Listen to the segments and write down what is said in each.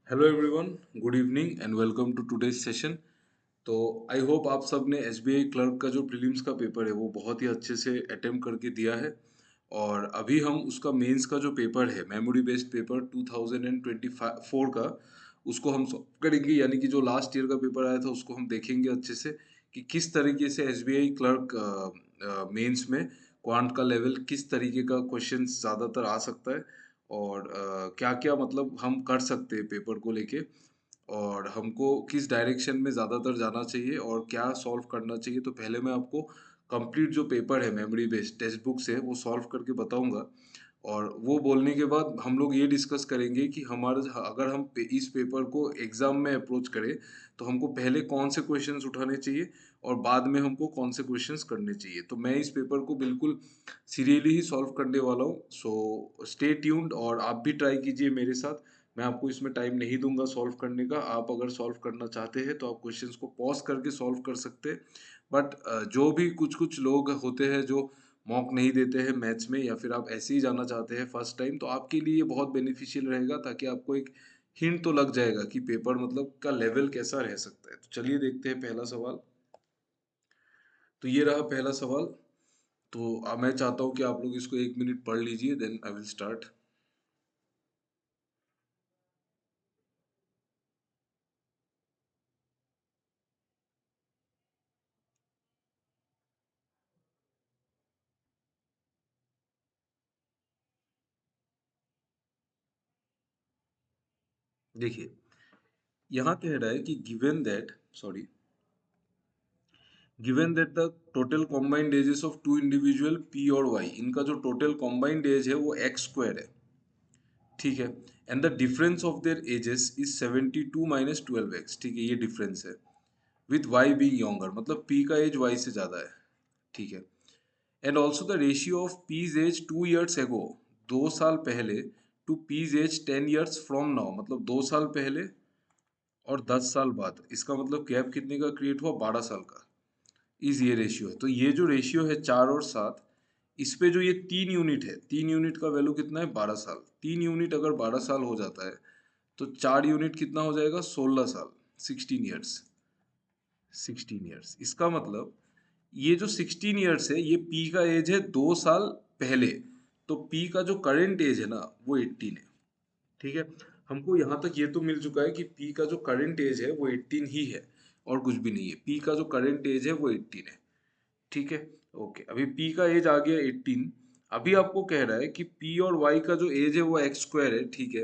Hello everyone, good evening and welcome to today's session. तो I hope आप सब ने एसबीआई क्लर्क का जो प्रीलिम्स का पेपर है वो बहुत ही अच्छे से अटेम्प्ट करके दिया है। और अभी हम उसका मेंस का जो पेपर है, मेमोरी बेस्ड पेपर 2024 का, उसको हम सॉल्व करेंगे। यानी कि जो लास्ट ईयर का पेपर आया था उसको हम देखेंगे अच्छे से कि किस तरीके से एसबीआई क्लर्क मेंस में क्वांट का लेवल किस तरीके का क्वेश्चन ज़्यादातर आ सकता है। और क्या क्या मतलब हम कर सकते हैं पेपर को लेके, और हमको किस डायरेक्शन में ज़्यादातर जाना चाहिए और क्या सॉल्व करना चाहिए। तो पहले मैं आपको कंप्लीट जो पेपर है मेमोरी बेस्ड टेक्स्ट बुक से वो सॉल्व करके बताऊंगा। और वो बोलने के बाद हम लोग ये डिस्कस करेंगे कि हमारा अगर हम इस पेपर को एग्ज़ाम में अप्रोच करें तो हमको पहले कौन से क्वेश्चंस उठाने चाहिए और बाद में हमको कौन से क्वेश्चंस करने चाहिए। तो मैं इस पेपर को बिल्कुल सीरियसली ही सॉल्व करने वाला हूँ। सो स्टे ट्यून्ड और आप भी ट्राई कीजिए मेरे साथ। मैं आपको इसमें टाइम नहीं दूंगा सॉल्व करने का। आप अगर सॉल्व करना चाहते हैं तो आप क्वेश्चंस को पॉज करके सॉल्व कर सकते हैं। बट जो भी कुछ कुछ लोग होते हैं जो मॉक नहीं देते हैं मैथ्स में, या फिर आप ऐसे ही जाना चाहते हैं फर्स्ट टाइम, तो आपके लिए ये बहुत बेनिफिशियल रहेगा, ताकि आपको एक हिंट तो लग जाएगा कि पेपर मतलब का लेवल कैसा रह सकता है। तो चलिए देखते हैं पहला सवाल। तो ये रहा पहला सवाल। तो मैं चाहता हूँ कि आप लोग इसको 1 मिनट पढ़ लीजिए, देन आई विल स्टार्ट। देखिए, यहाँ कह रहा है कि given that, sorry, given that the total combined ages of two individual P और वाई, इनका जो टोटल कॉम्बाइंड एज है वो एक्स स्क्वायर है। ठीक है। And the difference of their ages is 72 minus 12x। ठीक है, ये डिफरेंस है। विथ वाई बीइंग यंगर, मतलब पी का एज वाई से ज़्यादा है। ठीक है। And also the ratio of P's age 2 years ago, 2 साल पहले, to P's age 10 years from now, मतलब 2 साल पहले और 10 साल बाद। इसका मतलब गैप कितने का क्रिएट हुआ? 12 साल का। इज ये रेशियो है। तो ये जो रेशियो है 4 और 7, इस पे जो ये 3 यूनिट है, 3 यूनिट का वैल्यू कितना है? 12 साल। 3 यूनिट अगर 12 साल हो जाता है तो 4 यूनिट कितना हो जाएगा? 16 साल। 16 ईयर्स। 16 ईयर्स, इसका मतलब ये जो 16 ईयर्स है ये पी का एज है 2 साल पहले। तो पी का जो करेंट एज है ना वो 18 है। ठीक है। हमको यहाँ तक ये तो मिल चुका है कि पी का जो करंट एज है वो 18 ही है और कुछ भी नहीं है। पी का जो करंट एज है वो 18 है। ठीक है। ओके, अभी पी का एज आ गया 18। अभी आपको कह रहा है कि पी और वाई का जो एज है वो एक्स स्क्वायर है। ठीक है।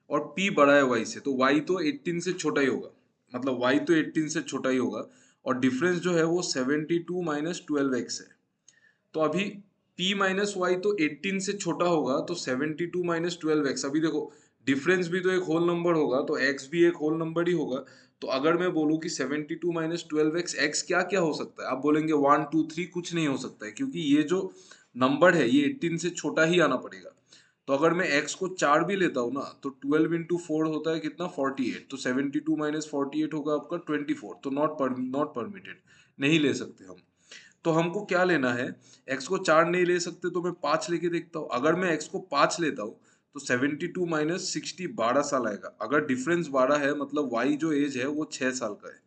और पी बड़ा है वाई से, तो वाई तो 18 से छोटा ही होगा। मतलब वाई तो 18 से छोटा ही होगा। और डिफरेंस जो है वो 72 माइनस 12x है। तो अभी p माइनस वाई तो 18 से छोटा होगा, तो 72 माइनस 12x। अभी देखो, डिफरेंस भी तो एक होल नंबर होगा तो x भी एक होल नंबर ही होगा। तो अगर मैं बोलूँ कि 72 माइनस 12x, x क्या क्या हो सकता है? आप बोलेंगे 1 2 3, कुछ नहीं हो सकता है, क्योंकि ये जो नंबर है ये 18 से छोटा ही आना पड़ेगा। तो अगर मैं x को 4 भी लेता हूँ ना, तो 12 इंटू 4 होता है कितना? 48। तो 72 माइनस 48 होगा आपका 24। तो नॉट परमिटेड, नहीं ले सकते हम। तो हमको क्या लेना है? x को 4 नहीं ले सकते तो मैं 5 लेके देखता हूँ। अगर मैं x को 5 लेता हूँ तो 72 माइनस 60 12 साल आएगा। अगर डिफरेंस 12 है मतलब y जो एज है वो 6 साल का है।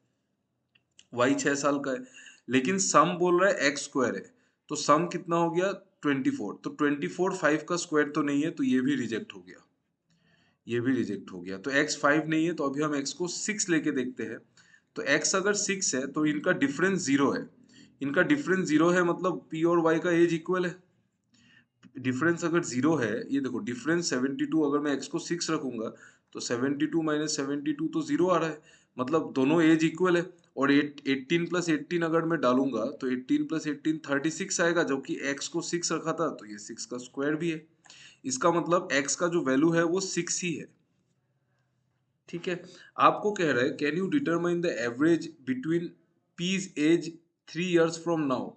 y 6 साल का है। लेकिन सम बोल रहा है एक्स स्क्वायर है। तो सम कितना हो गया? 24। तो 24 5 का स्क्वायर तो नहीं है, तो ये भी रिजेक्ट हो गया। ये भी रिजेक्ट हो गया। तो x 5 नहीं है, तो अभी हम x को 6 लेके देखते हैं। तो x अगर 6 है तो इनका डिफरेंस 0 है। इनका डिफरेंस 0 है मतलब p और y का एज इक्वल है। डिफरेंस अगर 0 है, ये देखो डिफरेंस 72, अगर मैं x को 6 रखूंगा तो 72 माइनस 72 तो 0 आ रहा है। मतलब दोनों एज इक्वल है। और 18 प्लस 18 अगर मैं डालूंगा तो 18 प्लस 18 36 आएगा, जबकि x को 6 रखा था तो ये 6 का स्क्वायर भी है। इसका मतलब x का जो वैल्यू है वो 6 ही है। ठीक है। आपको कह रहा है can you determine the average between P's age 3 years from now.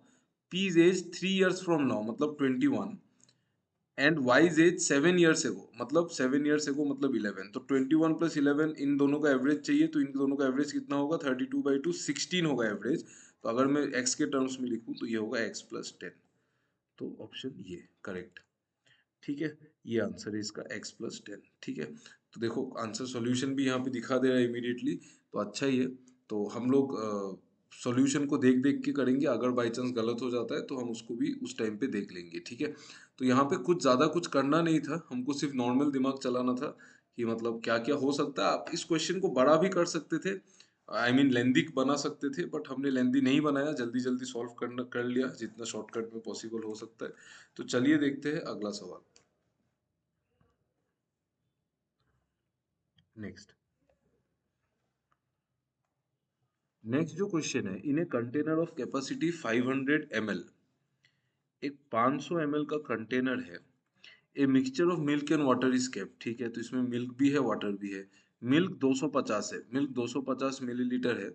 P's age 3 years from now मतलब 21, एंड वाइज एज 7 years एगो मतलब 7 years एगो मतलब 11। तो 21 प्लस 11, इन दोनों का एवरेज चाहिए, तो इन दोनों का एवरेज कितना होगा? 32/2, 16 होगा एवरेज। तो अगर मैं x के टर्म्स में लिखूं तो ये होगा x प्लस 10। तो ऑप्शन ये करेक्ट। ठीक है, ये आंसर है इसका x प्लस 10। ठीक है। तो देखो आंसर सॉल्यूशन भी यहाँ पे दिखा दे रहा है इमीडिएटली, तो अच्छा ही है। तो हम लोग सॉल्यूशन को देख देख के करेंगे, अगर बाई चांस गलत हो जाता है तो हम उसको भी उस टाइम पे देख लेंगे, ठीक है। तो यहाँ पे कुछ ज़्यादा कुछ करना नहीं था, हमको सिर्फ नॉर्मल दिमाग चलाना था कि मतलब क्या क्या हो सकता है। आप इस क्वेश्चन को बड़ा भी कर सकते थे, आई मीन लेंदी बना सकते थे, बट हमने लेंदी नहीं बनाया, जल्दी जल्दी सॉल्व करना कर लिया जितना शॉर्टकट में पॉसिबल हो सकता है। तो चलिए देखते हैं अगला सवाल। नेक्स्ट नेक्स्ट जो क्वेश्चन है, in a container of capacity 500 ml, एक 500 ml का कंटेनर है, a mixture of milk and water is kept, ठीक है। तो इसमें मिल्क भी है वाटर भी है। मिल्क 250 है, मिल्क 250 मिलीलीटर है,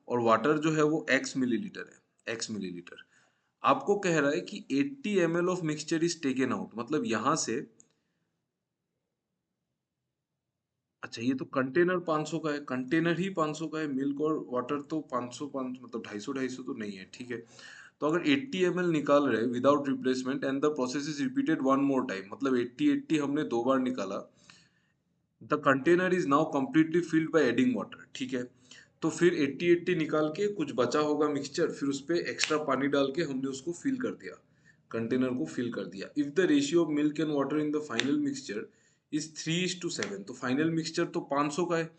और वाटर जो है वो x मिलीलीटर है, x मिलीलीटर। आपको कह रहा है कि 80 ml of mixture is taken out, मतलब यहां से, अच्छा ये तो कंटेनर 500 का है, कंटेनर ही 500 का है, मिल्क और वाटर तो 500 500 मतलब 250 तो नहीं है, ठीक है। तो अगर 80 ml निकाल रहे without replacement and the process is repeated one more time, मतलब 80 हमने दो बार निकाला, the container is now completely filled by adding water, ठीक है। तो फिर 80 निकाल के कुछ बचा होगा मिक्सचर, फिर उस पर एक्स्ट्रा पानी डाल के हमने उसको फिल कर दिया, कंटेनर को फिल कर दिया। If the ratio of milk and water in the final mixture is 3:7, तो फाइनल मिक्सचर तो 500 का है,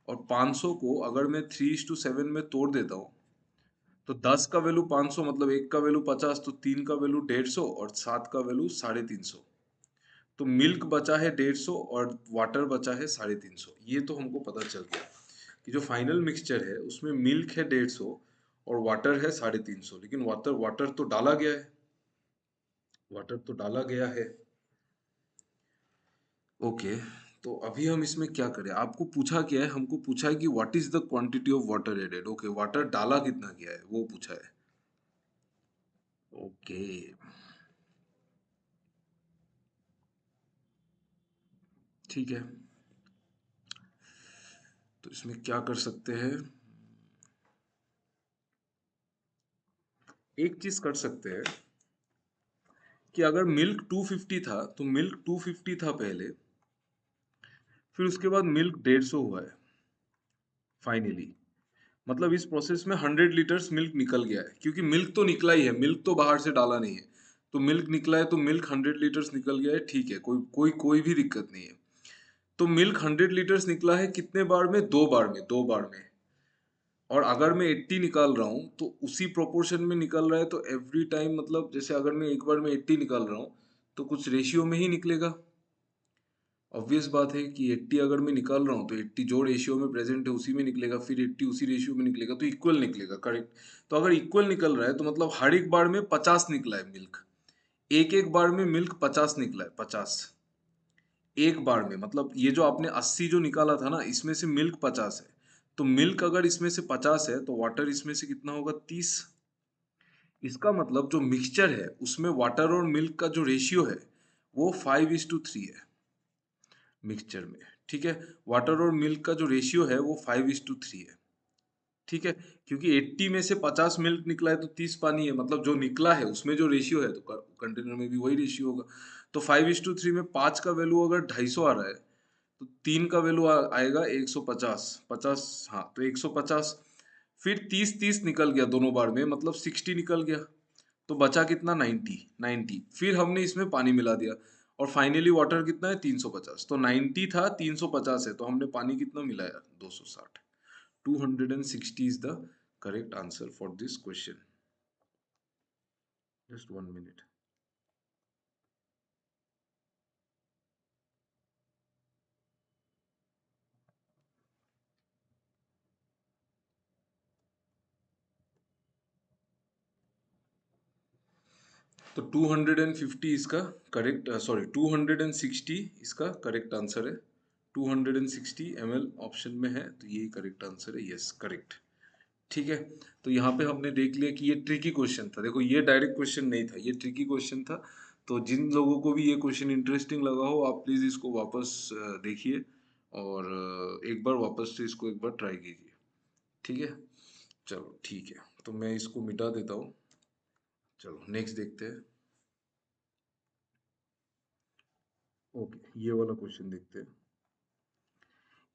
और 500 को अगर मैं 3:7 में तोड़ देता हूँ, तो 10 का वैल्यू 500, मतलब एक का वैल्यू 50, तो 3 का वैल्यू 150 और 7 का वैल्यू 350। तो मिल्क बचा है 150 और वाटर बचा है 350। ये तो हमको पता चल गया कि जो फाइनल मिक्सचर है उसमें मिल्क है 150 और वाटर है 350, लेकिन वाटर वाटर तो डाला गया है, वाटर तो डाला गया है। ओके, तो अभी हम इसमें क्या करें, आपको पूछा क्या है, हमको पूछा है कि what is the quantity of water added. Okay, water डाला कितना गया है वो पूछा है। ओके, ठीक है। तो इसमें क्या कर सकते हैं, एक चीज कर सकते हैं कि अगर मिल्क 250 था तो मिल्क 250 था पहले, फिर उसके बाद मिल्क 150 हुआ है फाइनली, मतलब इस प्रोसेस में 100 लीटर्स मिल्क निकल गया है, क्योंकि मिल्क तो निकला ही है, मिल्क तो बाहर से डाला नहीं है। तो मिल्क निकला है तो मिल्क 100 लीटर्स निकल गया है, ठीक है, कोई कोई कोई भी दिक्कत नहीं है। तो मिल्क 100 लीटर्स निकला है कितने बार में, दो बार में, दो बार में। और अगर मैं 80 निकाल रहा हूँ तो उसी प्रोपोर्शन में निकल रहा है, तो एवरी टाइम मतलब जैसे अगर मैं एक बार में 80 निकाल रहा हूँ तो कुछ रेशियो में ही निकलेगा। ऑब्वियस बात है कि 80 अगर मैं निकाल रहा हूँ तो 80 जो रेशियो में प्रेजेंट है उसी में निकलेगा, फिर 80 उसी रेशियो में निकलेगा, तो इक्वल निकलेगा, करेक्ट। तो अगर इक्वल निकल रहा है तो मतलब हर एक बार में 50 निकला है मिल्क, एक एक बार में मिल्क 50 निकला है, 50 एक बार में, मतलब ये जो आपने 80 जो निकाला था ना, इसमें से मिल्क 50 है। तो मिल्क अगर इसमें से 50 है तो वाटर इसमें से कितना होगा, 30। इसका मतलब जो मिक्सचर है उसमें वाटर और मिल्क का जो रेशियो है वो 5:3 है मिक्सचर में, ठीक है। वाटर और मिल्क का जो रेशियो है वो 5:3 है, ठीक है। क्योंकि 80 में से 50 मिल्क निकला है तो 30 पानी है, मतलब जो निकला है उसमें जो रेशियो है तो कंटेनर में भी वही रेशियो होगा। तो 5:3 में 5 का वैल्यू अगर 250 आ रहा है, तो 3 का वैल्यू आएगा 150, 50, हाँ तो 150। फिर 30 निकल गया दोनों बार में, मतलब 60 निकल गया, तो बचा कितना, 90, 90। फिर हमने इसमें पानी मिला दिया, और फाइनली वाटर कितना है, 350। तो 90 था, 350 है, तो हमने पानी कितना मिलाया, 260। 260 is the correct answer for this question. Just 1 minute. तो 250 इसका करेक्ट, सॉरी 260 इसका करेक्ट आंसर है। 260 ml ऑप्शन में है, तो यही करेक्ट आंसर है, यस करेक्ट। ठीक है, तो यहाँ पे हमने देख लिया कि ये ट्रिकी क्वेश्चन था। देखो ये डायरेक्ट क्वेश्चन नहीं था, ये ट्रिकी क्वेश्चन था। तो जिन लोगों को भी ये क्वेश्चन इंटरेस्टिंग लगा हो, आप प्लीज़ इसको वापस देखिए, और एक बार वापस से इसको एक बार ट्राई कीजिए, ठीक है। चलो ठीक है, तो मैं इसको मिटा देता हूँ। चलो नेक्स्ट देखते हैं। ओके, ये वाला क्वेश्चन देखते हैं।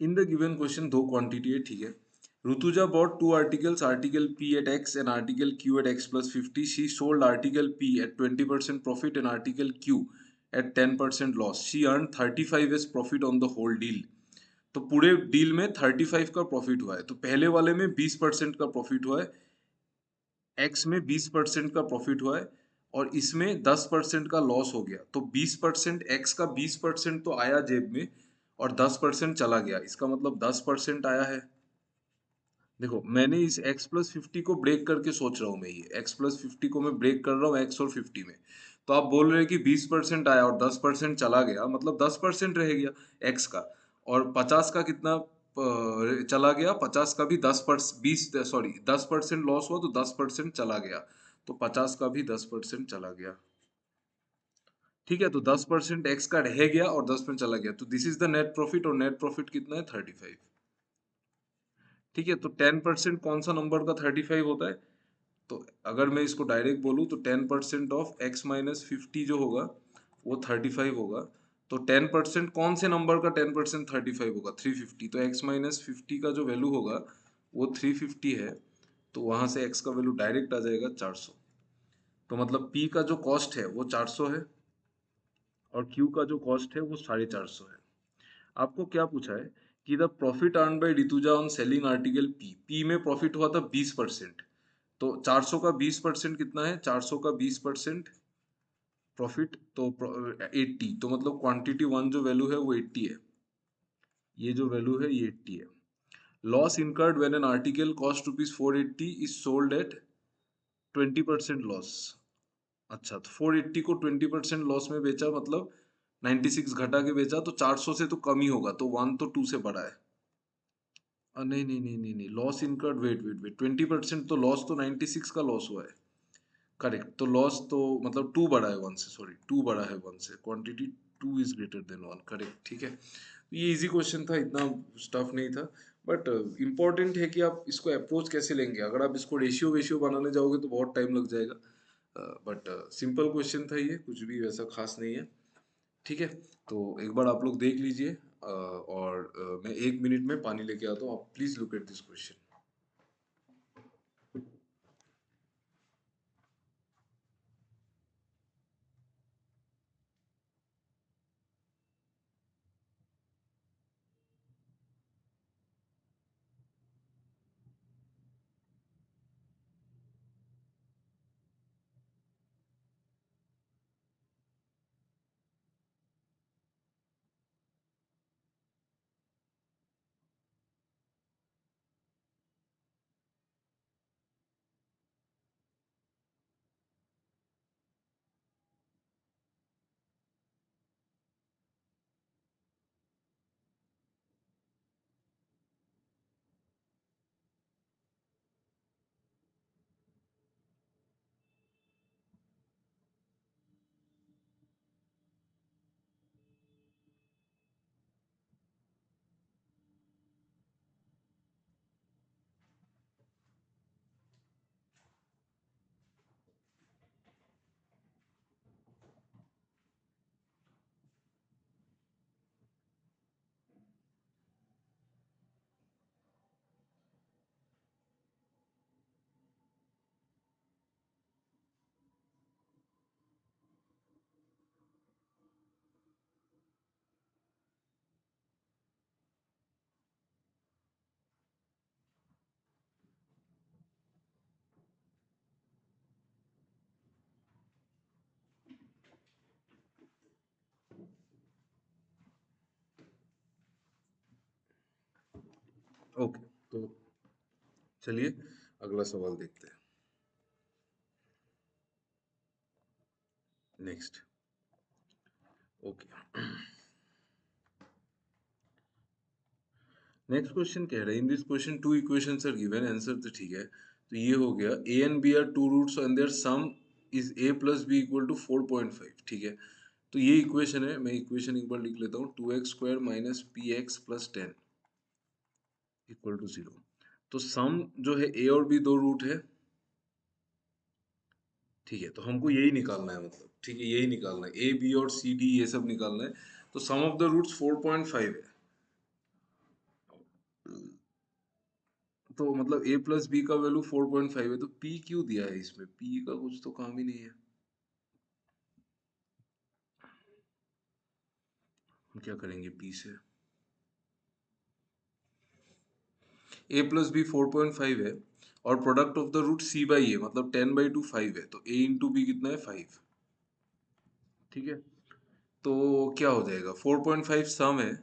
इन द गिवन क्वेश्चन दो क्वांटिटी है, ठीक है। Rutuja bought two articles, article P at X and article Q at X plus 50. She sold article P at 20% profit and article Q at 10% loss. She earned 35 as profit on the whole deal. तो पूरे deal में 35 का profit हुआ है। तो पहले वाले में 20% का प्रॉफिट हुआ है, एक्स में 20% का प्रॉफिट हुआ है, और इसमें 10% का लॉस हो गया। तो 20%, एक्स का 20% तो आया जेब में और 10% चला गया। इसका मतलब 10% आया है। देखो मैंने इस x प्लस 50 को ब्रेक करके सोच रहा हूँ, मैं ये x प्लस 50 को मैं ब्रेक कर रहा हूँ x और 50 में। तो आप बोल रहे हैं कि 20% आया और 10% चला गया, मतलब 10% रह गया x का, और 50 का कितना चला गया, 50 का भी 10% लॉस हुआ, तो 10% चला गया, तो 50 का भी 10% चला गया। ठीक है, तो 10% x का रह गया और 10% चला गया, तो this is the net profit, और नेट प्रॉफिट कितना है 35। ठीक है, तो 10% कौन सा नंबर का 35 होता है? तो अगर मैं इसको डायरेक्ट बोलूँ तो 10% ऑफ x माइनस 50 जो होगा वो 35 होगा। तो 10% कौन से नंबर का 10% 35 होगा? 350। तो x माइनस 50 का जो वैल्यू होगा वो 350 है, तो वहां से x का वैल्यू डायरेक्ट आ जाएगा 400। तो मतलब p का जो कॉस्ट है वो 400 है और q का जो कॉस्ट है वो 450 है। आपको क्या पूछा है कि the profit earn by Rituja on selling article P, P में प्रॉफिट हुआ था 20%। तो 400 का 20% कितना है? 400 का 20% प्रॉफिट तो 80, तो मतलब क्वांटिटी वन जो वैल्यू है वो 80 है, ये जो वैल्यू है ये 80 है। Loss incurred when an article cost rupees 480 is sold at 20% loss. अच्छा, तो 480 को 20% लॉस में बेचा, मतलब 96 घटा के बेचा, तो 400 से तो कम ही होगा, तो वन तो टू से बड़ा है। नहीं नहीं नहीं नहीं नहीं, loss incurred, wait wait wait, 20% तो लॉस, तो 96 का लॉस हुआ है। करेक्ट, तो लॉस तो मतलब टू बड़ा है वन से, सॉरी टू बड़ा है वन से, quantity two is greater than one. Correct, ठीक है। ये इजी क्वेश्चन था, इतना स्टफ नहीं था, बट इम्पोर्टेंट है कि आप इसको अप्रोच कैसे लेंगे। अगर आप इसको रेशियो वेशियो बनाने जाओगे तो बहुत टाइम लग जाएगा, बट सिंपल क्वेश्चन था ये, कुछ भी वैसा खास नहीं है। ठीक है, तो एक बार आप लोग देख लीजिए, और मैं 1 मिनट में पानी लेके आता हूँ, आप please look at this question. Okay, तो चलिए अगला सवाल देखते हैं। नेक्स्ट, ओके, नेक्स्ट क्वेश्चन कह रहे हैं, in this question two equations are given, answer तो ठीक है। तो ये हो गया, A and B are two roots and their sum is A plus B equal to 4.5। ठीक है, तो ये इक्वेशन है, मैं इक्वेशन एक बार लिख लेता हूँ, 2x² minus P X plus 10 equal to 0। तो सम जो है ए और बी दो रूट है, ठीक है, तो हमको यही निकालना है, मतलब ठीक है यही निकालना है, ए बी और सी डी ये सब निकालना है। तो सम ऑफ द रूट्स 4.5 है, तो मतलब a प्लस बी का वैल्यू 4.5 है, तो p क्यों दिया है इसमें? p का कुछ तो काम ही नहीं है। हम क्या करेंगे p से? a प्लस बी 4.5 है और product of the root c by A मतलब 10/2 5 है, तो a इंटू बी कितना है? 5। ठीक है, तो क्या हो जाएगा? 4.5 सम है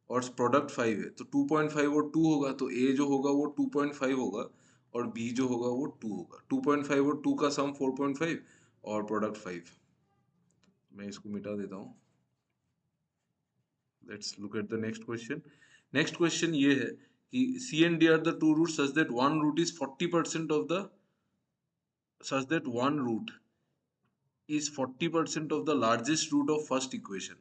और प्रोडक्ट 5 है, तो 2.5 और 2 होगा, तो a जो होगा वो 2.5 होगा और b जो होगा वो 2 होगा। 2.5 और 2 का सम 4.5 और प्रोडक्ट 5। मैं इसको मिटा देता हूँ। Let's look at the next question. Next question ये है कि C and D are the two roots such that one root is 40% of the such that one root is 40% of the largest root of first equation।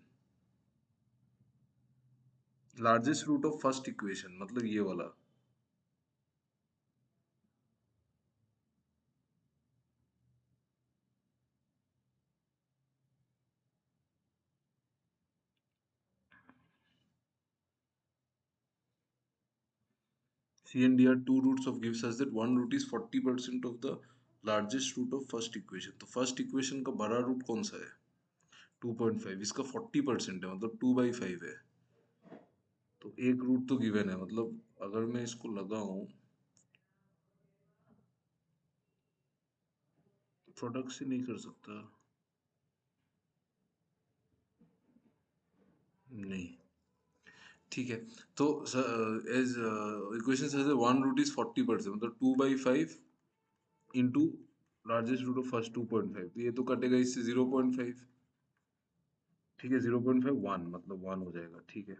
Largest root of first equation मतलब ये वाला। C and D are two roots of give such that one root is 40% of the largest root of first equation। तो first equation का बड़ा root कौन सा है? 2.5। इसका 40% है मतलब 2/5 है। तो एक रूट तो गिवन है, मतलब अगर मैं इसको लगाऊं प्रोडक्ट से नहीं कर सकता। नहीं, ठीक है। तो एज इक्वेशन से वन रूट इज 40% मतलब 2/5 into largest root of first 2.5, तो ये तो कटेगा इससे 0.5। ठीक है, 0.5 1 मतलब 1 हो जाएगा। ठीक है,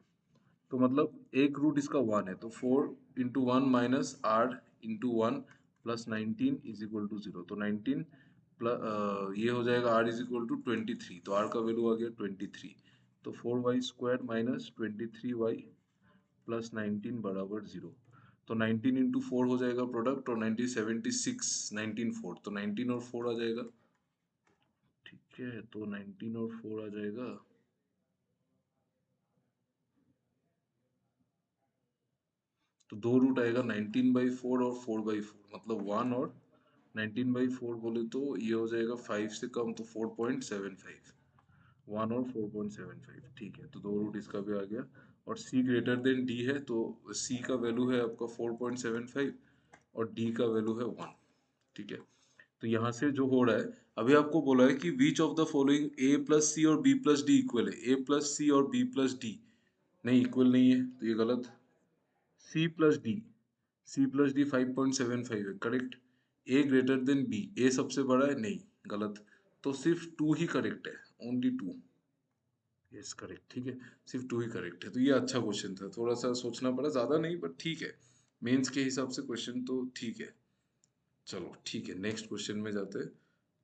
तो मतलब एक रूट इसका 1 है, तो 4 × 1 minus R into 1 plus 19 is equal to 0। तो 19 प्लस ये हो जाएगा r इज इक्वल टू 23, तो r का वैल्यू आ गया 23। तो 4y² माइनस 23y प्लस 19 बराबर 0। तो 19 इंटू 4 हो जाएगा प्रोडक्ट, और 1976 19 4, तो 19 और 4 आ जाएगा। ठीक है, तो 19 और 4 आ जाएगा। तो दो रूट आएगा 19/4 और 4/4 मतलब 1 और 19/4 बोले तो ये हो जाएगा 5 से कम, तो 4.75। 1 और 4.75। ठीक है, तो दो रूट इसका भी आ गया। और c ग्रेटर देन d है, तो c का वैल्यू है आपका 4.75 और d का वैल्यू है 1। ठीक है, तो यहाँ से जो हो रहा है, अभी आपको बोला है कि which of the following a plus C और b प्लस डी इक्वल है। a प्लस सी और b प्लस डी नहीं इक्वल नहीं है, तो ये गलत। c plus D, c plus D 5.75 है, correct. a greater than b, a सबसे बड़ा है, नहीं, गलत। तो सिर्फ 2 ही करेक्ट है, ओनली 2। यस करेक्ट, ठीक है, सिर्फ 2 ही करेक्ट है। तो ये अच्छा क्वेश्चन था, थोड़ा सा सोचना पड़ा, ज्यादा नहीं बट ठीक है। मेंस के हिसाब से क्वेश्चन तो ठीक है। चलो ठीक है, नेक्स्ट क्वेश्चन में जाते हैं।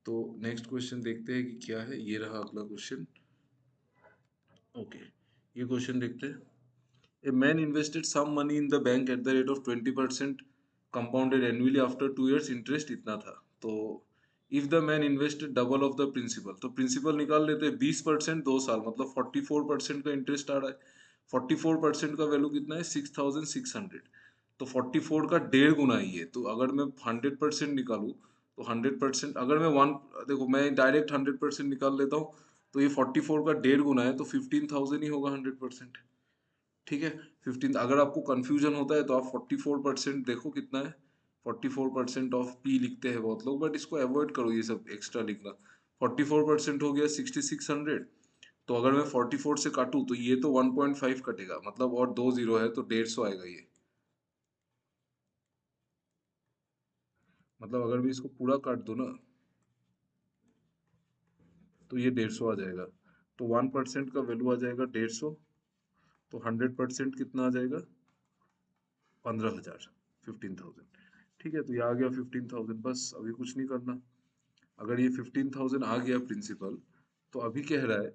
तो नेक्स्ट क्वेश्चन देखते हैं कि क्या है। ये रहा अगला क्वेश्चन। ओके, ये क्वेश्चन देखते हैं। A man invested some money in the bank at the rate of 20% compounded annually after 2 years interest इतना था। तो if the man invested double of the principal, तो प्रिंसिपल निकाल लेते हैं। 20% 2 साल मतलब 44% का इंटरेस्ट आ रहा है। 44% का वैल्यू कितना है? 6,600। तो 44 का 1.5 गुना ही है। तो अगर मैं 100% निकालूं तो 100%, अगर मैं वन, देखो मैं डायरेक्ट 100% निकाल लेता हूँ, तो ये 44 का 1.5 गुना है, तो 15,000 ही होगा 100%। ठीक है, 15। अगर आपको कंफ्यूजन होता है तो आप 44% देखो कितना है। 44% ऑफ पी लिखते हैं बहुत लोग, बट इसको अवॉइड करो ये सब एक्स्ट्रा लिखना। 44% हो गया 6,600। तो अगर मैं 44 से काटूं तो ये तो 1.5 कटेगा, मतलब और 2 जीरो है तो 150 आएगा ये। मतलब अगर मैं इसको पूरा काट दूं ना तो ये 150 आ जाएगा। तो 1% का वैल्यू आ जाएगा 150। तो 100% कितना आ जाएगा? 15,000, 15,000। ठीक है, तो ये आ गया 15,000। बस अभी कुछ नहीं करना। अगर ये 15,000 आ गया प्रिंसिपल, तो अभी कह रहा है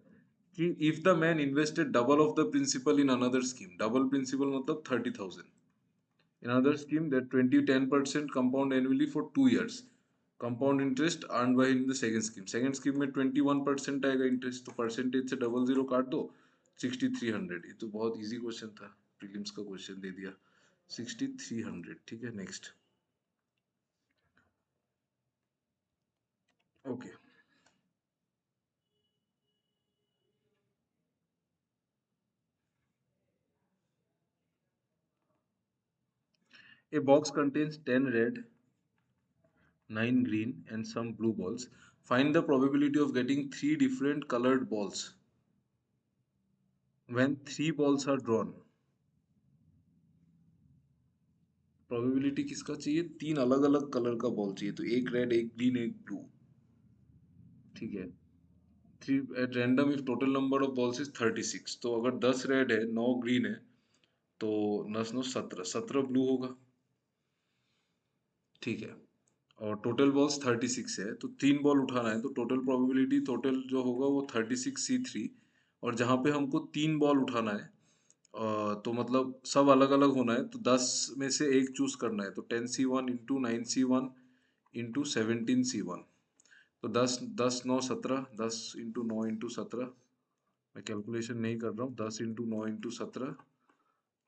कि if the man invested double of the principal in another scheme, double principal मतलब 30,000 in another scheme that 10% compound annually for 2 years, compound interest earn by in the second scheme. Second scheme में 21% आएगा interest, तो percentage से double zero काट दो, 6,300। ये तो बहुत इजी क्वेश्चन था, प्रीलिम्स का क्वेश्चन दे दिया। 6300, ठीक है। Next, okay. A box contains 10 red, 9 green, and some blue balls. Find the probability of getting 3 different colored balls when 3 balls are drawn. Probability किसका चाहिए? 3 अलग अलग कलर का बॉल चाहिए, तो एक रेड, एक ग्रीन, एक ब्लू, ठीक है। 3 at random if total number of balls is 36, तो अगर 10 रेड है, 9 ग्रीन है, तो 9 9 17, 17 ब्लू होगा, ठीक है। और टोटल बॉल्स 36 है, तो 3 बॉल उठाना है, तो टोटल प्रोबेबिलिटी टोटल जो होगा वो 36C3। और जहाँ पे हमको 3 बॉल उठाना है, तो मतलब सब अलग अलग होना है, तो 10 में से एक चूज करना है, तो 10C1 into 9C1 into 17C1, तो 10 10 9 17, 10 इंटू 9 इंटू 17, मैं कैलकुलेशन नहीं कर रहा हूँ, 10 इंटू 9 इंटू 17,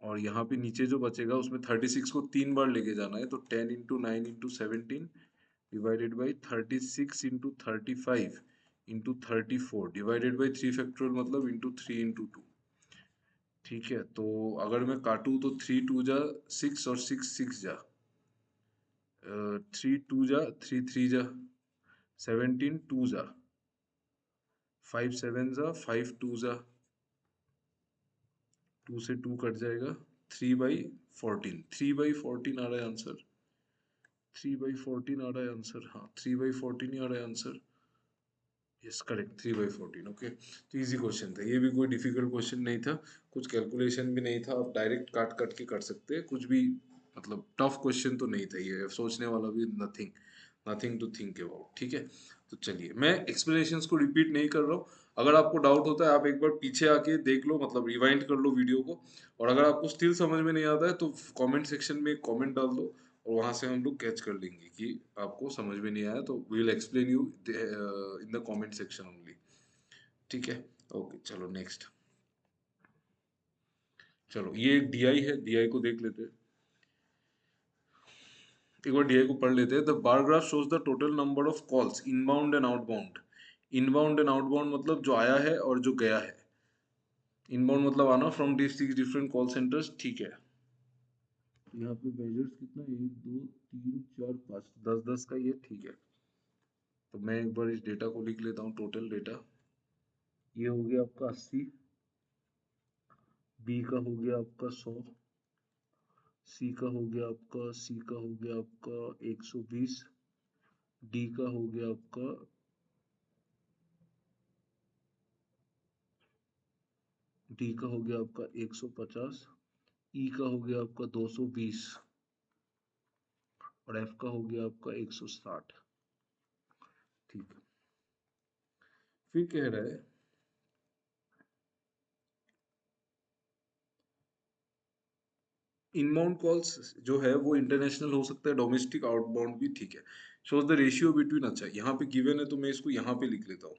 और यहाँ पे नीचे जो बचेगा उसमें 36 को 3 बार लेके जाना है, तो 10 into 9 into 17 divided by 36 into 35 into 34 divided by 3 factorial, मतलब इंटू 3 इंटू 2, ठीक है। तो अगर मैं काटूँ तो 3 2 जा 6 और 6 6 जा 3 2 जा 3 3 जा 17 2 जा 5 7 जा 5 2 जा 2 से 2 कट जाएगा, 3/14, 3/14 आ रहा है आंसर, 3/14 आ रहा है आंसर, हाँ 3/14 ही आ रहा है आंसर। Yes correct, 3/14, okay. तो इजी क्वेश्चन था ये भी, कोई डिफिकल्ट क्वेश्चन नहीं था, कुछ कैलकुलेशन भी नहीं था, आप डायरेक्ट काट काट के कर सकते हैं कुछ भी, मतलब टफ क्वेश्चन तो नहीं था ये, सोचने वाला भी nothing, nothing to think about, ठीक है। तो चलिए, मैं एक्सप्लेनेशंस को रिपीट नहीं कर रहा हूँ, अगर आपको डाउट होता है आप एक बार पीछे आके देख लो, मतलब रिवाइंड कर लो वीडियो को, और अगर आपको स्टिल समझ में नहीं आता है तो कमेंट सेक्शन में एक कमेंट डाल दो, और वहां से हम लोग कैच कर लेंगे कि आपको समझ में नहीं आया, तो we will explain you in the comment section only, ठीक है। ओके चलो नेक्स्ट, चलो ये एक डीआई है, डीआई को देख लेते हैं, एक बार डीआई को पढ़ लेते हैं। The bar graph shows the total number of calls inbound and outbound. Inbound and outbound मतलब जो आया है और जो गया है, इनबाउंड मतलब आना फ्रॉम डिफरेंट कॉल सेंटर्स, ठीक है। यहाँ पे मेजर्स कितना, 1 2 3 4 5, 10 10 का ये, ठीक है। तो मैं एक बार इस डेटा को लिख लेता हूँ, टोटल डेटा, ये हो गया आपका 80, बी का हो गया आपका 100, सी का हो गया आपका, सी का हो गया आपका 120, डी का हो गया आपका, डी का हो गया आपका 150, ई का हो गया आपका 220, और एफ का हो गया आपका 160, ठीक है। फिर कह रहा है इनबाउंड कॉल्स जो है वो इंटरनेशनल हो सकता है, डोमेस्टिक आउटबाउंड भी, ठीक है। शोज द रेशियो बिटवीन, अच्छा यहाँ पे गिवन है तो मैं इसको यहाँ पे लिख लेता हूँ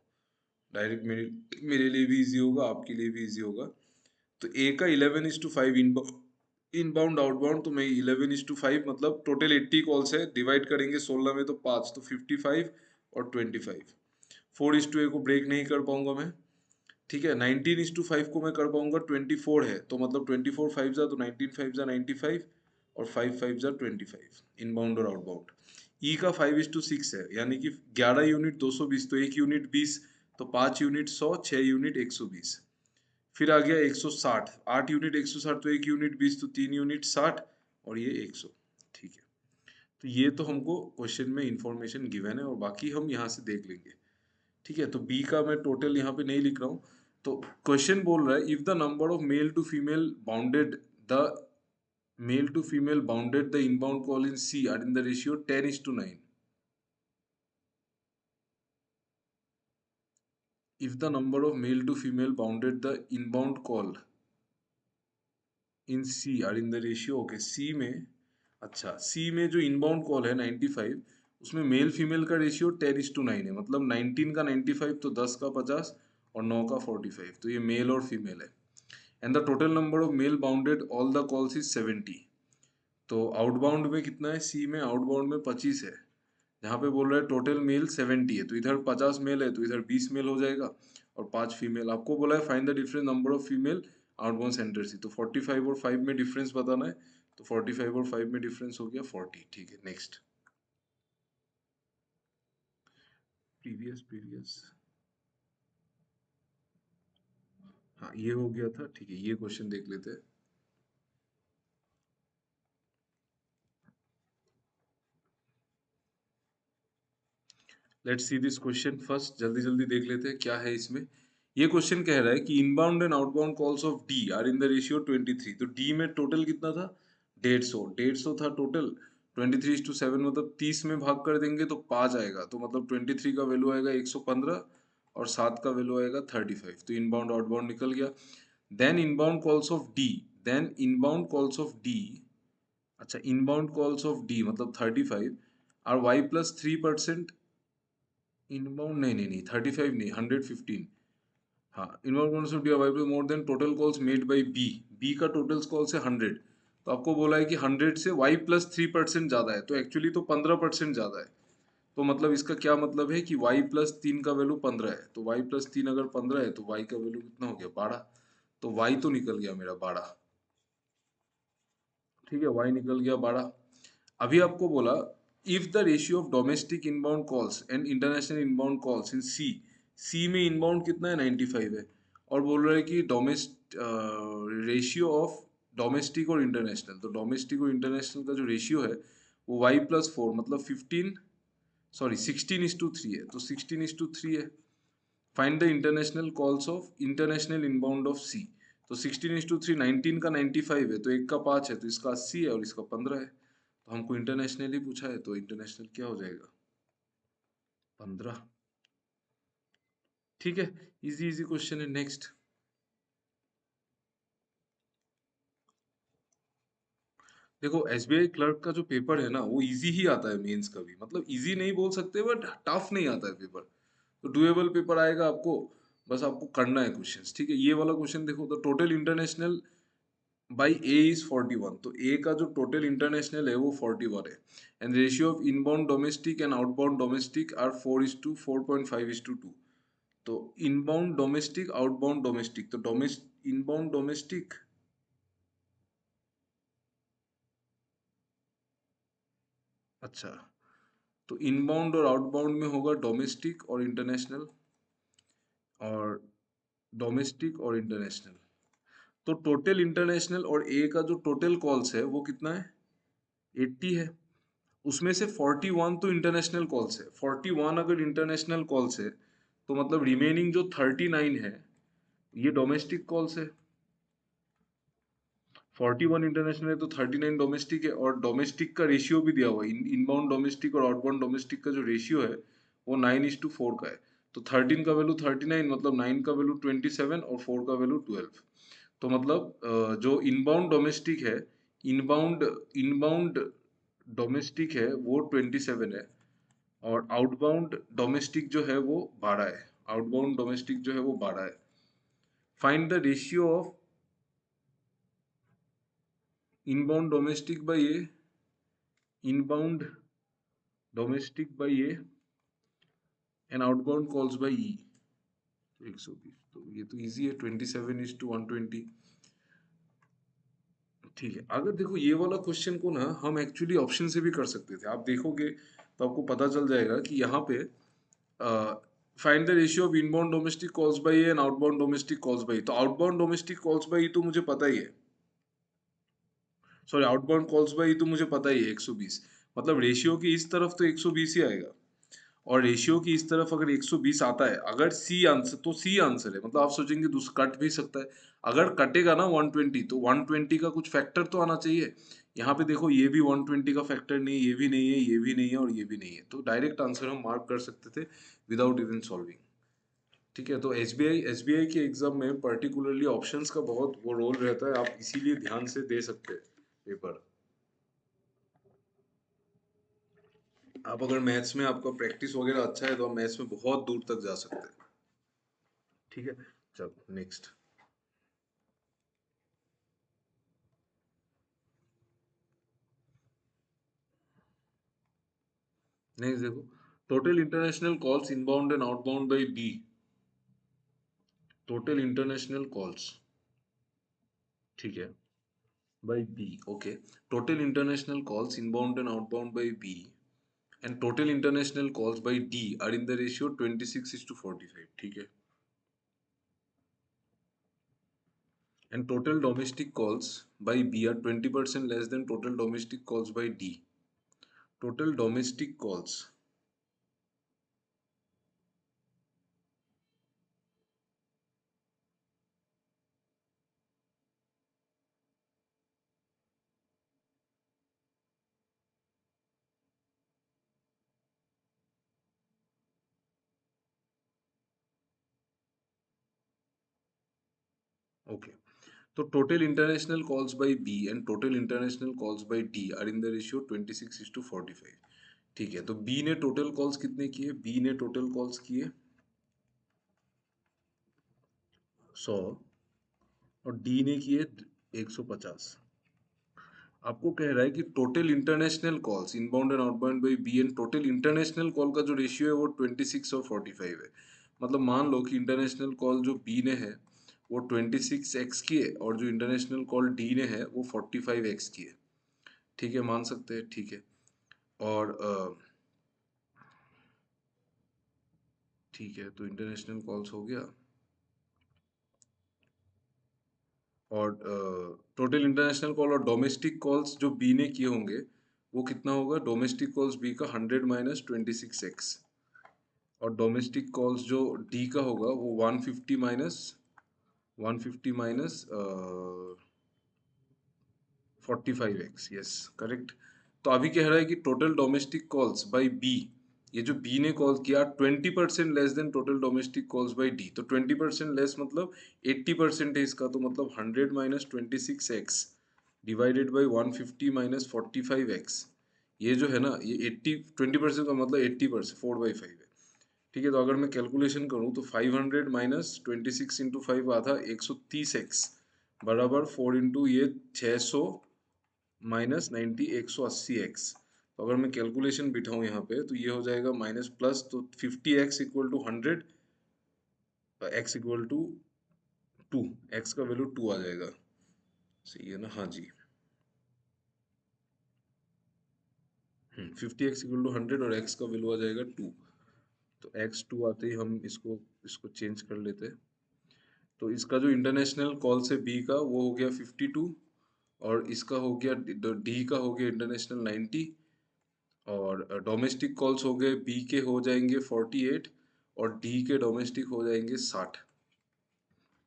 डायरेक्ट, मेरे मेरे लिए भी इजी होगा, आपके लिए भी इजी होगा। तो ए का 11:5 इनबाउंड आउटबाउंड, तो मैं 11:5, मतलब टोटल 80 कॉल्स है, डिवाइड करेंगे 16 में तो 5, तो 55 और 25, 4:8 को ब्रेक नहीं कर पाऊंगा मैं, ठीक है। 19:5 को मैं कर पाऊंगा, 24 है तो मतलब 24 5 जा, तो 19 5 जा 95, और 5 5 जा 25, इनबाउंड और आउटबाउंड। ई का 5:6 है, यानी कि 11 यूनिट 220, तो 1 यूनिट 20, तो 5 यूनिट 100, 6 यूनिट 120। फिर आ गया 160, 8 यूनिट 160, तो 1 यूनिट 20, तो 3 यूनिट 60, और ये 100, ठीक है। तो ये तो हमको क्वेश्चन में इंफॉर्मेशन गिवन है, और बाकी हम यहाँ से देख लेंगे, ठीक है। तो बी का मैं टोटल यहाँ पे नहीं लिख रहा हूँ, तो क्वेश्चन बोल रहा है if the number of the male to female bounded the inbound call in C are in the ratio 10:9, if the number of male to female bounded the inbound call in C are in the ratio, okay C में, अच्छा सी में जो inbound call है 95, उसमें male female का ratio 10:9 है, मतलब 19 का 95, तो 10 का 50, और 9 का 45, तो ये मेल और फीमेल है। And the total number of male bounded all the calls is 70, तो आउटबाउंड में कितना है, सी में आउटबाउंड में 25 है, यहाँ पे बोल रहा है टोटल मेल 70 है, तो इधर 50 मेल है तो इधर 20 मेल हो जाएगा और 5 फीमेल। आपको बोला है find the different number of female outbound centre C, तो 45 और 5 में डिफरेंस बताना है, तो 45 और 5 में डिफरेंस हो गया 40। ठीक है, नेक्स्ट। प्रीवियस प्रीवियस, हाँ ये हो गया था। ठीक है, ये क्वेश्चन देख लेते हैं। Let's see this question first, जल्दी जल्दी देख लेते हैं क्या है इसमें। ये क्वेश्चन कह रहा है कि inbound and outbound calls of D are in the ratio 23। तो डी में टोटल कितना था, 150 था टोटल। 23:7 मतलब 30 में भाग कर देंगे तो 5 आएगा, तो मतलब 23 का वैल्यू आएगा 115 और 7 का वैल्यू आएगा 35। तो इनबाउंड आउटबाउंड निकल गया। Then inbound calls of D, then inbound calls of D, अच्छा इनबाउंड कॉल्स ऑफ डी मतलब 35 आर वाई प्लस 3%। इनबाउंड नहीं नहीं नहीं 35 नहीं 115। हाँ, inbound calls of D Y पे more than total calls made by B, B का total calls है 100। तो आपको बोला है कि 100 से वाई प्लस 3% ज़्यादा है, तो एक्चुअली तो 15% ज़्यादा है। तो मतलब इसका क्या मतलब है कि y प्लस 3 का वैल्यू 15 है, तो y प्लस 3 अगर 15 है तो y का वैल्यू कितना हो गया 12। तो y तो निकल गया मेरा 12। ठीक है, y निकल गया 12। अभी आपको बोला if the ratio of domestic inbound calls and international inbound calls in C, C में इनबाउंड कितना है 95 है, और बोल रहा है कि रेशियो ऑफ डोमेस्टिक और इंटरनेशनल, तो डोमेस्टिक और इंटरनेशनल का जो रेशियो है वो y प्लस 4 मतलब 15, सॉरी 16:3 है, तो 16:3 है। Find the international calls of international inbound of C, तो 16:3 19 का 95 है, तो एक का 5 है, तो इसका 80 है और इसका 15 है। तो हमको इंटरनेशनली पूछा है, तो इंटरनेशनल क्या हो जाएगा 15। ठीक है, इजी इजी क्वेश्चन है। नेक्स्ट देखो, एसबीआई क्लर्क का जो पेपर है ना वो इजी ही आता है मेंस का भी, मतलब इजी नहीं बोल सकते बट टफ नहीं आता है पेपर, तो डुएबल पेपर आएगा आपको। बस आपको करना है क्वेश्चंस। ठीक है, ये वाला क्वेश्चन देखो, the total international by A is 41, तो ए का जो टोटल इंटरनेशनल है वो 41 है। And ratio of inbound domestic and outbound domestic are 4:4.5:2। तो इनबाउंड डोमेस्टिक आउटबाउंड डोमेस्टिक, तो इनबाउंड डोमेस्टिक, अच्छा तो इनबाउंड और आउटबाउंड में होगा डोमेस्टिक और इंटरनेशनल, और डोमेस्टिक और इंटरनेशनल। तो टोटल इंटरनेशनल और ए का जो टोटल कॉल्स है वो कितना है 80 है। उसमें से 41 तो इंटरनेशनल कॉल्स है, 41 अगर इंटरनेशनल कॉल्स है तो मतलब रिमेनिंग जो 39 है ये डोमेस्टिक कॉल्स है। 41 इंटरनेशनल है तो 39 डोमेस्टिक है, और डोमेस्टिक का रेशियो भी दिया हुआ है, इनबाउंड डोमेस्टिक और आउटबाउंड डोमेस्टिक का जो रेशियो है वो 9:4 का है। तो 13 का वैल्यू 39 मतलब 9 का वैल्यू 27 और 4 का वैल्यू 12। तो मतलब जो इनबाउंड डोमेस्टिक है, इनबाउंड इनबाउंड डोमेस्टिक है वो 27 है, और आउटबाउंड डोमेस्टिक जो है वो 12 है। आउटबाउंड डोमेस्टिक जो है वो 12 है। Find the ratio of inbound domestic by A, inbound domestic by A and outbound calls by E. तो 120, तो ये तो इजी है, 27:120। ठीक है, अगर देखो ये वाला क्वेश्चन को ना हम एक्चुअली ऑप्शन से भी कर सकते थे, आप देखोगे तो आपको पता चल जाएगा कि यहाँ पे find the ratio of inbound domestic calls by A and outbound domestic calls by, तो आउटबाउंड डोमेस्टिक कॉल्स बाई तो मुझे पता ही है, सॉरी आउटबाउंड कॉल्स बाई तो मुझे पता ही है 120, मतलब रेशियो की इस तरफ तो 120 ही आएगा, और रेशियो की इस तरफ अगर 120 आता है, अगर सी आंसर तो सी आंसर है, मतलब आप सोचेंगे दूसरा कट भी सकता है। अगर कटेगा ना 120 तो 120 का कुछ फैक्टर तो आना चाहिए। यहाँ पे देखो ये भी 120 का फैक्टर नहीं, ये भी नहीं है, ये भी नहीं है और ये भी नहीं है, तो डायरेक्ट आंसर हम मार्क कर सकते थे विदाउट इवन सॉल्विंग। ठीक है, तो एसबीआई के एग्जाम में पर्टिकुलरली ऑप्शंस का बहुत वो रोल रहता है, आप इसीलिए ध्यान से दे सकते हैं पेपर। आप अगर मैथ्स में आपका प्रैक्टिस वगैरह अच्छा है तो आप मैथ्स में बहुत दूर तक जा सकते हैं। ठीक है, चलो नेक्स्ट। नेक्स्ट देखो, total international calls inbound and outbound by B, total international calls, ठीक है, by B. Okay. Total international calls inbound and outbound by B and total international calls by D are in the ratio 26 is to 45. ठीक है. And total domestic calls by B are 20% less than total domestic calls by D. Total domestic calls. Okay. So total international calls by B and total international calls by D are in the ratio 26 is to 45. ठीक है, तो B ने total calls कितने किए? B ने total calls किए 100 और D ने किए 150. आपको कह रहा है कि total international calls inbound and outbound by B and total international call का जो रेशियो है वो 26 और 45 है. मतलब मान लो कि इंटरनेशनल कॉल जो बी ने है वो 26x की है और जो इंटरनेशनल कॉल डी ने है वो 45x की है. ठीक है, मान सकते हैं, ठीक है. और ठीक है, तो इंटरनेशनल कॉल्स हो गया और टोटल इंटरनेशनल कॉल और डोमेस्टिक कॉल्स जो बी ने किए होंगे वो कितना होगा? डोमेस्टिक कॉल्स बी का 100 माइनस 26x और डोमेस्टिक कॉल्स जो डी का होगा वो 150 माइनस 45x. Yes, correct. तो अभी कह रहा है कि total domestic calls by B, ये जो बी ने कॉल किया 20% less than total domestic calls by D. तो 20% लेस मतलब 80% है इसका, तो मतलब 100 minus 26x divided by 150 minus 45x. ये जो है ना, ये 20% का मतलब 80%, 4/5 है. ठीक है, तो अगर मैं कैलकुलेशन करूँ तो 500 माइनस 26 इंटू 5 आधा 130x बराबर 4 इंटू ये 600 माइनस 90 180x. तो अगर मैं कैलकुलेशन बिठाऊँ यहाँ पे तो ये हो जाएगा माइनस प्लस, तो 50x equal to 100, x equal to 2, x का वैल्यू 2 आ जाएगा. सही है ना? हाँ जी. 50x इक्वल टू 100 और x का वैल्यू आ जाएगा 2. तो x 2 आते ही हम इसको इसको चेंज कर लेते हैं. तो इसका जो इंटरनेशनल कॉल से बी का वो हो गया 52 और इसका हो गया डी का हो गया इंटरनेशनल 90 और डोमेस्टिक कॉल्स हो गए बी के हो जाएंगे 48 और डी के डोमेस्टिक हो जाएंगे 60.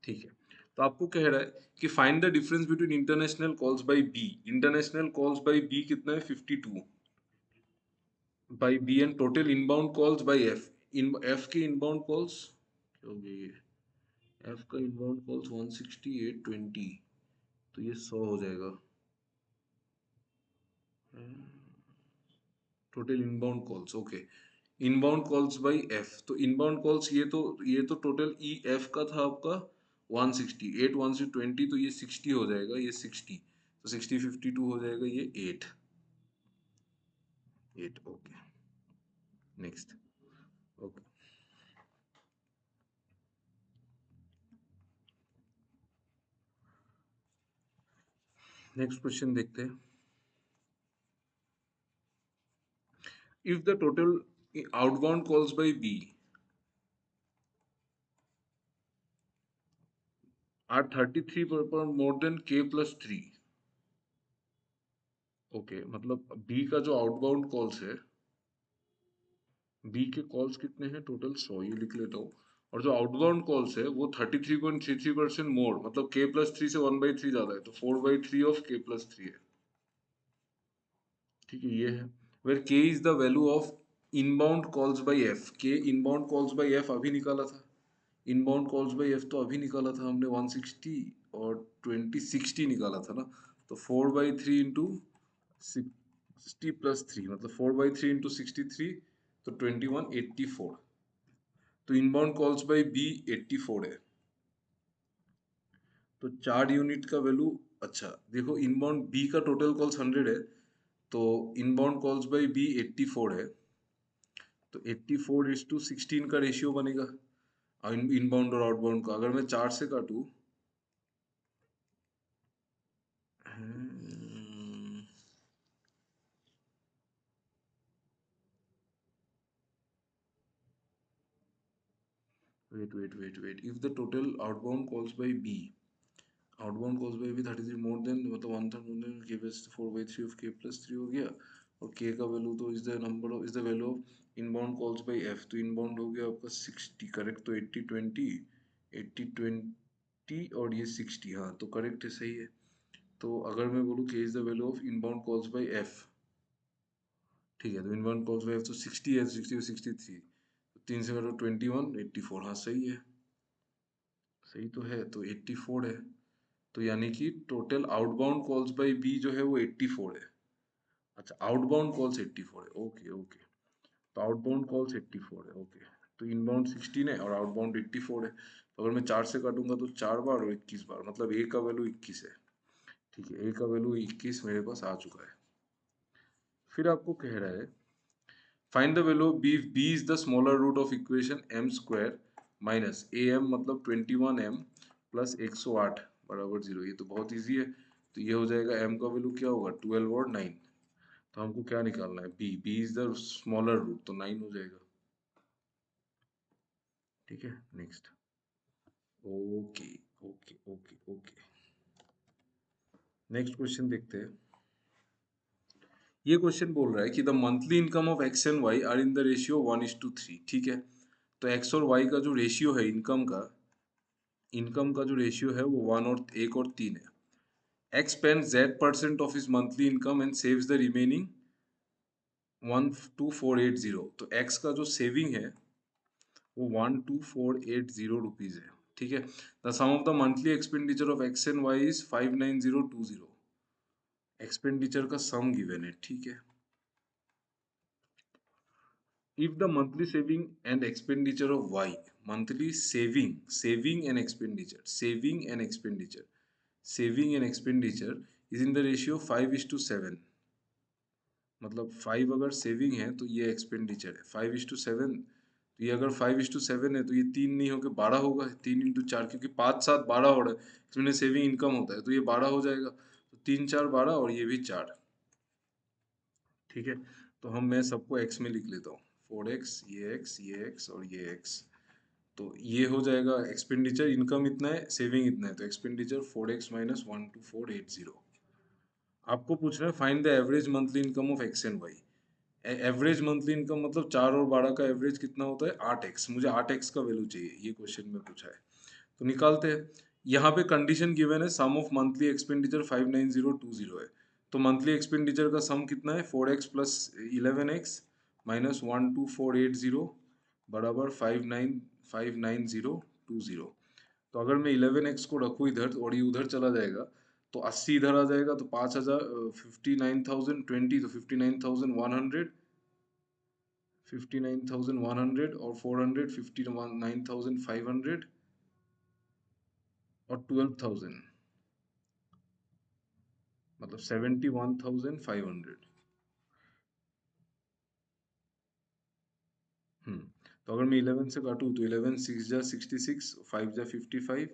ठीक है, तो आपको कह रहा है कि find the difference between international calls by B. International calls by B कितना है? 52 by B and total inbound calls by F. इन एफ के इनबाउंड कॉल्स क्या हो गया? ये एफ का इनबाउंड कॉल्स 168.20, तो ये 100 हो जाएगा. Total inbound calls, okay. Inbound calls by F, तो इनबाउंड कॉल्स ये तो टोटल ई एफ का था आपका 168 1 से 20, तो ये 60 हो जाएगा, ये 60, तो 60 52 हो जाएगा, ये 8 8. Okay, next. Okay, next question देखते हैं. If the total outbound calls by B are 33 per more than K plus 3. Okay, मतलब बी का जो आउटबाउंड कॉल्स है, बी के कॉल्स कितने हैं टोटल? 100, ये लिख लेता हूँ. और जो आउटबाउंड कॉल्स है वो 33.33% मोर, मतलब के प्लस 3 से 1/3 ज्यादा है, तो 4/3 ऑफ के प्लस 3 है. ठीक है, ये है. वेर के is the value of inbound calls by F. के इनबाउंड कॉल्स बाई एफ अभी निकाला था. इनबाउंड कॉल्स बाई एफ तो अभी निकाला था हमने 160 और 2060 निकाला था ना. तो 4/3 इंटू 60 + 3 मतलब 4/3 इंटू 63, तो 2184. तो इनबाउंड कॉल्स बाय बी 84 है. तो 4 यूनिट का वैल्यू. अच्छा देखो, इनबाउंड बी का टोटल कॉल्स 100 है, तो इनबाउंड कॉल्स बाय बी 84 है. तो 84:16 का रेशियो बनेगा इनबाउंड और आउटबाउंड का। अगर मैं 4 से काटूं, wait, if the total outbound calls by B, outbound calls by B 33 more than, मतलब 1/3 more than K plus 4/3 of K plus 3 हो गया। और के का वैल्यू तो is the number of, is the value of inbound calls by F. तो inbound हो गया आपका 60, करेक्ट। तो 80 20 और ये 60, हाँ तो करेक्ट है, सही है। तो अगर मैं बोलूँ के is the value of inbound calls by F, ठीक है, तो इनबाउंड कॉल्स बाय एफ तो 60 है, 60 और 63, तो 3 से करो 21, 84, हाँ सही है, सही तो है, तो 84 है। तो यानी कि total outbound calls by B जो है वो 84 है। अच्छा, आउटबाउंड कॉल्स 84 है, ओके ओके। तो आउटबाउंड कॉल्स 84 है, ओके। तो इनबाउंड 16 है और आउटबाउंड 84 है। तो अगर मैं 4 से काटूंगा तो 4 बार और 21 बार, मतलब ए का वैल्यू 21 है। ठीक है, ए का वैल्यू 21 मेरे पास आ चुका है। फिर आपको कह रहा है find the value of B, B is the smaller root of equation M square minus A M, मतलब 21m प्लस 108 बराबर 0। ये तो बहुत ईजी है। तो ये हो जाएगा m का वैल्यू क्या होगा, 12 और 9। तो हमको क्या निकालना है, b, b is the smaller root, तो 9 हो जाएगा। ठीक है, next. Okay okay okay okay, next question देखते हैं। ये क्वेश्चन बोल रहा है कि the monthly income of X and Y are in the ratio 1:3। ठीक है, तो एक्स और वाई का जो रेशियो है इनकम का जो रेशियो है वो 1 और 3 है। X spends Z% of his monthly income and saves the remaining 12480। तो एक्स का जो सेविंग है वो 12480 रुपीज है। ठीक है, the sum of the monthly expenditure of X and Y is 59020। Expenditure का सम गिवन है। ठीक है, if the monthly saving and expenditure of y, monthly saving and expenditure is in the ratio 5:7, मतलब 5 अगर saving है तो ये expenditure है 5:7। तो ये अगर 5:7 है तो ये 3 नहीं होकर 12 होगा, 3 × 4, क्योंकि 5 7 12 हो रहा है, इसमें सेविंग इनकम होता है, तो ये 12 हो जाएगा। तो 3 4 12 और ये भी 4। ठीक है, तो मैं सबको x में लिख लेता हूँ, 4x, ये x और ये x। तो ये हो जाएगा एक्सपेंडिचर, इनकम इतना है, सेविंग इतना है, तो एक्सपेंडिचर 4x माइनस 12480। आपको पूछ रहा है find the average monthly income of X and Y. Average monthly income मतलब 4 और 12 का एवरेज कितना होता है, 8x। मुझे 8x का वैल्यू चाहिए, ये क्वेश्चन में पूछा है। तो निकालते हैं। यहाँ पे कंडीशन गिवन है सम ऑफ मंथली एक्सपेंडिचर 59020 है। तो मंथली एक्सपेंडिचर का सम कितना है, 4x प्लस 11x माइनस 12480 बराबर 59020। तो अगर मैं 11x को रखूँ इधर और ये उधर चला जाएगा तो 80 इधर आ जाएगा, तो 5000 59,020, तो 59,100, 59,100 और 400 59,500 और 12,000, मतलब 71,500। तो अगर मैं 11 से काटूँ तो 11 6 जा 66, 5 जा 55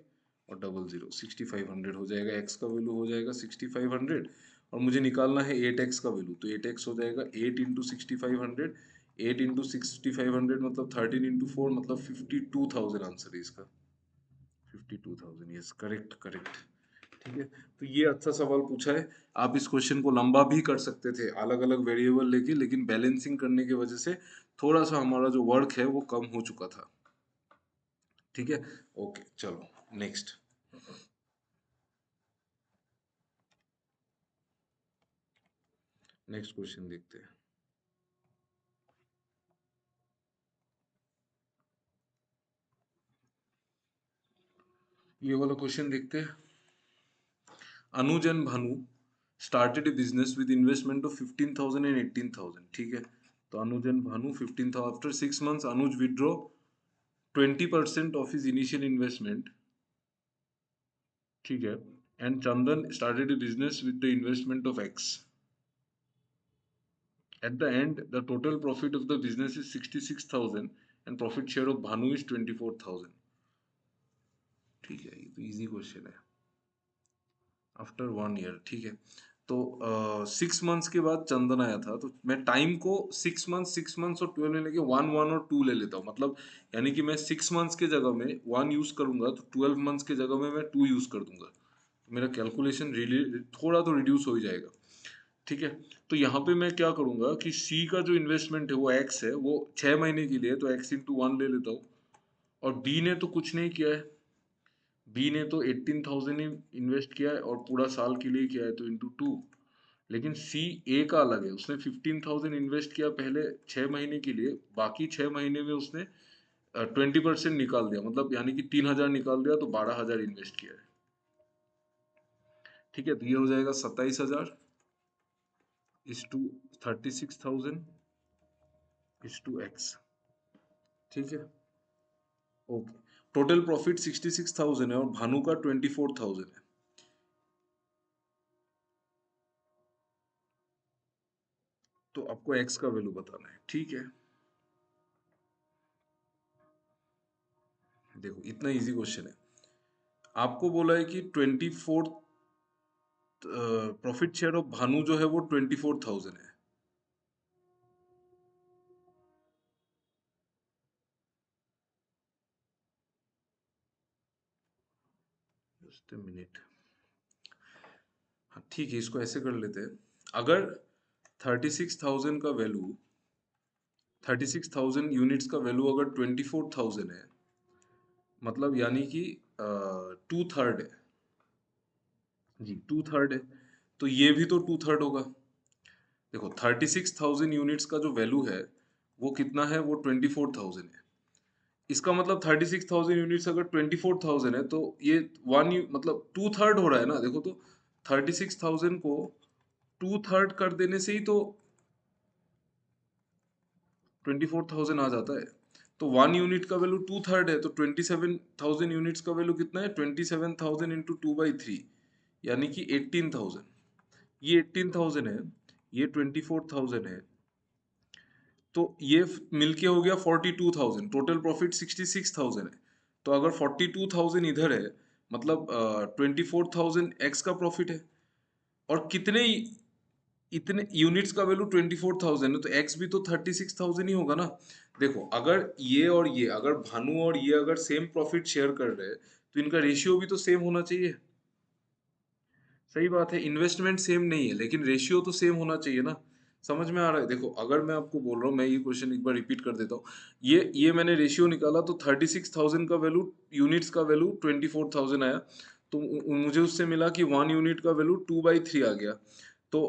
और 00 6500 हो जाएगा। एक्स का वैल्यू हो जाएगा 6500 और मुझे निकालना है 8x का वैल्यू। तो 8x हो जाएगा 8 × 6500, 8 × 6500 मतलब 13 × 4 मतलब 52,000 आंसर है इसका। 52,000, यस, करेक्ट करेक्ट। ठीक है, तो ये अच्छा सवाल पूछा है। आप इस क्वेश्चन को लंबा भी कर सकते थे अलग अलग वेरिएबल लेके, लेकिन बैलेंसिंग करने की वजह से थोड़ा सा हमारा जो वर्क है वो कम हो चुका था। ठीक है, ओके, चलो नेक्स्ट। नेक्स्ट क्वेश्चन देखते हैं। ये वाला क्वेश्चन देखते हैं। Anuj and Bhanu started a business with investment of 15,000 and 18,000। ठीक है, तो Anuj and Bhanu 15,000, after 6 months Anuj withdraw 20% of his initial investment। ठीक है, and Chandan started a business with the investment of x At the end, the total profit of the business is 66,000 and profit share of Bhanu is 24,000. ठीक है, ये तो easy question है. After 1 year, ठीक है. तो 6 मंथ्स के बाद चंदन आया था, तो मैं टाइम को 6 मंथ्स और 12 में लेके 1 1 और 2 ले लेता हूँ. मतलब यानी कि मैं 6 मंथ्स के जगह में 1 यूज करूंगा तो 12 मंथ्स के जगह में मैं 2 यूज कर दूंगा. मेरा कैलकुलेशन थोड़ा तो रिड्यूस हो ही जाएगा. ठीक है. तो यहाँ पे मैं क्या करूंगा कि सी का जो इन्वेस्टमेंट है वो एक्स है, वो 6 महीने के लिए, तो x × 1 ले लेता हूँ. और डी ने तो कुछ नहीं किया है. बी ने तो 18,000 ही इन्वेस्ट किया है और पूरा साल के लिए किया है, तो × 2. लेकिन सी ए का अलग है, उसने 15,000 इन्वेस्ट किया पहले 6 महीने के लिए, बाकी 6 महीने में उसने 20% निकाल दिया, मतलब यानी कि 3,000 निकाल दिया, तो 12,000 इन्वेस्ट किया है. ठीक है. तो ये हो जाएगा 27,000 is to 36,000 is to X. ठीक है. ओके. टोटल प्रॉफिट 66,000 है और भानु का 24,000 है. तो आपको एक्स का वैल्यू बताना है. ठीक है. देखो इतना इजी क्वेश्चन है. आपको बोला है कि 24 प्रॉफिट शेयर ऑफ भानु जो है वो 24,000 है. Just minute. हाँ ठीक है, इसको ऐसे कर लेते हैं. अगर 36,000 का वैल्यू, 36,000 यूनिट्स का वैल्यू अगर 24,000 है, मतलब यानी कि 2/3 है. जी 2/3 है. तो ये भी तो 2/3 होगा. देखो 36,000 यूनिट्स का जो वैल्यू है वो कितना है, वो 24,000 है. इसका मतलब 36,000 यूनिट्स अगर 24,000 है, तो ये मतलब 2/3 हो रहा है ना. देखो तो 36,000 को 2/3 कर देने से ही तो 24,000 आ जाता है. तो 1 यूनिट का वैल्यू 2/3 है, तो 27,000 यूनिट्स का वैल्यू कितना है, 27,000 इंटू 2/3, यानी कि 18,000. ये 18,000 है, ये 24,000 है, तो ये मिलके हो गया 42,000. टोटल प्रॉफिट 66,000 है. तो अगर 42,000 इधर है, मतलब 24,000 एक्स का प्रॉफिट है. और कितने इतने यूनिट्स का वैल्यू 24,000 है, तो एक्स भी तो 36,000 ही होगा ना. देखो अगर ये और ये, अगर भानु और ये अगर सेम प्रॉफिट शेयर कर रहे हैं, तो इनका रेशियो भी तो सेम होना चाहिए. सही बात है, इन्वेस्टमेंट सेम नहीं है लेकिन रेशियो तो सेम होना चाहिए ना. समझ में आ रहा है. देखो अगर मैं आपको बोल रहा हूँ, मैं ये क्वेश्चन एक बार रिपीट कर देता हूँ. ये मैंने रेशियो निकाला, तो 36,000 का वैल्यू, यूनिट्स का वैल्यू 24,000 आया. तो मुझे उससे मिला कि 1 यूनिट का वैल्यू 2/3 आ गया. तो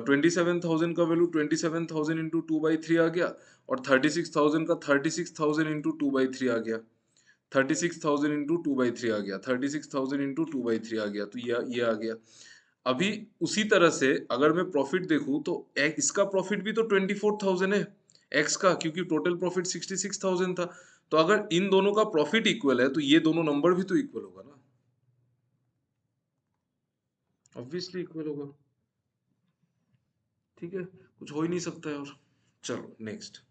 27,000 का वैल्यू 27,000 इंटू 2/3 आ गया. और 36,000 का 36,000 इंटू 2/3 आ गया. 36,000 इंटू 2/3 आ गया. 36,000 इंटू 2/3 आ गया, तो ये आ गया. अभी उसी तरह से अगर मैं प्रॉफिट देखूं, तो इसका प्रॉफिट भी तो 24,000 है एक्स का, क्योंकि टोटल प्रॉफिट 66,000 था. तो अगर इन दोनों का प्रॉफिट इक्वल है, तो ये दोनों नंबर भी तो इक्वल होगा ना. ऑब्वियसली इक्वल होगा. ठीक है, कुछ हो ही नहीं सकता है. और चलो नेक्स्ट.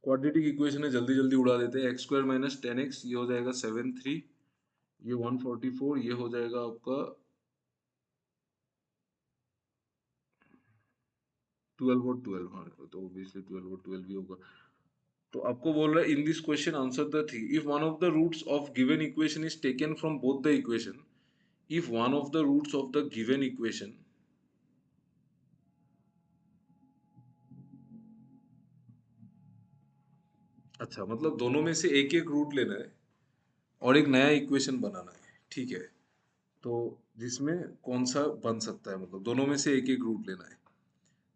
क्वाड्रेटिक इक्वेशन है, जल्दी जल्दी उड़ा देते हैं. x² माइनस 10x, ये हो जाएगा 7/3. ये 144, ये हो जाएगा आपका 12 और 12. हाँ तो ऑब्वियसली 12 और 12 भी होगा. तो आपको बोल रहा है in this question answer the थी if one of the roots of given equation is taken from both the equation. If one of the roots of the given equation. अच्छा, मतलब दोनों में से एक एक रूट लेना है और एक नया इक्वेशन बनाना है. ठीक है. तो जिसमें कौन सा बन सकता है, मतलब दोनों में से एक एक रूट लेना है.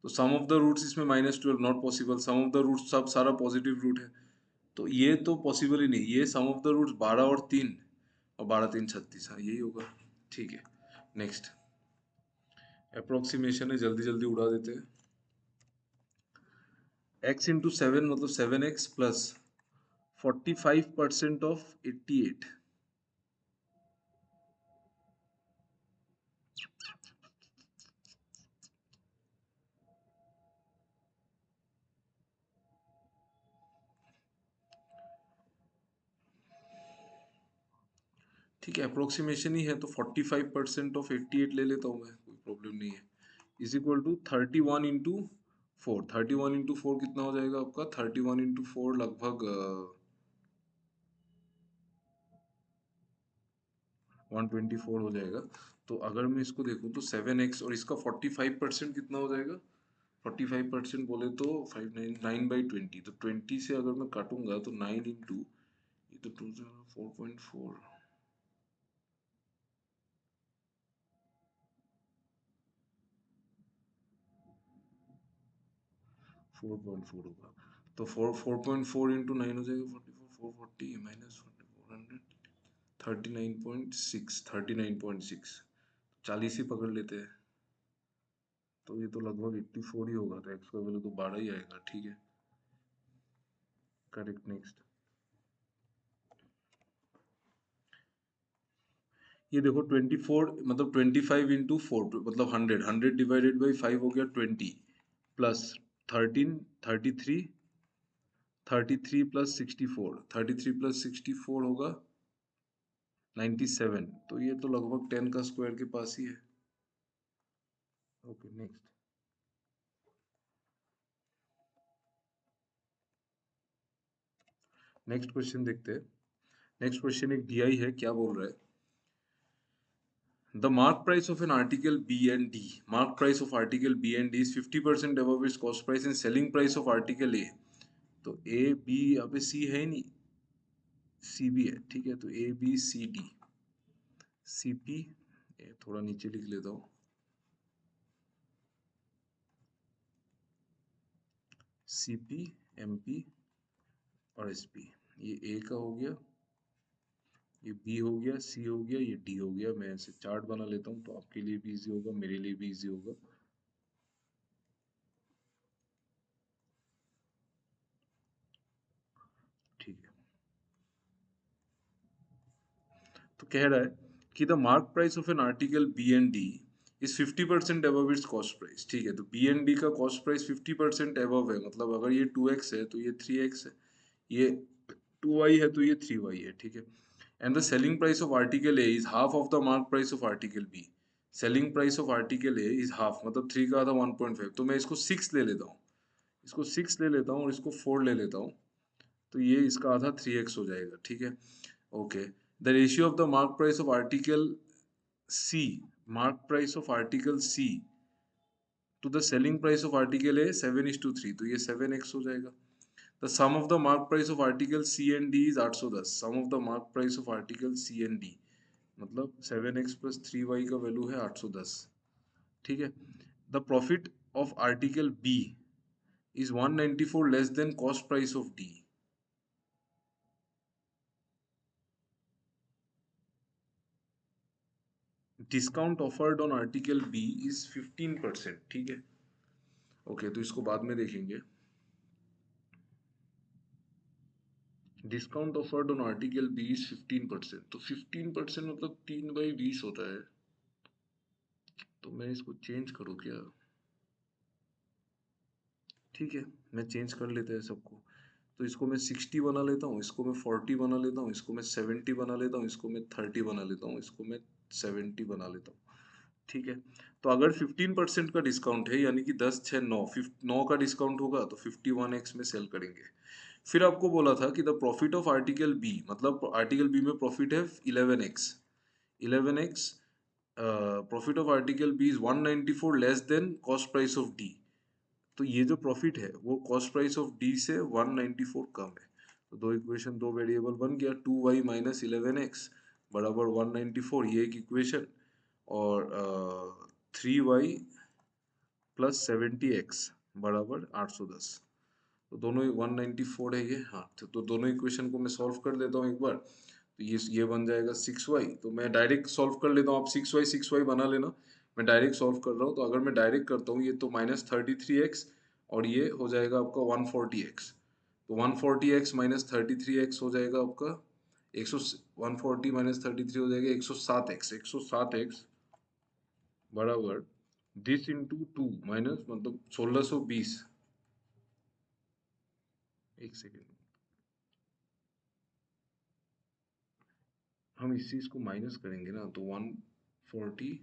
तो सम ऑफ द रूट्स इसमें -12 not possible. Sum of the roots सब सारा पॉजिटिव रूट है, तो ये तो पॉसिबल ही नहीं. ये सम ऑफ द रूट्स 12 और 3, और 12 3 36. हाँ यही होगा. ठीक है. नेक्स्ट. अप्रोक्सीमेशन है, जल्दी जल्दी उड़ा देते हैं. x × 7 मतलब 7x प्लस 45% ऑफ 88. ठीक है, अप्रोक्सीमेशन ही है, तो 45% ऑफ 88 ले लेता हूँ मैं, कोई प्रॉब्लम नहीं है। Is equal to 31 into 4, 31 into 4 कितना हो जाएगा आपका, 31 इंटू 4 लगभग 124 हो जाएगा। तो अगर मैं इसको देखूँ तो 7x और इसका 45% कितना हो जाएगा, 45% बोले तो 9/20, तो 20 से अगर मैं काटूंगा तो 9 इंटू, ये तो 4.4, 4.4 होगा, तो 4.4 इंटू 9 हो जाएगा 44, 440 माइनस 400, 39.6, 39.6, 40 ही पकड़ लेते हैं, तो ये तो लगभग 84 ही होगा, तो एक्स का वैल्यू तो 12 ही आएगा। ठीक है, करेक्ट। नेक्स्ट, ये देखो 24 मतलब 25 इंटू 4 मतलब 100, 100 डिवाइडेड बाई 5 हो गया 20, प्लस 13, 33, 33 प्लस 64, 33 प्लस 64 होगा 97, तो ये तो लगभग 10 का स्क्वायर के पास ही है। ओके, नेक्स्ट, नेक्स्ट क्वेश्चन देखते हैं। नेक्स्ट क्वेश्चन एक दिया ही है, क्या बोल रहा है, the mark price of an article B and D. Mark price of article B and D is 50% above its cost price and selling price of article A. तो A B यहाँ पे C है ही नहीं, C भी है, ठीक है, तो A B C D, C P, थोड़ा नीचे लिख लेता हूँ, C P M P और S P, ये A का हो गया, ये B हो गया, C हो गया, ये D हो गया। मैं ऐसे चार्ट बना लेता हूँ तो आपके लिए भी इजी होगा, मेरे लिए भी इजी होगा। ठीक है, तो कह रहा है कि the mark price of an article B and D is 50% above its cost price. ठीक है, तो बी एंड डी का कॉस्ट प्राइस 50% अबव है, मतलब अगर ये 2x है तो ये 3x है, ये 2y है तो ये 3y है। ठीक है, and the selling price of article A is half of the mark price of article B. Selling price of article A is half, मतलब 3 का आधा 1.5, तो मैं इसको 6 ले लेता हूँ, इसको 6 ले लेता हूँ और इसको 4 ले लेता हूँ, तो ये इसका आधा 3x हो जाएगा। ठीक है, okay, the ratio of the mark price of article C, mark price of article C to the selling price of article A 7:3, तो ये 7x हो जाएगा। The sum of the mark price of article C and D is 810, sum of the mark price of article C and D, मतलब 7x plus 3y का value है 810। ठीक है, the profit of article B is 194 less than cost price of D. Discount offered on article B is 15%। ठीक है, okay, तो इसको बाद में देखेंगे। Discount offered on article B is 15%, तो 15% मतलब 3/20 होता है, तो मैं इसको चेंज करूँ क्या, ठीक है, मैं चेंज कर लेते हैं सबको, तो इसको मैं 60 बना लेता हूँ, इसको मैं 40 बना लेता हूँ, इसको मैं 70 बना लेता हूँ, इसको मैं 30 बना लेता हूँ, इसको मैं 70 बना लेता हूँ। ठीक है, तो अगर 15% का डिस्काउंट है, यानी कि 10 6 9, 9 का डिस्काउंट होगा तो 51x में सेल करेंगे। फिर आपको बोला था कि the profit of article B, मतलब आर्टिकल बी में प्रॉफिट है 11x, 11x, profit of article B is 194 less than cost price of D, तो ये जो प्रॉफिट है वो कॉस्ट प्राइस ऑफ डी से 194 कम है। तो दो इक्वेशन, दो वेरिएबल बन गया, 2y माइनस 11x बराबर 194, ये एक इक्वेशन, और 3y प्लस 70x बराबर 810, तो दोनों ही 194 है ये। हाँ, तो दोनों इक्वेशन को मैं सॉल्व कर देता हूँ एक बार, तो ये बन जाएगा 6y, तो मैं डायरेक्ट सॉल्व कर लेता हूँ, आप 6y बना लेना, मैं डायरेक्ट सॉल्व कर रहा हूँ। तो अगर मैं डायरेक्ट करता हूँ, ये तो -33x और ये हो जाएगा आपका 140x, तो 140x माइनस 33x हो जाएगा आपका 100, 140 माइनस 33 हो जाएगा 107x, 107x बराबर दिस इंटू 2 माइनस मतलब 1620, एक सेकेंड, हम इस चीज को माइनस करेंगे ना, तो 140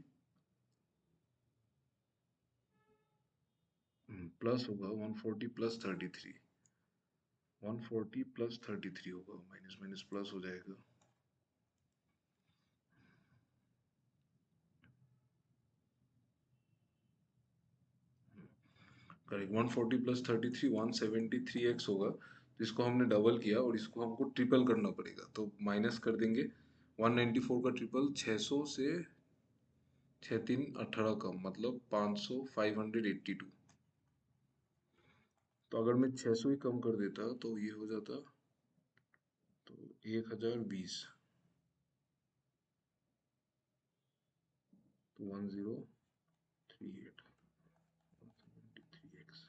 प्लस होगा 140 प्लस 33, 140 प्लस 33 होगा, माइनस माइनस प्लस हो जाएगा। करेक्ट, 140 प्लस 33 173x होगा। तो इसको हमने डबल किया और इसको हमको ट्रिपल करना पड़ेगा, तो माइनस कर देंगे 194 का ट्रिपल 600 से 6 3 18 कम, मतलब 500 582। तो अगर मैं 600 ही कम कर देता तो ये हो जाता, तो 1020, तो 1038 173x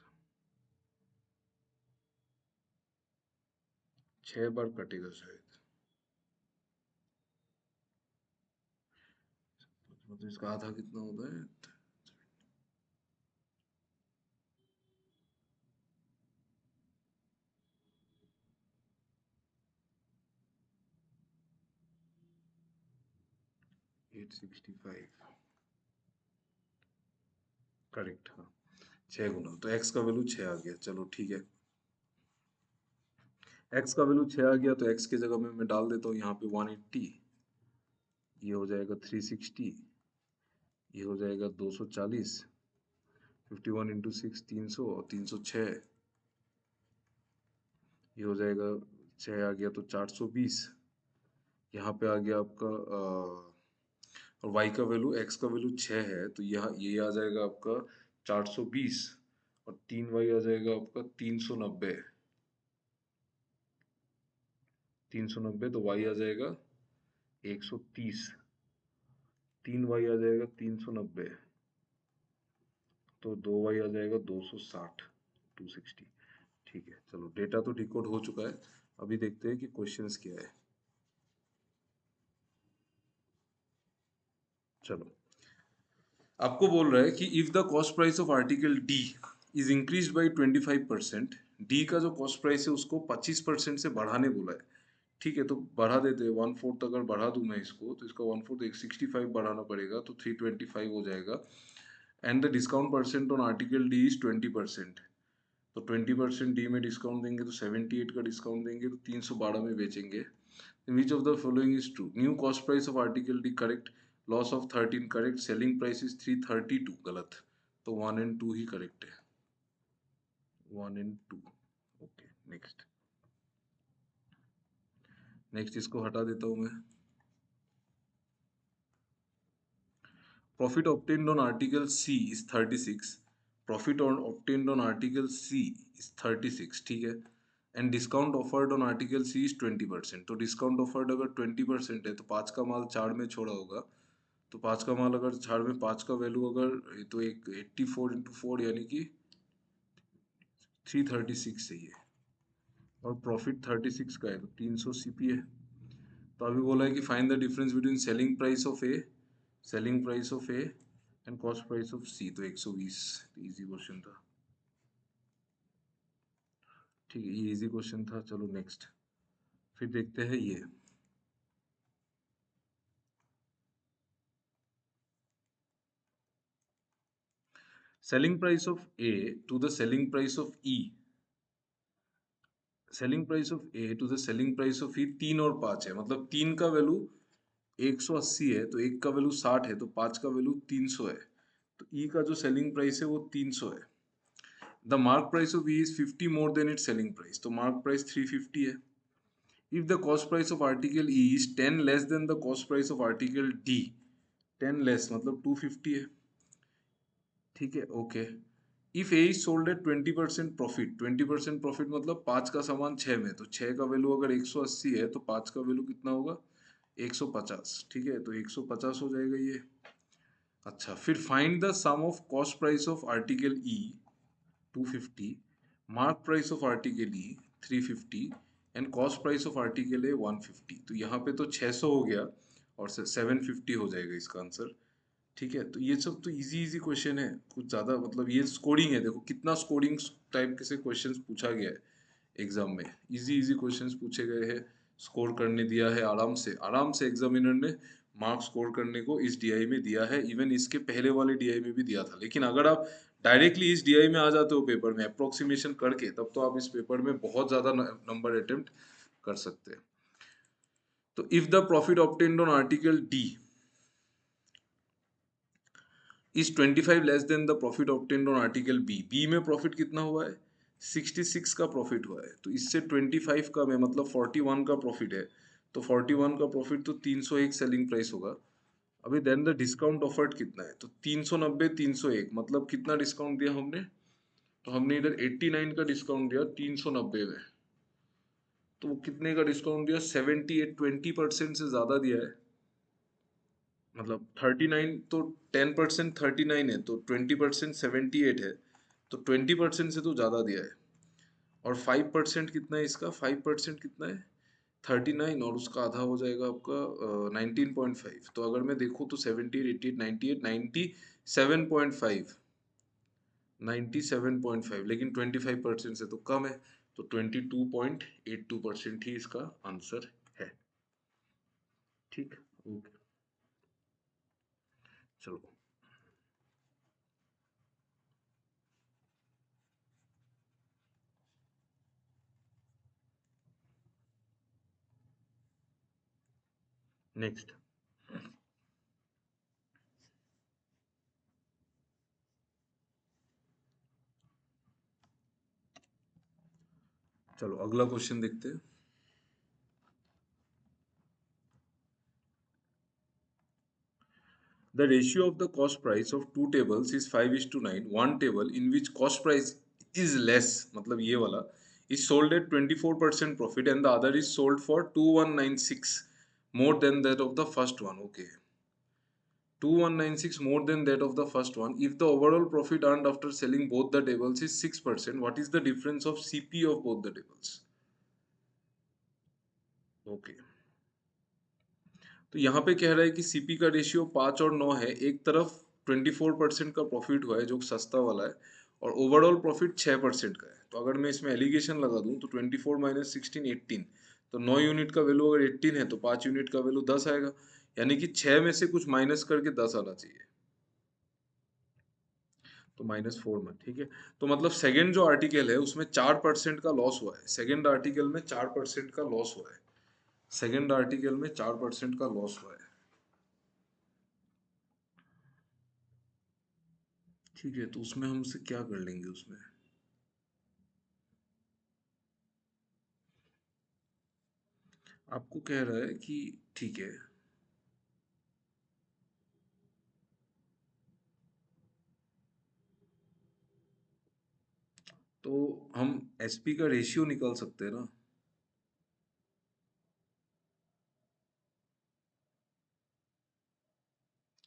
6 बार कटेगा शायद, मतलब इसका आधा कितना होता है? 865। करेक्ट, हाँ, 6 गुना, तो x का वैल्यू 6 आ गया। चलो ठीक है, x का वैल्यू 6 आ गया, तो x की जगह में मैं डाल देता हूँ यहाँ पे 180, ये हो जाएगा 360, ये हो जाएगा 240, 51 इंटू 6 300, और 306, ये हो जाएगा 6 आ गया तो 420, यहाँ पे आ गया आपका और y का वैल्यू, x का वैल्यू 6 है, तो यहाँ ये आ जाएगा आपका 420, और 3y आ जाएगा आपका 390, 390, तो y आ जाएगा 130, 3y आ जाएगा 390, तो 2y आ जाएगा 260, 260। ठीक है, चलो डेटा तो डिकोड हो चुका है। अभी देखते हैं कि क्वेश्चंस क्या है। चलो, आपको बोल रहा है कि if the cost price of article D is increase by 25%, D का जो कॉस्ट प्राइस है उसको 25% से बढ़ाने बोला है। ठीक है, तो बढ़ा देते हैं, 1/4 अगर बढ़ा दूं मैं इसको, तो इसका 1/4 165 बढ़ाना पड़ेगा, तो 325 हो जाएगा। And the discount percent on article D is 20%, तो 20% डी में डिस्काउंट देंगे तो 78 का डिस्काउंट देंगे, तो 312 में बेचेंगे। विच of the following is true? New cost price of article D correct, loss of 13 correct, selling price is 332 गलत, तो 1 एंड 2 ही करेक्ट है, 1 एंड 2। ओके, नेक्स्ट, नेक्स्ट इसको हटा देता हूँ मैं। Profit obtained on Article C is 36. Profit on obtained on Article C is 36, ठीक है। And discount offered on article C is 20%, तो डिस्काउंट ऑफर्ड अगर 20% है, तो 5 का माल छाड़ में छोड़ा होगा, तो 5 का माल अगर छाड़ में 5 का वैल्यू अगर, तो एक 84 इंटू 4 यानी कि 336 चाहिए, और प्रॉफिट 36 का है, तो 300 सीपी है। तो अभी बोला है कि find the difference between selling price of A, selling price of A and cost price of C, तो 120। इजी क्वेश्चन था, ठीक है, ये इजी क्वेश्चन था। चलो नेक्स्ट, फिर देखते हैं ये। Selling price of A to the selling price of E, selling price of A to the selling price of E 3 और 5 है, मतलब 3 का वैल्यू 180 है, तो एक का वैल्यू 60 है, तो 5 का वैल्यू 300 है, तो ई का जो सेलिंग प्राइस है वो 300 है। The mark price of E is 50 more then it selling price, तो मार्क प्राइस 350 है। If the cost price of article E is 10 less than the cost price of article D, 10 less मतलब 250 है, ठीक है, okay. If A is sold at 20% profit, 20% profit मतलब 5 का सामान 6 में, तो 6 का वैल्यू अगर 180 है, तो 5 का वैल्यू कितना होगा? 150, ठीक है, तो 150 हो जाएगा ये। अच्छा, फिर find the sum of cost price of article E 250, mark price of article E 350 and cost price of article A 150। तो यहाँ पे तो 600 हो गया, और 750 हो जाएगा इसका आंसर। ठीक है, तो ये सब तो इजी इजी क्वेश्चन है, कुछ ज़्यादा मतलब ये स्कोरिंग है, देखो कितना स्कोरिंग टाइप के से क्वेश्चंस पूछा गया है एग्जाम में, इजी इजी क्वेश्चंस पूछे गए हैं। स्कोर करने दिया है, आराम से एग्जामिनर ने मार्क्स स्कोर करने को इस डीआई में दिया है। इवन इसके पहले वाले डीआई में भी दिया था। लेकिन अगर आप डायरेक्टली इस डीआई में आ जाते हो पेपर में अप्रोक्सीमेशन करके, तब तो आप इस पेपर में बहुत ज्यादा नंबर अटेम्प्ट कर सकते हैं। तो if the profit obtained on article D is 25 less than the profit obtained on article B, B में प्रॉफिट कितना हुआ है, 66 का प्रॉफिट हुआ है। तो इससे 25 का में मतलब 41 का प्रॉफिट है। तो 41 का प्रॉफिट तो 301 सेलिंग प्राइस होगा। अभी देन द डिस्काउंट ऑफर्ड कितना है, तो 390 301 मतलब कितना डिस्काउंट दिया हमने, तो हमने इधर 89 का डिस्काउंट दिया 390 में। तो वो कितने का डिस्काउंट दिया, 78, 20% से ज्यादा दिया है। मतलब 39 तो 10% 39 है, तो 20% 78 है। तो 20% से तो ज्यादा दिया है। और 5% कितना है इसका, 5% कितना है 39, और उसका आधा हो जाएगा आपका 19.5। तो अगर मैं देखूँ तो 78, 88, 98, 97.5, 97.5, लेकिन 25% से तो कम है। तो 22.82% ही इसका आंसर है। ठीक, ओके, चलो नेक्स्ट। चलो अगला क्वेश्चन देखते हैं। The ratio of the cost price of two tables is 5:9. One table in which cost price is less, मतलब ये वाला, is sold at 24% profit and the other is sold for 2196, more than that of the first one. Okay. 2196 more than that of the first one. If the overall profit earned after selling both the tables is 6%, what is the difference of CP of both the tables? Okay. तो यहाँ पे कह रहा है कि CP का ratio 5 और 9 है। एक तरफ 24% का प्रॉफिट हुआ है जो सस्ता वाला है, और ओवरऑल प्रॉफिट 6% का है। तो अगर मैं इसमें एलिगेशन लगा दूं तो 24 माइनस 16 18, तो 9 यूनिट का वैल्यू अगर 18 है तो 5 यूनिट का वैल्यू 10 आएगा। यानी कि 6 में से कुछ माइनस करके 10 आना चाहिए। तो -4 में, ठीक है। तो मतलब सेकंड जो आर्टिकल है उसमें 4% का लॉस हुआ है। सेकंड आर्टिकल में 4% का लॉस हुआ है। सेकंड आर्टिकल में 4% का लॉस हुआ है। ठीक है, तो उसमें हमसे क्या कर लेंगे उसमें, आपको कह रहा है कि ठीक है, तो हम एसपी का रेशियो निकाल सकते हैं ना।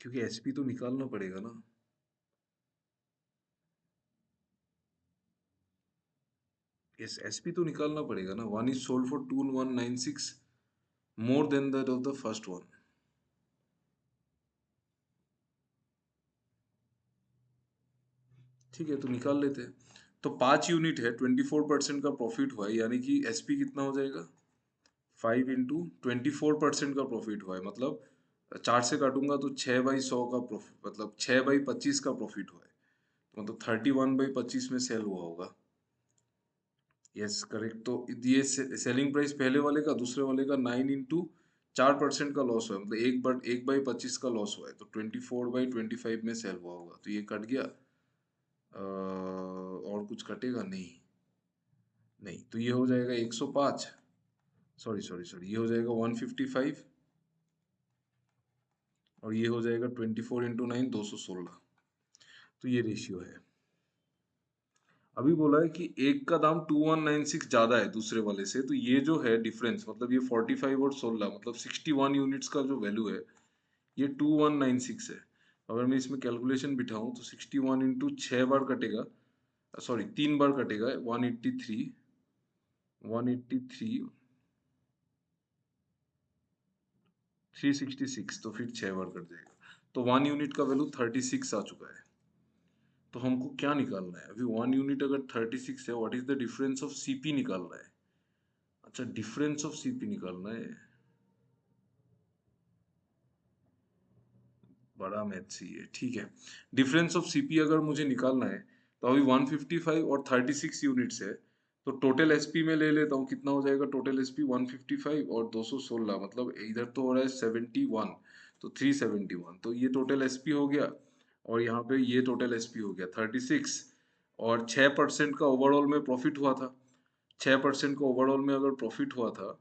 क्योंकि एसपी तो निकालना पड़ेगा ना। यस, एसपी तो निकालना पड़ेगा ना। One is sold for 2196 more than that of the first one. ठीक है, तो निकाल लेते हैं। तो 5 यूनिट है, 24% का प्रॉफिट हुआ है, यानी कि एसपी कितना हो जाएगा, 5 × 24% का प्रॉफिट हुआ है। मतलब 4 से काटूंगा तो 6/100 का प्रॉफिट, मतलब 6/25 का प्रॉफिट हुआ है। तो मतलब 31/25 में सेल हुआ होगा। Yes correct. तो ये सेलिंग प्राइस पहले वाले का, दूसरे वाले का 9 × 4% का लॉस हुआ है, मतलब 1/25 का लॉस हुआ है। तो 24/25 में सेल हुआ होगा। तो ये कट गया। और कुछ कटेगा नहीं, नहीं। तो ये हो जाएगा 105, सॉरी सॉरी सॉरी, ये हो जाएगा 155, और ये हो जाएगा 24 × 9 216। तो ये रेशियो है। अभी बोला है कि एक का दाम 2196 ज्यादा है दूसरे वाले से, तो ये जो है डिफरेंस, मतलब ये 45 और 16, मतलब 61 यूनिट्स का जो वैल्यू है ये 2196 है। अगर मैं इसमें कैलकुलेशन बिठाऊं तो 61 × 6 बार कटेगा, सॉरी 3 बार कटेगा, 183, 183, 366, तो फिर 6 बार कट जाएगा। तो 1 यूनिट का वैल्यू 36 आ चुका है। तो हमको क्या निकालना है अभी, 1 यूनिट अगर 36 है, what is the difference of CP निकालना है। अच्छा, डिफरेंस ऑफ सीपी निकालना है, बड़ा मैथ ही है, ठीक है। डिफरेंस ऑफ सीपी अगर मुझे निकालना है तो अभी 155 और 36 यूनिट्स है, तो टोटल एसपी में ले लेता हूँ, कितना हो जाएगा टोटल एसपी 155 और 216, मतलब इधर तो हो रहा है 71, तो 371, तो ये टोटल एसपी हो गया। और यहाँ पे ये टोटल एसपी हो गया 36, और 6% का ओवरऑल में प्रॉफिट हुआ था। 6% का ओवरऑल में अगर प्रॉफिट हुआ था,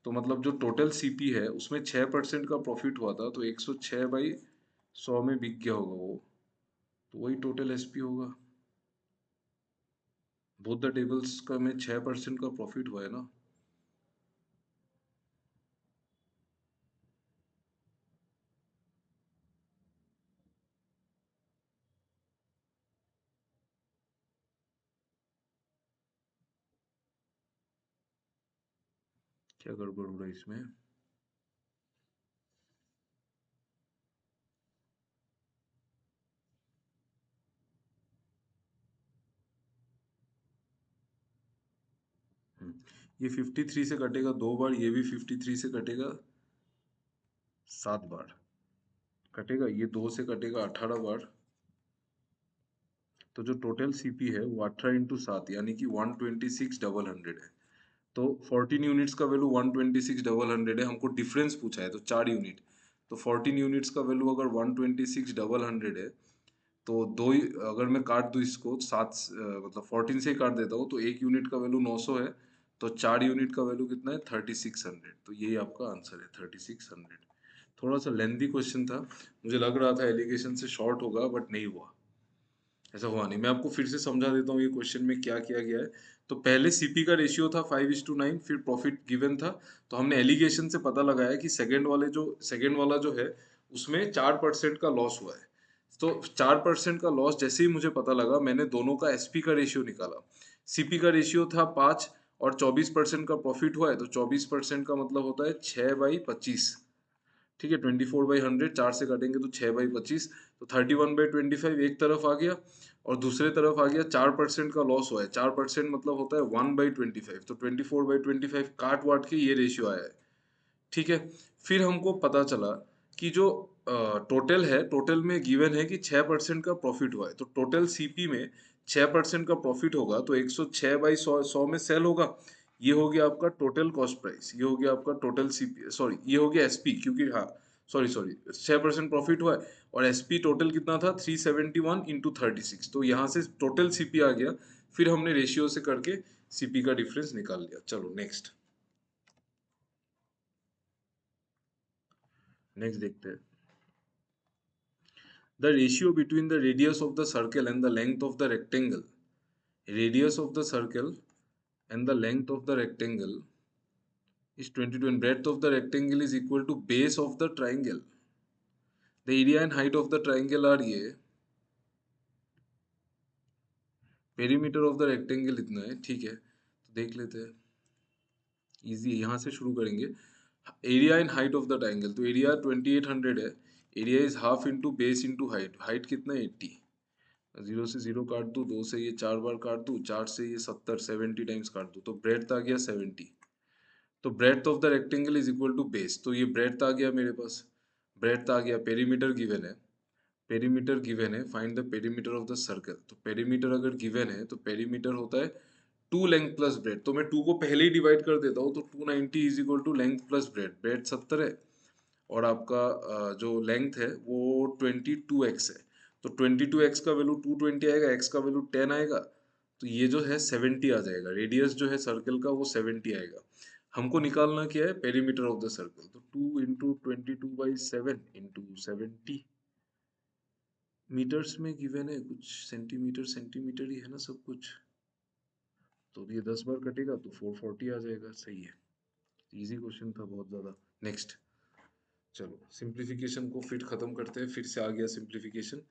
तो मतलब जो टोटल सीपी है उसमें 6% का प्रॉफिट हुआ था, तो 106/100 में बिक गया होगा वो, तो वही टोटल एसपी होगा। बोथ द टेबल्स का में 6% का प्रॉफिट हुआ है ना। क्या गड़बड़ हो रहा है इसमें? ये 53 से कटेगा 2 बार, ये भी 53 से कटेगा 7 बार, कटेगा ये 2 से कटेगा 18 बार। तो जो टोटल सीपी है वो 18 × 7 यानी कि 126,100 है। तो 14 यूनिट्स का वैल्यू 126,100 है, हमको डिफरेंस पूछा है तो 4 यूनिट, तो 14 यूनिट्स का वैल्यू अगर 126,100 है, तो दो ही अगर मैं काट दूं इसको मतलब 14 से ही काट देता हूँ, तो 1 यूनिट का वैल्यू 900 है, तो 4 यूनिट का वैल्यू कितना है 3600, तो यही आपका आंसर है 3600। थोड़ा सा लेंथी क्वेश्चन था, मुझे लग रहा था एलिगेशन से शॉर्ट होगा बट नहीं हुआ, ऐसा हुआ नहीं। मैं आपको फिर से समझा देता हूँ ये क्वेश्चन में क्या किया गया है। तो पहले सीपी का रेशियो था 5:9, फिर प्रॉफिट गिवन था, तो हमने एलिगेशन से पता लगाया कि सेकेंड वाला जो है उसमें 4% का लॉस हुआ है। तो 4% का लॉस जैसे ही मुझे पता लगा, मैंने दोनों का एसपी का रेशियो निकाला। सीपी का रेशियो था 5 और 24% का प्रॉफिट हुआ है, तो 24% का मतलब होता है 6/25, ठीक है। 24/100, 4 से काटेंगे तो 6/25, तो 31/25 एक तरफ आ गया, और दूसरे तरफ आ गया 4% का लॉस हुआ है। 4% मतलब होता है 1/25, तो 24/25 काट वाट के ये रेशियो आया है, ठीक है। फिर हमको पता चला कि जो टोटल है, टोटल में गिवन है कि 6% का प्रॉफिट हुआ है, तो टोटल सीपी में 6% का प्रॉफिट होगा, तो 106/100 में सेल होगा। ये हो गया आपका टोटल कॉस्ट प्राइस, ये हो गया आपका टोटल सीपी, सॉरी ये हो गया एसपी, क्योंकि हाँ सॉरी सॉरी 6% प्रॉफिट हुआ है, और एसपी टोटल कितना था 371 × 36, तो यहाँ से टोटल सीपी आ गया। फिर हमने रेशियो से करके सीपी का डिफरेंस निकाल लिया। चलो नेक्स्ट, नेक्स्ट देखते हैं। The ratio between the radius of the circle and the length of the rectangle. Radius of the circle and the length of the rectangle is 22, and breadth of the rectangle is equal to base of the triangle. The area and height of the triangle are ये, perimeter of the rectangle इतना है, ठीक है। तो देख लेते हैं, easy है, यहाँ से शुरू करेंगे। Area and height of the triangle, तो एरिया 2800 है, area is half into base into height, height कितना है 80, 0 से 0 काट दूँ, 2 से ये 4 बार काट दूँ, 4 से ये 70 टाइम्स काट दूँ, तो ब्रेड्थ आ गया 70। तो breadth of the rectangle is equal to base, तो ये ब्रेड्थ आ गया मेरे पास, ब्रेड्थ आ गया। पेरीमीटर गिवन है, पेरीमीटर गिवन है, find the perimeter of the circle. तो पेरीमीटर अगर गिवन है तो पेरीमीटर होता है 2 लेंथ प्लस ब्रेड, तो मैं 2 को पहले ही डिवाइड कर देता हूँ, तो 290 is equal to length plus breadth, breadth 70 है, और आपका जो लेंथ है वो 22x है, तो 22x का वैल्यू 220 आएगा, x का वैल्यू 10 आएगा, तो ये जो है 70 आ जाएगा। रेडियस जो है सर्कल का वो 70 आएगा। हमको निकालना क्या है, पेरीमीटर ऑफ द सर्कल, तो 2 × 22/7 × 70 मीटर्स में गिवन है, कुछ सेंटीमीटर सेंटीमीटर ही है ना सब कुछ, तो ये 10 बार कटेगा तो 440 आ जाएगा, सही है। इजी क्वेश्चन था बहुत ज्यादा। नेक्स्ट, चलो सिंप्लीफिकेशन को फिर खत्म करते हैं, फिर से आ गया simplification.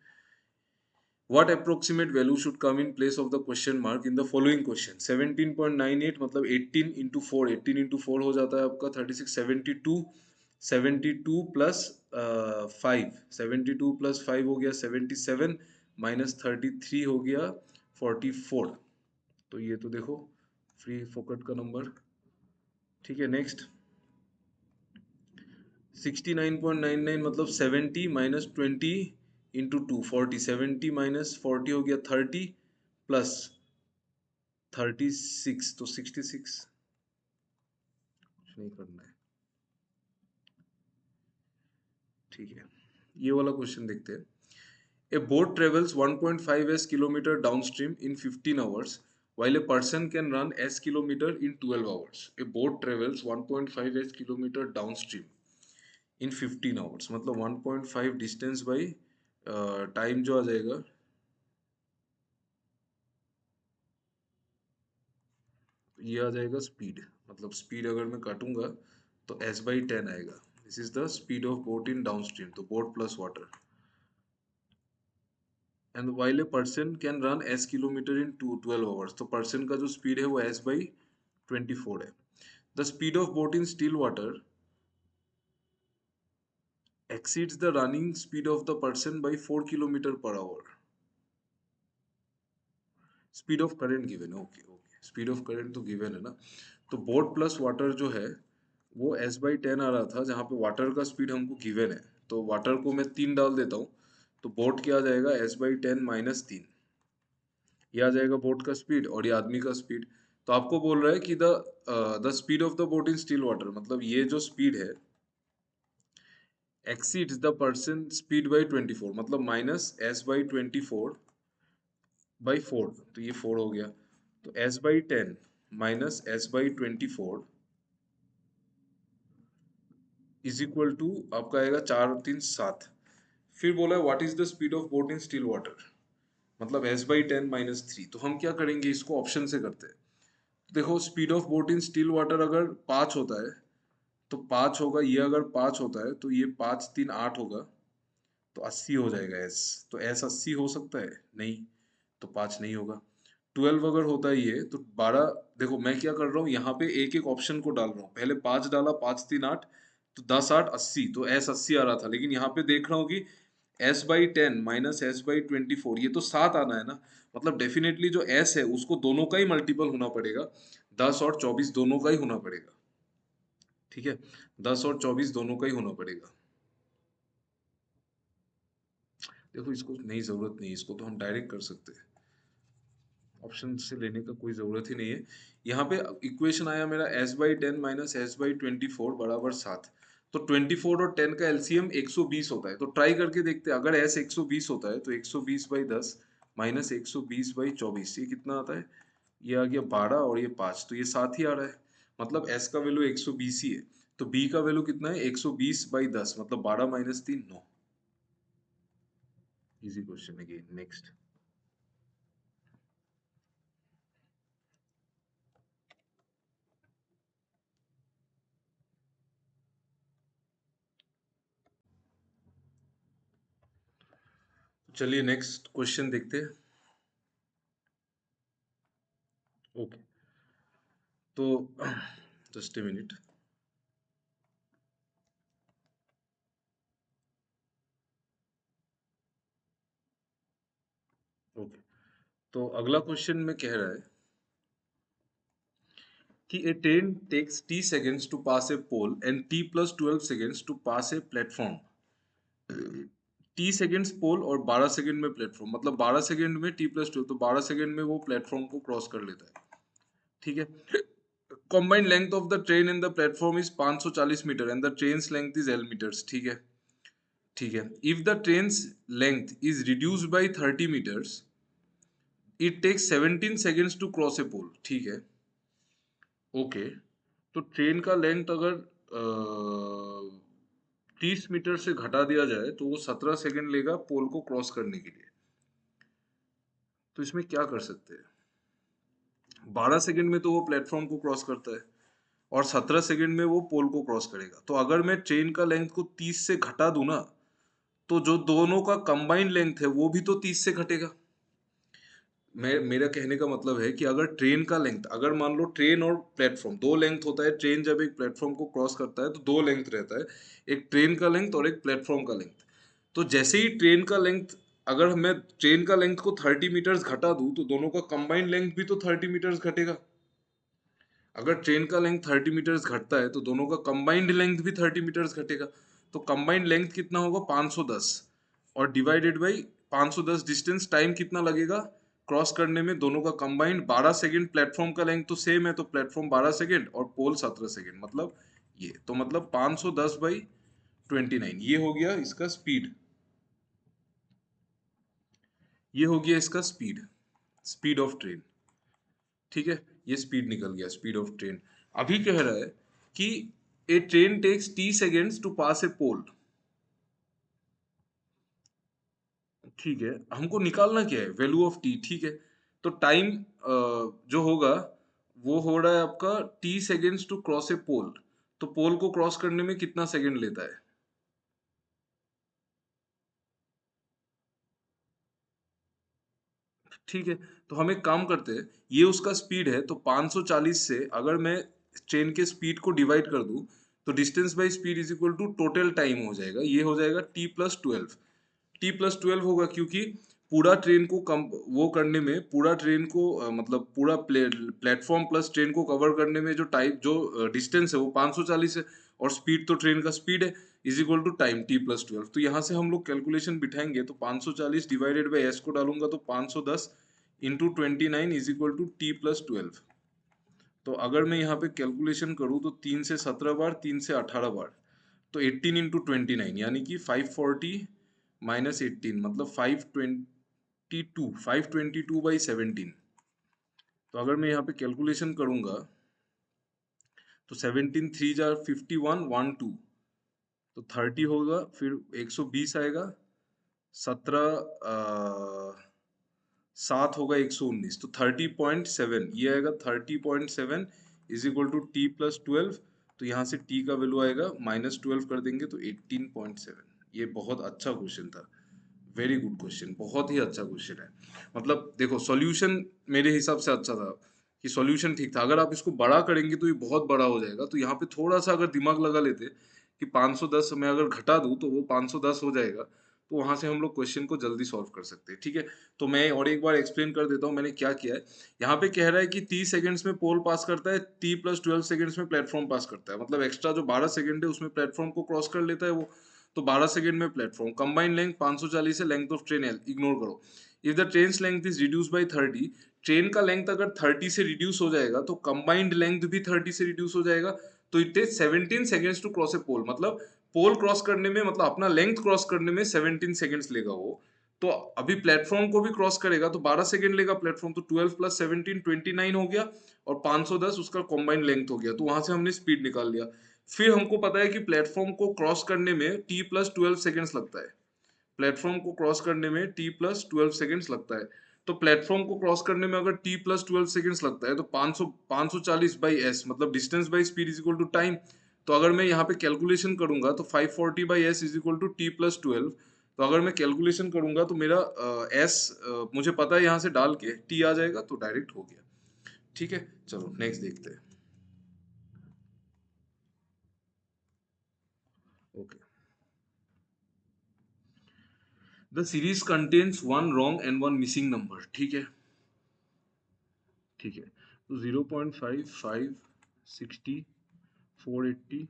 What approximate value should come in place of the question mark in the following question? 17.98 मतलब 18 into 4, 18 into 4 हो जाता है आपका 36, 72, 72 प्लस 5, 72 प्लस 5 हो गया 77, माइनस 33 हो गया 44। तो ये तो देखो फ्री फोकट का नंबर, ठीक है, नेक्स्ट 69.99 मतलब 70 माइनस 20 इंटू 2 40, 70 माइनस 40 हो गया 30 प्लस 36, तो 66। कुछ नहीं करना है, ठीक है। ये वाला क्वेश्चन देखते हैं। A boat travels 1.5 s kilometer downstream in 15 hours, while a person can run s kilometer in 12 hours. A boat travels 1.5 s kilometer downstream in 15 hours. मतलब 1.5 distance by टाइम जो आ जाएगा, ये आ जाएगा स्पीड। मतलब स्पीड अगर मैं काटूंगा तो s/10 आएगा। This is the speed of boat in downstream, तो boat plus water. And while a person can run s kilometre in 12 hours, तो पर्सन का जो स्पीड है वो s/24 है। The speed of boat in still water exceeds the running speed of the person by 4 kilometre per hour. Speed of current given है, okay okay, speed of current तो given है ना। तो बोट प्लस वाटर जो है वो s/10 आ रहा था, जहाँ पे वाटर का स्पीड हमको गिवन है। तो वाटर को मैं 3 डाल देता हूँ, तो बोट क्या आ जाएगा, s/10 माइनस 3। ये आ जाएगा बोट का स्पीड और ये आदमी का स्पीड। तो आपको बोल रहा है कि the speed of the boat in still water, मतलब ये जो स्पीड है exceeds the person speed by 24, मतलब माइनस s/24 बाई 4, तो ये 4 हो गया। तो s/10 minus s/24 is equal to आपका आएगा 4 और 3 7। फिर बोला what is the speed of boat in still water, मतलब s/10 माइनस 3। तो हम क्या करेंगे, इसको ऑप्शन से करते हैं। देखो speed of boat in still water अगर 5 होता है तो 5 होगा, ये अगर 5 होता है तो ये 5 3 8 होगा, तो 80 हो जाएगा एस। तो एस 80 हो सकता है नहीं, तो 5 नहीं होगा। 12 अगर होता है ये तो 12। देखो मैं क्या कर रहा हूँ, यहाँ पे एक एक ऑप्शन को डाल रहा हूँ। पहले 5 डाला, 5 3 8, तो 10 8 80, तो एस 80 आ रहा था। लेकिन यहाँ पे देख रहा हूँ कि s/10 माइनस s/24, ये तो 7 आना है ना। मतलब डेफिनेटली जो s है उसको दोनों का ही मल्टीपल होना पड़ेगा, 10 और 24 दोनों का ही होना पड़ेगा। ठीक है, 10 और 24 दोनों का ही होना पड़ेगा। देखो इसको नहीं, जरूरत नहीं, इसको तो हम डायरेक्ट कर सकते हैं, ऑप्शन से लेने का कोई जरूरत ही नहीं है। यहाँ पे इक्वेशन आया मेरा s/10 माइनस s/24 बराबर 7। तो 24 और 10 का एलसीएम 120 होता है। तो ट्राई करके देखते हैं, अगर s 120 होता है तो 120/10 माइनस 120/24, ये कितना आता है, ये आ गया 12 और ये 5, तो ये 7 ही आ रहा है। मतलब s का वैल्यू 120 ही है। तो b का वैल्यू कितना है, 120/10, मतलब 12 minus 3 9। Easy question again, next. चलिए नेक्स्ट क्वेश्चन देखते हैं। ओके, तो जस्ट ए मिनट। ओके, तो अगला क्वेश्चन में कह रहा है कि a train takes t seconds to pass a pole and t plus 12 seconds to pass a platform। t seconds pole और 12 सेकंड में प्लेटफॉर्म, मतलब 12 सेकंड में t plus 12, तो 12 सेकंड में वो प्लेटफॉर्म को क्रॉस कर लेता है। ठीक है, combined length of the train in the platform is 540 metre and the train's length is l meters। ठीक है, ठीक है। If the train's length is reduced by 30 metres, it takes 17 seconds to cross a pole. ठीक है, okay. तो train का length अगर 30 metre से घटा दिया जाए तो वो 17 सेकेंड लेगा पोल को क्रॉस करने के लिए। तो इसमें क्या कर सकते हैं, 12 सेकेंड में तो वो प्लेटफॉर्म को क्रॉस करता है और 17 सेकेंड में वो पोल को क्रॉस करेगा। तो अगर मैं ट्रेन का लेंथ को 30 से घटा दूं ना, तो जो दोनों का कंबाइंड लेंथ है वो भी तो 30 से घटेगा। मेरा कहने का मतलब है कि अगर ट्रेन का लेंथ, अगर मान लो ट्रेन और प्लेटफॉर्म दो लेंथ होता है, ट्रेन जब एक प्लेटफॉर्म को क्रॉस करता है तो दो लेंथ रहता है, एक ट्रेन का लेंथ और एक प्लेटफॉर्म का लेंथ। तो जैसे ही ट्रेन का लेंथ, अगर मैं ट्रेन का लेंथ को 30 मीटर्स घटा दूं तो दोनों का कंबाइंड लेंथ भी तो 30 मीटर्स घटेगा। अगर ट्रेन का लेंथ 30 मीटर्स घटता है तो दोनों का कंबाइंड लेंथ भी 30 मीटर्स घटेगा। तो कंबाइंड लेंथ कितना होगा 510 और डिवाइडेड बाई 510 डिस्टेंस, टाइम कितना लगेगा क्रॉस करने में, दोनों का कंबाइंड 12 सेकंड। प्लेटफॉर्म का लेंथ तो सेम है तो प्लेटफॉर्म 12 सेकंड और पोल 17 सेकंड, मतलब ये तो मतलब 510 बाई 29, ये हो गया इसका स्पीड। ये हो गया इसका स्पीड, स्पीड ऑफ ट्रेन। ठीक है, ये स्पीड निकल गया, स्पीड ऑफ ट्रेन। अभी कह रहा है कि a train takes T seconds to pass a pole. ठीक है, हमको निकालना क्या है, वैल्यू ऑफ टी। ठीक है, तो टाइम जो होगा वो हो रहा है आपका T seconds to cross a pole. तो पोल को क्रॉस करने में कितना सेकंड लेता है? ठीक है, तो हम एक काम करते हैं, ये उसका स्पीड है तो 540 से अगर मैं ट्रेन के स्पीड को डिवाइड कर दूं तो distance by speed is equal to total time हो जाएगा। ये हो जाएगा T+12। T+12 होगा क्योंकि पूरा ट्रेन को कम वो करने में, पूरा ट्रेन को मतलब पूरा प्लेटफॉर्म प्लस ट्रेन को कवर करने में जो टाइम जो डिस्टेंस है वो 540 है और स्पीड तो ट्रेन का स्पीड है, is equal to time T+12। तो यहाँ से हम लोग कैलकुलेशन बिठाएंगे तो 540 डिवाइडेड बाई एस को डालूंगा तो 510 into 29 is equal to T+12। तो अगर मैं यहाँ पे कैलकुलेशन करूँ तो 3 से 17 बार, 3 से 18 बार, तो 18 इंटू 29 यानी कि 540 माइनस 18 मतलब 522 तो अगर मैं यहाँ पे कैलकुलेशन करूंगा तो 17 थ्री जार 51 1 2 तो 30 होगा, फिर 120 आएगा, 17 सात होगा 119, तो 30.7 ये आएगा। 30.7 इज इक्वल टू T+12। तो यहाँ से T का वैल्यू आएगा -12 कर देंगे तो 18.7। ये बहुत अच्छा क्वेश्चन था, वेरी गुड क्वेश्चन, बहुत ही अच्छा क्वेश्चन है। मतलब देखो सॉल्यूशन मेरे हिसाब से अच्छा था कि सॉल्यूशन ठीक था। अगर आप इसको बड़ा करेंगे तो ये बहुत बड़ा हो जाएगा, तो यहाँ पे थोड़ा सा अगर दिमाग लगा लेते कि 510 मैं अगर घटा दूं तो वो 510 हो जाएगा, तो वहां से हम लोग क्वेश्चन को जल्दी सॉल्व कर सकते हैं। ठीक है, तो मैं और एक बार एक्सप्लेन कर देता हूँ मैंने क्या किया है। यहाँ पे कह रहा है कि 30 सेकंड्स में पोल पास करता है, T+12 सेकंड्स में प्लेटफॉर्म पास करता है, मतलब एक्स्ट्रा जो 12 सेकंड है उसमें प्लेटफॉर्म को क्रॉस कर लेता है वो। तो 12 सेकंड में प्लेटफॉर्म, कंबाइंड लेंथ 540 है, length of train L ignore करो। If the train length is reduce by 30, train का लेंथ अगर 30 से रिड्यूस हो जाएगा तो कंबाइंड लेंथ भी 30 से रिड्यूस हो जाएगा। तो it take 17 seconds to cross a pole, मतलब पोल क्रॉस करने में, मतलब अपना लेंथ क्रॉस करने में 17 सेकंड्स लेगा वो। तो अभी प्लेटफॉर्म को भी क्रॉस करेगा तो 12 सेकंड लेगा प्लेटफॉर्म, तो 12 प्लस 17 29 हो गया और 510 उसका कॉम्बाइंड लेंथ हो गया। तो वहां से हमने स्पीड निकाल लिया। फिर हमको पता है कि प्लेटफॉर्म को क्रॉस करने में T+12 सेकंड्स लगता है। प्लेटफॉर्म को क्रॉस करने में T+12 सेकंड्स लगता है। तो प्लेटफॉर्म को क्रॉस करने में अगर T+12 सेकंड्स लगता है तो 540 बाई एस मतलब distance by speed is equal to time. तो अगर मैं यहाँ पे कैलकुलेशन करूंगा तो 540 by S is equal to T+12। तो अगर मैं कैलकुलेशन करूंगा तो मेरा एस मुझे पता है, यहाँ से डाल के टी आ जाएगा तो डायरेक्ट हो गया। ठीक है, चलो नेक्स्ट देखते हैं। Okay, the series contains one wrong and one missing number. ठीक है, ठीक है, तो 0.5 5 60 480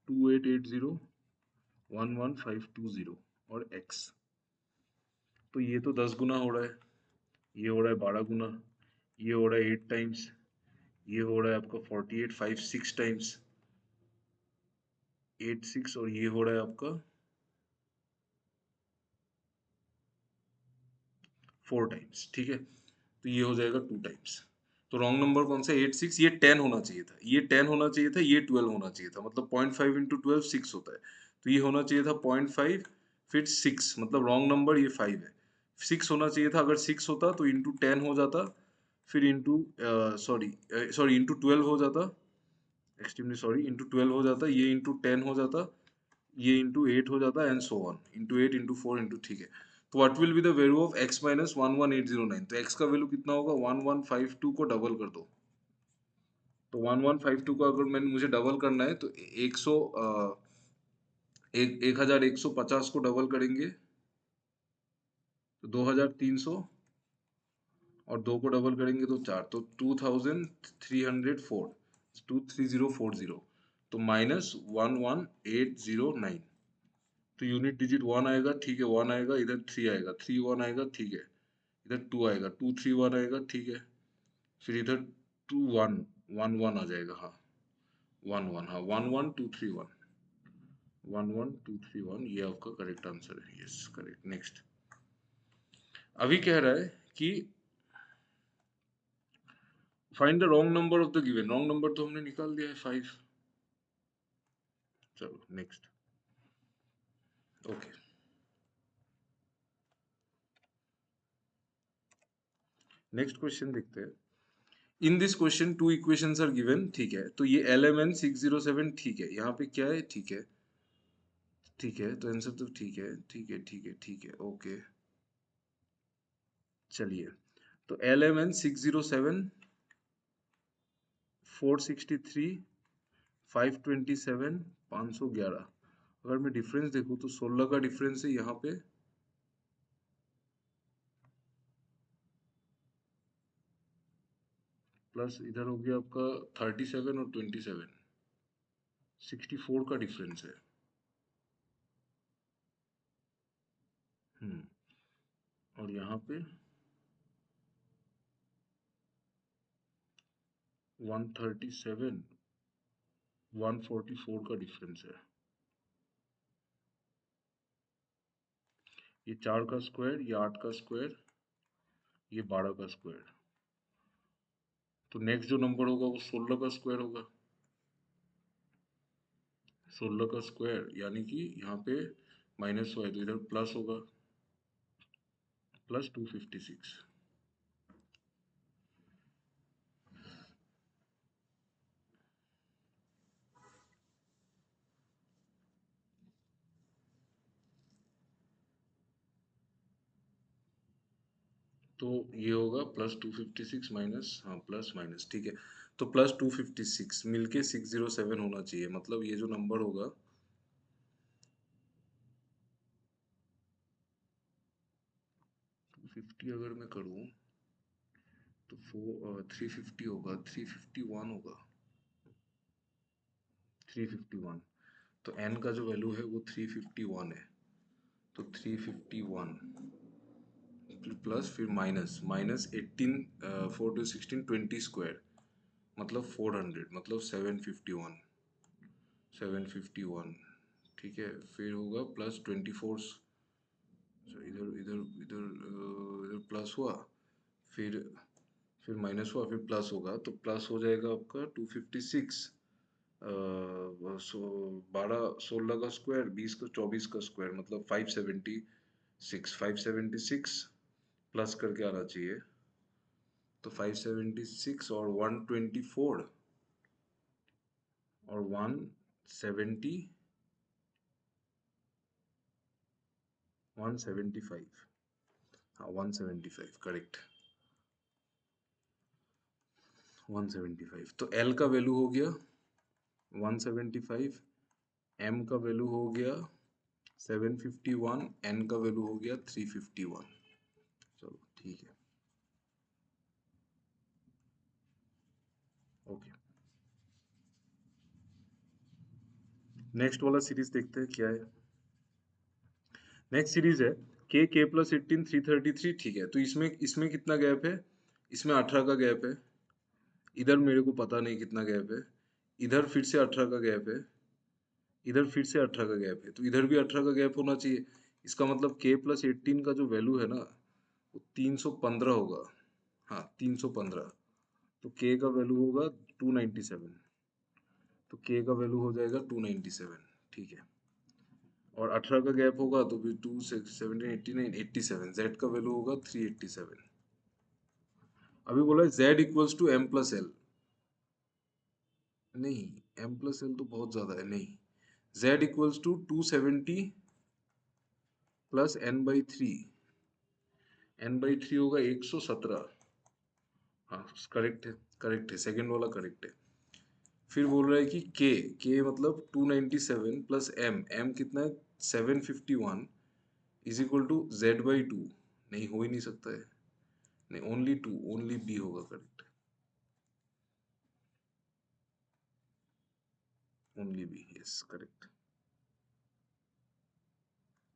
2880 11520 और x। तो ये तो 10 गुना हो रहा है, ये हो रहा है 12 गुना, ये हो रहा है 8 टाइम्स, ये हो रहा है आपका 48 5 6 टाइम्स 8 6, और ये हो रहा है आपका 4 टाइम्स। ठीक है, तो ये हो जाएगा 2 टाइम्स। तो रॉन्ग नंबर कौन सा, 8 6, ये 10 होना चाहिए था, ये 10 होना चाहिए था, ये 12 होना चाहिए था, मतलब 0.5 इंटू 12 6 होता है। तो ये होना चाहिए था 0.5 फिर 6, मतलब रॉन्ग नंबर ये 5 है। 6 होना चाहिए था, अगर 6 होता तो इंटू 10 हो जाता, फिर इंटू सॉरी सॉरी इंटू 12 हो जाता, एक्सट्रीमली सॉरी, इंटू 12 हो जाता, ये इंटू 10 हो जाता, ये इंटू 8 हो जाता and so on, into 8 into 4 into. ठीक है, तो what will be the value of x minus 11809? तो x का वैल्यू कितना होगा, 1152 को डबल कर दो। तो 1152 को अगर मैंने मुझे डबल करना है तो 1150 को डबल करेंगे तो 2300 और 2 को डबल करेंगे तो 4, तो 2304, 23040, तो -11809। तो यूनिट डिजिट 1 आएगा, ठीक है, 1 आएगा, इधर 3 आएगा, 3 1 आएगा, ठीक है, इधर 2 आएगा, 2 3 1 आएगा, ठीक है, फिर इधर 2 1 1 1 आ जाएगा, हाँ 1 1, हाँ 1 1 2 3 1, 1 1 2 3 1, ये आपका करेक्ट आंसर है, यस करेक्ट। नेक्स्ट, अभी कह रहा है कि find the wrong number of the given. Wrong number तो हमने निकाल दिया है 5। चलो नेक्स्ट, ओके नेक्स्ट क्वेश्चन देखते हैं। In this question 2 equations are given, ठीक है, तो ये LMN 607, ठीक है, यहाँ पे क्या है, ठीक है, ठीक है, तो आंसर तो ठीक है, ठीक है, ठीक है, ठीक है, ओके। चलिए, तो LMN 607, 463, 527, 511, अगर मैं डिफरेंस देखूँ तो 16 का डिफरेंस है यहाँ पे, प्लस इधर हो गया आपका 37 और 27, 64 का डिफरेंस है। और यहाँ पे 137, 144 का डिफरेंस है। ये 4 का स्क्वायर, ये 8 का स्क्वायर, ये 12 का स्क्वायर, तो नेक्स्ट जो नंबर होगा वो 16 का स्क्वायर होगा। 16 का स्क्वायर यानी कि यहाँ पे माइनस हुआ है तो इधर प्लस होगा, प्लस 256। तो ये होगा प्लस 256 माइनस, हाँ प्लस माइनस, ठीक है, तो प्लस 256 मिलके 607 होना चाहिए, मतलब ये जो नंबर होगा 250 अगर मैं करूँ तो 350 होगा, 351 होगा, 351, तो n का जो वैल्यू है वो 351 है, तो 351 प्लस फिर माइनस माइनस 18, 4 टू 16, 20 स्क्वायर, मतलब 400, मतलब 751, 751, ठीक है, फिर होगा प्लस 24, इधर इधर इधर इधर प्लस हुआ, फिर फिर माइनस हुआ, फिर प्लस होगा, तो प्लस हो जाएगा आपका 256, 12 16 का स्क्वायर, 20 का 24 का स्क्वायर, मतलब 576, 576 प्लस करके आना चाहिए, तो 576 और 124 और 170, 175, हाँ 175 करेक्ट, 175, तो L का वैल्यू हो गया 175, M का वैल्यू हो गया 751, N का वैल्यू हो गया 351। चलो ठीक है, ओके नेक्स्ट वाला सीरीज देखते हैं क्या है। नेक्स्ट सीरीज है के प्लस 18 333, ठीक है, तो इसमें इसमें कितना गैप है, इसमें 18 का गैप है, इधर मेरे को पता नहीं कितना गैप है, इधर फिर से 18 का गैप है, इधर फिर से 18 का गैप है, तो इधर भी 18 का गैप होना चाहिए, इसका मतलब के प्लस 18 का जो वैल्यू है ना वो 315 होगा, हाँ 315, तो के का वैल्यू होगा 297, तो के का वैल्यू हो जाएगा 297, ठीक है, और 18 का गैप होगा तो फिर 2 17 89 87, जेड का वैल्यू होगा 387। अभी बोला है Z equals to M plus L, नहीं एम प्लस एल तो बहुत ज्यादा है, नहीं, Z equals to 270 plus N by three, N by three होगा 117, हाँ करेक्ट है, करेक्ट है, सेकेंड वाला करेक्ट है। फिर बोल रहा है कि के मतलब 297 प्लस एम, एम कितना है 751, is equal to Z by two, नहीं हो ही नहीं सकता है, नहीं, ओनली टू, ओनली बी होगा correct, only B, yes correct.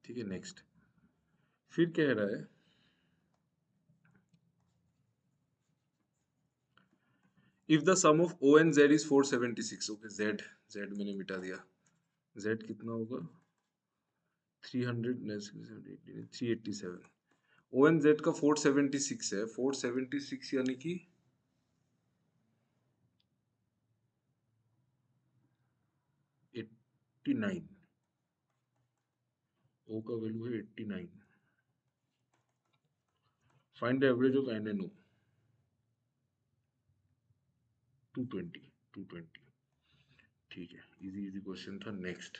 ठीक है, नेक्स्ट। फिर कह रहा है if the sum of O and Z is 476। Okay, Z, Z मैंने मिटा दिया। जेड कितना होगा, 300, 387। ओ एन जेड का 476 है, 476 यानी कि 89, ओ का वैल्यू है 89। Find the average of N and O, 220, 220। ठीक है, इजी इजी क्वेश्चन था। नेक्स्ट।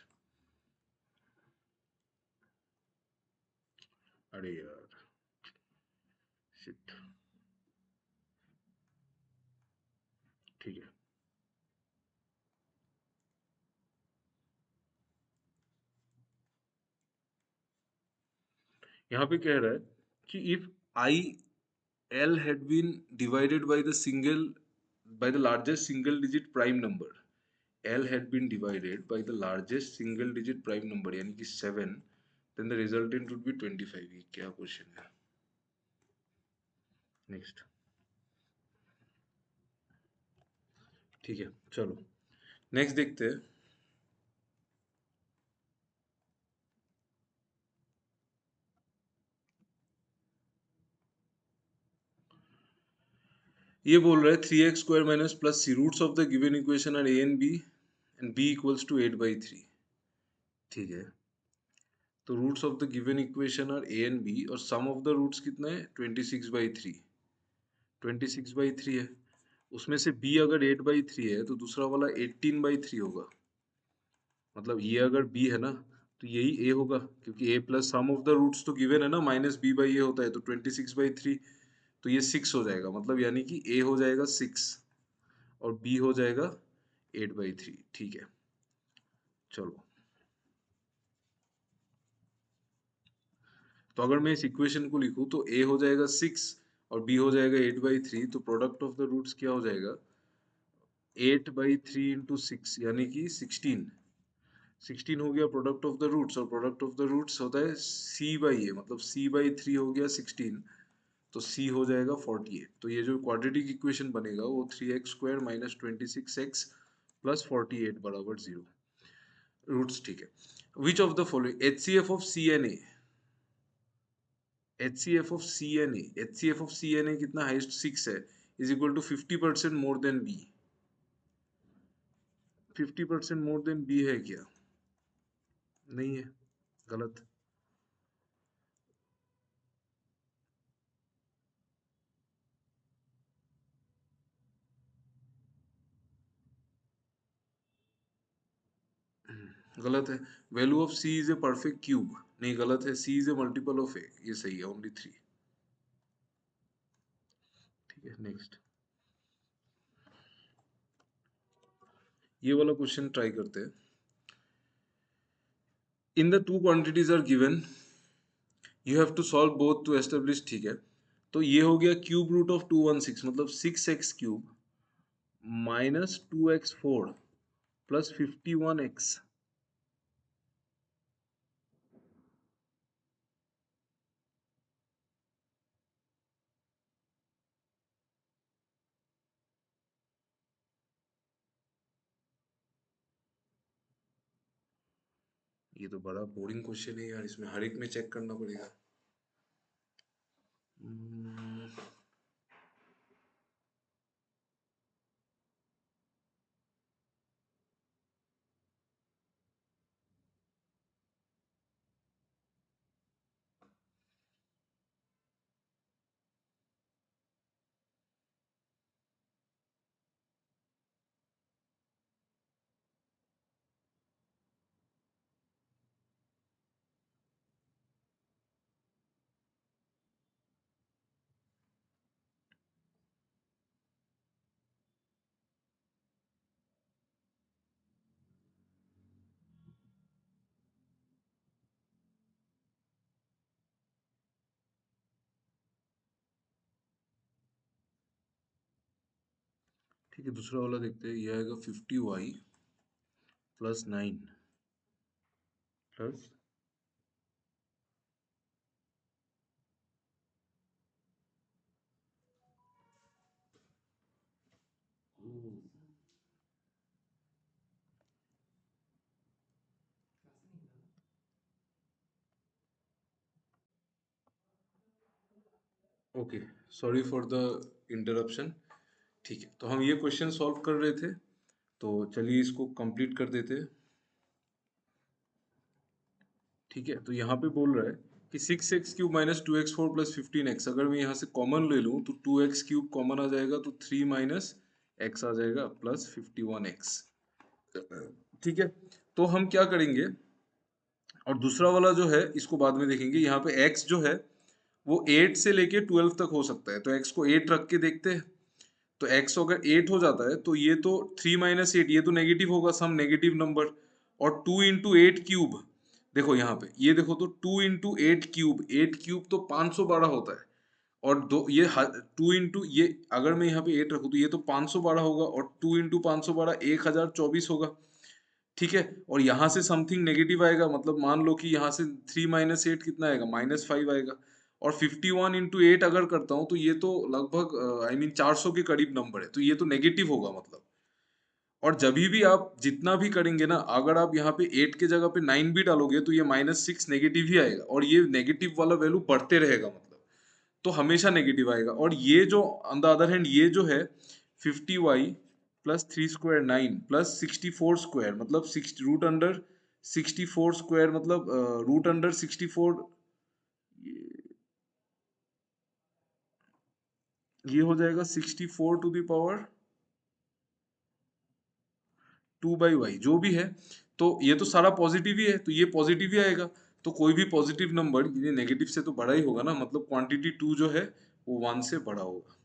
अरे यार, शिट। ठीक है, यहाँ पे कह रहा है कि if I L had been divided by the single by the largest single digit prime number, L had been divided by the largest single digit prime number यानी कि 7, then the resultant would be 25। ये क्या question है। Next. ठीक है, चलो next देखते हैं। ये बोल रहा है 3x² minus plus C, roots of the given equation are A and B equals to 8/3। ठीक है, तो roots of the given equation are A and B और सम ऑफ द रूट्स कितना है, 26/3। 26/3 है, उसमें से b अगर 8/3 है तो दूसरा वाला 18/3 होगा। मतलब ये अगर b है ना, तो यही a होगा, क्योंकि a plus sum of the roots तो गिवन है ना, माइनस b बाई ए होता है, तो 26/3, तो ये 6 हो जाएगा। मतलब यानी कि a हो जाएगा 6 और b हो जाएगा 8/3। ठीक है, चलो। तो अगर मैं इस इक्वेशन को लिखूं तो a हो जाएगा 6 और b हो जाएगा 8/3, तो प्रोडक्ट ऑफ द रूट्स क्या हो जाएगा, 8/3 इंटू 6 यानी कि 16। 16 हो गया प्रोडक्ट ऑफ द रूट्स, और प्रोडक्ट ऑफ द रूट्स होता है c बाई ए, मतलब c/3 हो गया 16, तो c हो जाएगा 48। तो ये जो क्वाड्रेटिक इक्वेशन बनेगा वो 3x² माइनस 26x प्लस 48 बराबर 0। रूट्स, ठीक है। Which of the following, HCF of C and A, HCF of C and A, HCF of C and A कितना, हाइस्ट 6 है, is equal to 50% more than B. 50% more than B है क्या, नहीं है, गलत। गलत है। Value of C is a perfect cube, नहीं गलत है, C is a multiple of A, ये सही है, ओनली 3। ठीक है, नेक्स्ट। ये वाला क्वेश्चन ट्राई करते हैं। In the two quantities are given, you have to solve both to establish. ठीक है, तो ये हो गया क्यूब रूट ऑफ 216, मतलब 6x³ minus 2x4 plus 51x। ये तो बड़ा बोरिंग क्वेश्चन है यार, इसमें हर एक में चेक करना पड़ेगा। हम्म, ठीक है, दूसरा वाला देखते हैं। ये आएगा 50y plus 9 plus okay, sorry for the interruption. ठीक है, तो हम ये क्वेश्चन सॉल्व कर रहे थे, तो चलिए इसको कंप्लीट कर देते हैं। ठीक है, तो यहाँ पे बोल रहा है कि 6x³ minus 2x4 plus 15x, अगर मैं यहाँ से कॉमन ले लूँ तो 2x³ कॉमन आ जाएगा, तो 3 माइनस x आ जाएगा प्लस 51x। ठीक है, तो हम क्या करेंगे, और दूसरा वाला जो है इसको बाद में देखेंगे। यहाँ पे x जो है वो 8 से लेके 12 तक हो सकता है, तो x को 8 रख के देखते हैं। तो x अगर 8 हो जाता है तो ये तो 3 माइनस 8, ये तो नेगेटिव होगा, सम नेगेटिव नंबर। और 2 इंटू 8 क्यूब, देखो यहाँ पे ये देखो, तो 2 इंटू 8 क्यूब, 8 क्यूब तो 512 होता है। और दो ये 2 इंटू ये, अगर मैं यहाँ पे 8 रखूँ तो ये तो 512 होगा, और 2 इंटू 512 1024 होगा। ठीक है, और यहाँ से समथिंग नेगेटिव आएगा, मतलब मान लो कि यहाँ से 3 माइनस 8 कितना आएगा, -5 आएगा। और 51 इंटू 8 अगर करता हूँ तो ये तो लगभग आई मीन 400 के करीब नंबर है, तो ये तो नेगेटिव होगा मतलब। और जब भी आप जितना भी करेंगे ना, अगर आप यहाँ पे 8 के जगह पे 9 भी डालोगे तो ये -6 नेगेटिव ही आएगा, और ये नेगेटिव वाला वैल्यू बढ़ते रहेगा मतलब। तो हमेशा नेगेटिव आएगा। और ये जो ऑन द अदर हैंड ये जो है 50y plus 3 square 9 plus 64 square, मतलब √64 मतलब √64, ये हो जाएगा 64 टू द पावर 2/y, जो भी है। तो ये तो सारा पॉजिटिव ही है, तो ये पॉजिटिव ही आएगा। तो कोई भी पॉजिटिव नंबर ये नेगेटिव से तो बड़ा ही होगा ना, मतलब क्वांटिटी 2 जो है वो 1 से बड़ा होगा।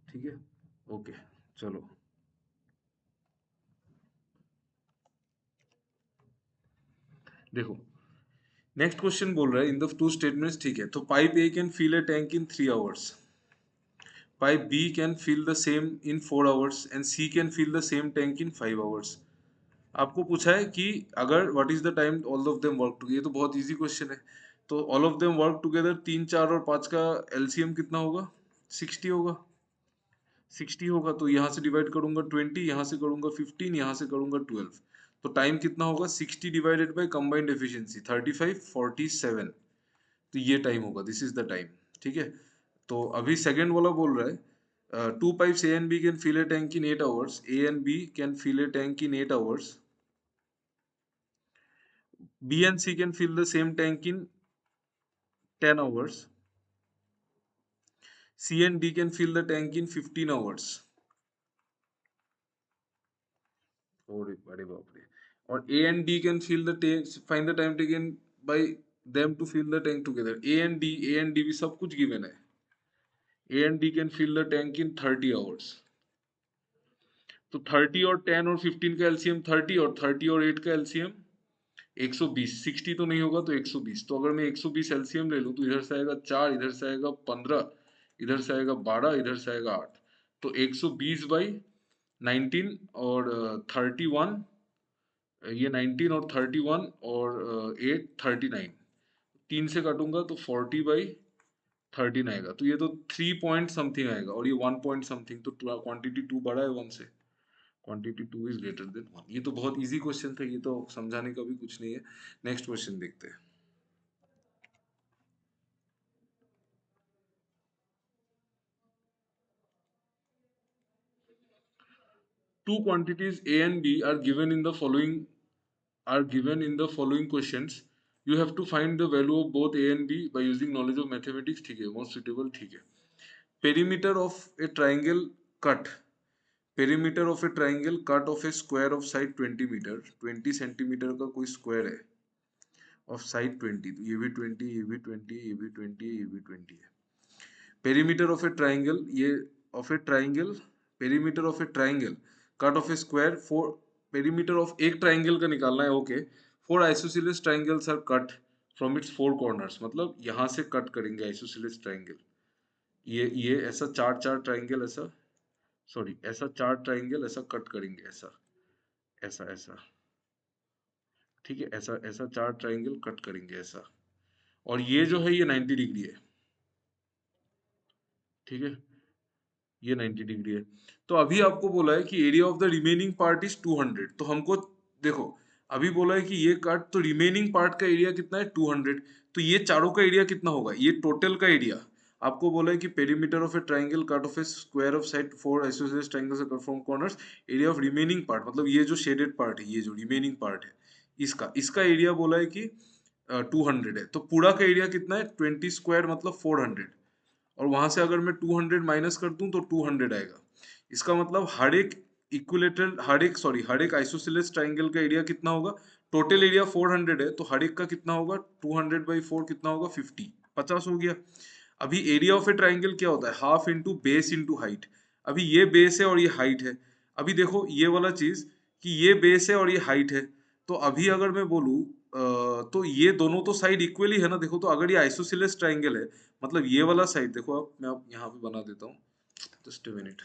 ठीक है, ओके, चलो देखो। नेक्स्ट क्वेश्चन बोल रहा है इन द टू स्टेटमेंट्स, ठीक है, तो pipe A can fill a tank in 3 hours, pipe B can fill the same in 4 hours, and C can fill the same tank in 5 hours. आपको पूछा है कि अगर what is the time all of them work together, ये तो बहुत easy question है। तो all of them work together, 3 4 और 5 का एलसीएम कितना होगा, 60 होगा। 60 होगा तो यहाँ से डिवाइड करूंगा 20, यहाँ से करूंगा 15, यहाँ से करूंगा 12। तो टाइम कितना होगा, 60 डिवाइडेड बाई कंबाइंड एफिशिएंसी 35 47, तो ये टाइम होगा, दिस इज द टाइम। ठीक है, तो अभी सेकंड वाला बोल रहा है 2 pipes A and B can fill a tank in 8 hours, A and B can fill a tank in 8 hours, B and C can fill the same tank in 10 hours, C and D can fill the tank in 15 hours. अरे अरे बाप रे। और A and D can fill the tank, find the time taken by them to fill the tank together. A and D भी सब कुछ given है। A and D can fill the tank in 30 hours. तो 30 और 10 और 15 का LCM 30, और 30 और 8 का एलसीएम 120। 60 तो नहीं होगा तो 120, तो अगर मैं 120 एलसीएम ले लूँ तो इधर से आएगा 4, इधर से आएगा 15, इधर से आएगा 12, इधर से आएगा 8। तो 120/19 और 31, ये 19 और 31 और 8 39, 3 से काटूंगा तो 40/13 आएगा। तो ये तो 3 पॉइंट समथिंग आएगा, और ये 1 पॉइंट समथिंग, तो क्वांटिटी 2 बड़ा है 1 से। Quantity 2 is greater than 1। ये तो बहुत इजी क्वेश्चन था, ये तो समझाने का भी कुछ नहीं है। नेक्स्ट क्वेश्चन देखते हैं। Two quantities A and B are given in the following questions. You have to find the value of both A and B by using knowledge of mathematics. ठीक है, most suitable, ठीक है। Perimeter of a triangle cut. Perimeter of a triangle cut of a square of side 20 metre, 20 centimetre का कोई square है of side 20, तो ये भी 20, ये भी 20, ये भी 20, ये भी 20 है। पेरीमीटर ऑफ ए ट्राइंगल, ये of a triangle, perimeter of a triangle cut of a square, four, perimeter of एक ट्राइंगल का निकालना है, okay. 4 isosceles triangles are cut from its 4 corners, मतलब यहाँ से कट करेंगे आइसोसेलेस ट्राइंगल। ये ऐसा चार चार ट्राइंगल ऐसा सॉरी, ऐसा 4 ट्राइंगल ऐसा कट करेंगे, ऐसा ऐसा ऐसा, ठीक है, ऐसा ऐसा 4 ट्राइंगल कट करेंगे ऐसा, और ये जो है ये 90 डिग्री है, ठीक है, ये 90 डिग्री है। तो अभी आपको बोला है कि area of the remaining part is 200, तो हमको देखो अभी बोला है कि ये कट, तो रिमेनिंग पार्ट का एरिया कितना है 200, तो ये चारों का एरिया कितना होगा, ये टोटल का एरिया। आपको बोला है कि perimeter of a triangle cut of a square of side 4 isosceles triangles cut from corners, area of remaining part, मतलब ये जो शेडेड पार्ट है, ये जो रिमेनिंग पार्ट है, इसका इसका एरिया बोला है कि 200 है, तो पूरा का एरिया कितना है 20 स्क्वायर मतलब 400, और वहां से अगर मैं 200 माइनस कर दूं तो 200 आएगा। इसका मतलब हर एक इक्विलेटरल, हर एक आइसोसेलेस ट्राइंगल का एरिया कितना होगा, टोटल एरिया 400 है, तो हर एक का कितना होगा 200/4 कितना होगा 50 हो गया। अभी एरिया ऑफ ए ट्राइंगल क्या होता है, half into base into height. अभी ये बेस है और ये हाइट है। अभी देखो ये वाला चीज कि ये बेस है और ये हाइट है, तो अभी अगर मैं बोलूं तो ये दोनों तो साइड इक्वली है ना, देखो, तो अगर ये आइसोसेलेस ट्राइंगल है, मतलब ये वाला साइड देखो, आप मैं आप यहाँ पे बना देता हूँ, just a minute,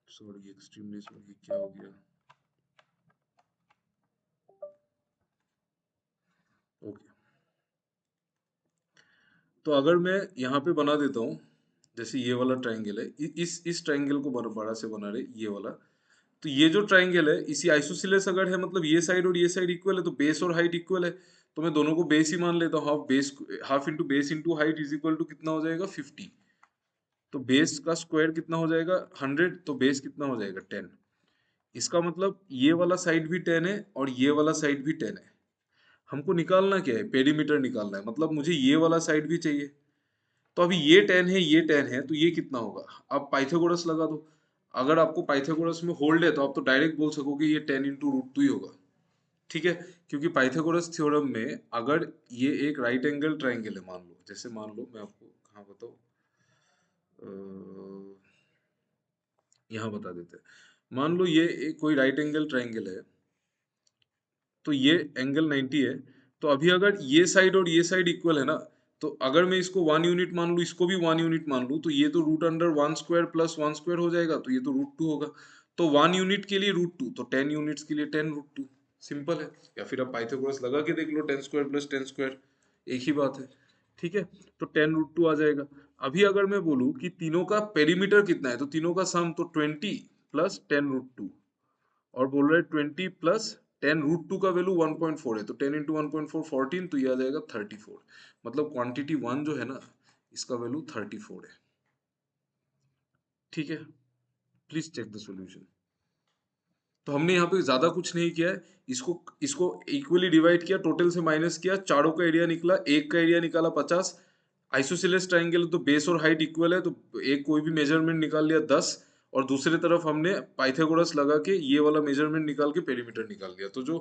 sorry extremely sorry, क्या हो गया, ओके। तो अगर मैं यहाँ पे बना देता हूँ, जैसे ये वाला ट्राइंगल है, इस ट्राइंगल को बड़ा से बना रहे, ये वाला, तो ये जो ट्राइंगल है इसी आइसोसेलेस अगर है, मतलब ये साइड और ये साइड इक्वल है, तो बेस और हाइट इक्वल है, तो मैं दोनों को बेस ही मान लेता हूँ, half into base into height is equal to कितना हो जाएगा 50। तो बेस का स्क्वायर कितना हो जाएगा 100, तो बेस कितना हो जाएगा 10। इसका मतलब ये वाला साइड भी 10 है और ये वाला साइड भी 10 है। हमको निकालना क्या है, पेरीमीटर निकालना है, मतलब मुझे ये वाला साइड भी चाहिए। तो अभी ये 10 है, ये 10 है, तो ये कितना होगा, आप पाइथागोरस लगा दो। अगर आपको पाइथागोरस में होल्ड है तो आप तो डायरेक्ट बोल सकोगे ये 10 × √2 ही होगा, ठीक है, क्योंकि पाइथागोरस थ्योरम में अगर ये एक राइट एंगल ट्राइंगल है, मान लो, जैसे मान लो मैं आपको कहाँ बताऊँ, यहाँ बता देते हैं, मान लो ये एक कोई राइट एंगल ट्राइंगल है, तो ये एंगल 90 है, तो अभी अगर ये साइड और ये साइड इक्वल है ना, तो अगर मैं इसको 1 यूनिट मान लूँ, इसको भी 1 यूनिट मान लूँ, तो ये तो √1² प्लस 1² हो जाएगा, तो ये तो √2 होगा। तो 1 यूनिट के लिए √2, तो 10 यूनिट्स के लिए 10 √2, सिंपल है। या फिर आप पाइथागोरस लगा के देख लो, 10² प्लस 10², एक ही बात है, ठीक है। तो 10 √2 आ जाएगा। अभी अगर मैं बोलूँ कि तीनों का पेरीमीटर कितना है, तो तीनों का सम तो 20 प्लस 10 √2, और बोल रहे 20 प्लस 10 √2 का वैल्यू 1.4 है, तो 10 × 1.4 14, तो ये आ जाएगा 34। मतलब क्वांटिटी 1 जो है ना, इसका वैल्यू 34 है, ठीक है। Please check the solution. तो हमने यहाँ पे ज्यादा कुछ नहीं किया है, इसको इसको इक्वली डिवाइड किया, टोटल से माइनस किया, चारों का एरिया निकला, एक का एरिया निकाला 50। आइसोसेलेस ट्राइंगल तो बेस और हाइट इक्वल है, तो एक कोई भी मेजरमेंट निकाल लिया 10, और दूसरी तरफ हमने पाइथागोरस लगा के ये वाला मेजरमेंट निकाल के पेरीमीटर निकाल दिया, तो जो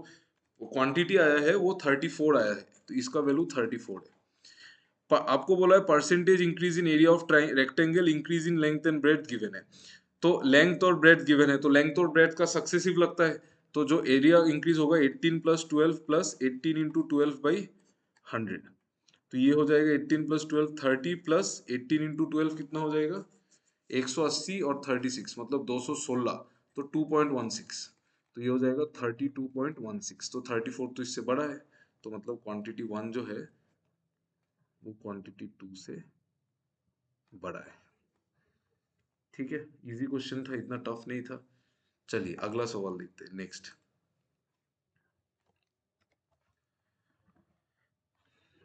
क्वांटिटी आया है वो 34 आया है, तो इसका वैल्यू 34 है। आपको बोला है percentage increase in area of rectangle increase in length and breadth given है, तो लेंथ और ब्रेथ गिवन है, तो लेंथ और ब्रेथ का सक्सेसिव लगता है, तो जो एरिया इंक्रीज होगा 18 प्लस 12 प्लस 18 इंटू 12/100, तो ये हो जाएगा 18 प्लस 12 30 प्लस 18 इंटू 12 कितना हो जाएगा 180 और 36 मतलब 216, तो 2.16, तो ये हो जाएगा 32.16, तो 34 तो इससे बड़ा है, तो मतलब क्वांटिटी 1 जो है वो क्वांटिटी 2 से बड़ा है, ठीक है। इजी क्वेश्चन था, इतना टफ नहीं था। चलिए अगला सवाल देखते हैं, नेक्स्ट।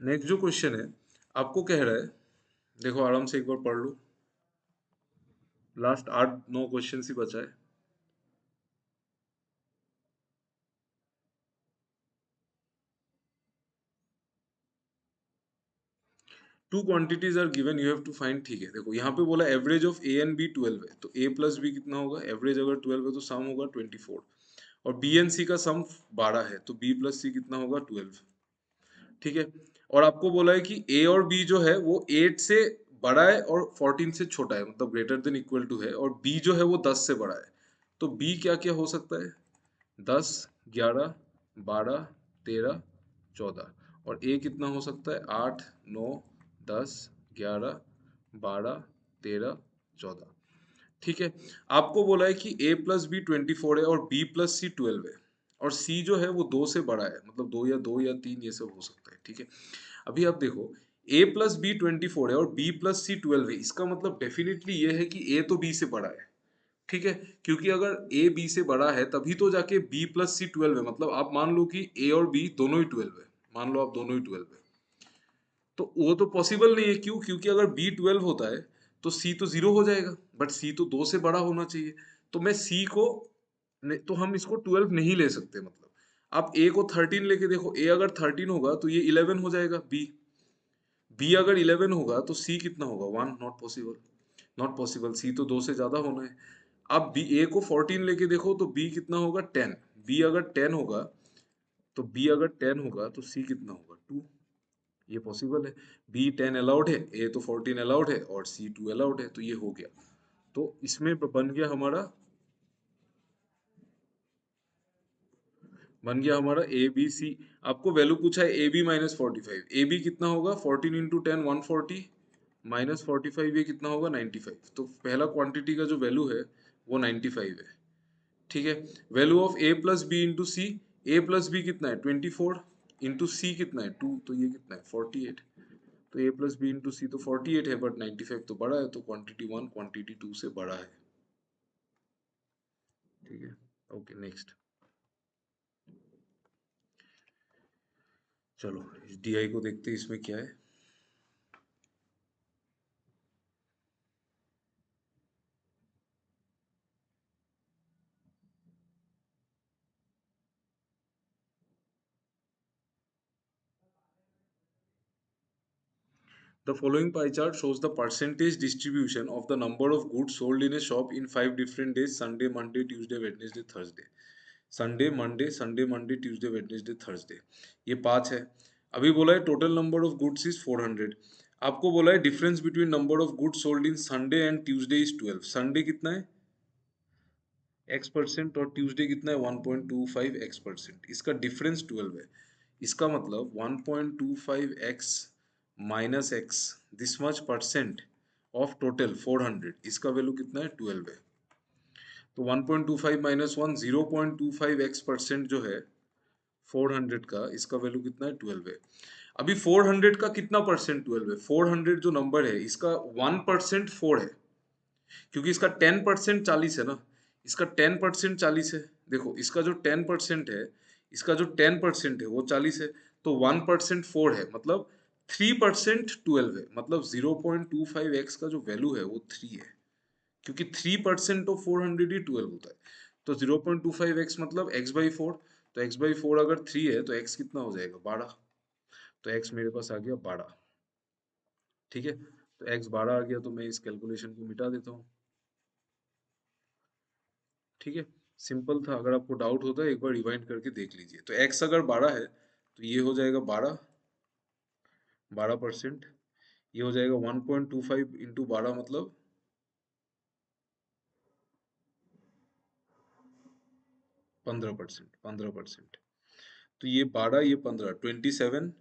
नेक्स्ट जो क्वेश्चन है आपको कह रहा है, देखो आराम से एक बार पढ़ लो, लास्ट 8-9 क्वेश्चन ही बचा है। Two quantities are given, you have to find, ठीक है। देखो यहाँ पे बोला average of A and B 12 है, तो ए प्लस बी कितना होगा, एवरेज अगर 12 है तो सम होगा 24, और बी एंड सी का सम 12 है, तो बी प्लस सी कितना होगा 12, ठीक है। और आपको बोला है कि ए और बी जो है वो 8 से बड़ा है और 14 से छोटा है, मतलब ग्रेटर देन इक्वल टू है, और बी जो है वो 10 से बड़ा है, तो बी क्या क्या हो सकता है, 10, 11, 12, 13, 14, और ए कितना हो सकता है, 8, 9, 10, 11, 12, 13, 14। ठीक है। आपको बोला है कि a प्लस बी 24 है और b प्लस सी 12 है, और c जो है वो 2 से बड़ा है, मतलब 2 या 3 ये सब हो सकता है। ठीक है। अभी आप देखो, a प्लस बी 24 है और b प्लस सी 12 है, इसका मतलब डेफिनेटली ये है कि a तो b से बड़ा है। ठीक है। क्योंकि अगर a b से बड़ा है तभी तो जाके b प्लस सी 12 है, मतलब आप मान लो कि a और b दोनों ही 12 है, मान लो आप दोनों ही 12 है, तो वो तो पॉसिबल नहीं है। क्यों? क्योंकि अगर बी 12 होता है तो सी तो जीरो हो जाएगा, बट सी तो 2 से बड़ा होना चाहिए। तो मैं सी को तो हम इसको 12 नहीं ले सकते। मतलब आप ए को 13 लेके देखो, ए अगर 13 होगा तो ये 11 हो जाएगा, बी बी अगर 11 होगा तो सी कितना होगा, 1। नॉट पॉसिबल, नॉट पॉसिबल, सी तो 2 से ज्यादा होना है। आप बी ए को 14 लेके देखो तो बी कितना होगा, 10। बी अगर 10 होगा तो बी अगर 10 होगा तो सी कितना होगा, 2। ये पॉसिबल है। बी 10 अलाउड है, ए तो 14 अलाउड है, और सी 2 अलाउड है, तो ये हो गया। तो इसमें बन गया हमारा ए बी सी। आपको वैल्यू पूछा है A B minus 45, A B कितना होगा, 14 इंटू 10 140, माइनस 45 ये कितना होगा, 95। तो पहला क्वांटिटी का जो वैल्यू है वो 95 है। ठीक है। Value of A plus B into C, A plus B कितना है 24, इंटू सी कितना है 2, तो ये कितना है 48। तो ए प्लस बी इंटू सी तो 48 है, बट 95 तो बड़ा है, तो क्वांटिटी 1 क्वांटिटी 2 से बड़ा है। ठीक है। Okay next. चलो इस डीआई को देखते हैं, इसमें क्या है। The following pie chart shows the percentage distribution of the number of goods sold in a shop in 5 different days: Sunday, Monday, Tuesday, Wednesday, Thursday। Sunday Monday, Sunday Monday, Tuesday, Wednesday, Thursday, ये 5 है। अभी बोला है total number of goods is 400। आपको बोला है difference between number of goods sold in Sunday and Tuesday is 12। Sunday कितना है, x%, और ट्यूसडे कितना है 1.25x%। इसका डिफरेंस 12 है। इसका मतलब 1.25x minus x, this much percent of total 400, इसका वैल्यू कितना है 12 है। तो 1.25 माइनस 1, 0.25x% जो है 400 का, इसका वैल्यू कितना है 12 है। अभी 400 का कितना परसेंट 12 है, 400 जो नंबर है इसका 1% 4 है, क्योंकि इसका 10% 40 है ना, इसका 10% 40 है। देखो इसका जो 10% है, इसका जो 10% है वो 40 है, तो 1% 4 है, मतलब 3% 12 है, मतलब 0.25x का जो वैल्यू है वो 3 है, क्योंकि 3% ऑफ 400 ही 12 होता है। तो 0.25x मतलब x बाई 4, तो x बाई 4 अगर 3 है तो x कितना हो जाएगा 12, तो x मेरे पास आ गया 12। ठीक है। तो x 12 आ गया, तो मैं इस कैलकुलेशन को मिटा देता हूँ। ठीक है। सिंपल था, अगर आपको डाउट होता है एक बार रिवाइंड करके देख लीजिए। तो x अगर 12 है तो ये हो जाएगा 12, 12%। ये हो जाएगा 1.25 इंटू 12, मतलब 15%, 15%। तो ये 12, ये 15, 27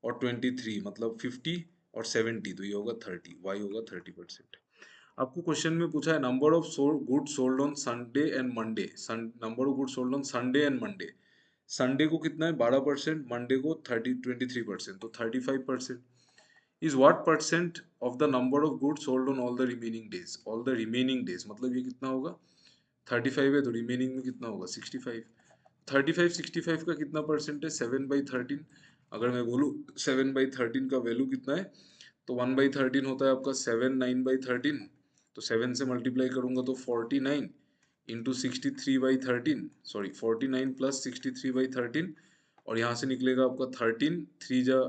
और 23, मतलब 50 और 70, तो ये होगा 30, y होगा 30%। आपको क्वेश्चन में पूछा है number of good sold on Sunday and Monday, number of good sold on Sunday and Monday. Sunday को कितना है 12%, मंडे को 23%, तो 35%। Is what percent of the number of good sold on all the remaining days, all the remaining days, मतलब ये कितना होगा 35 है, तो रिमेनिंग में कितना होगा 65। 35 65 का कितना परसेंट है, 7/13। अगर मैं बोलूँ 7/13 का वैल्यू कितना है, तो 1/13 होता है आपका 7, 9/13। तो 7 से मल्टीप्लाई करूंगा तो 49 इंटू 63/13, सॉरी 49 प्लस 63/13, और यहाँ से निकलेगा आपका 13, 3 जा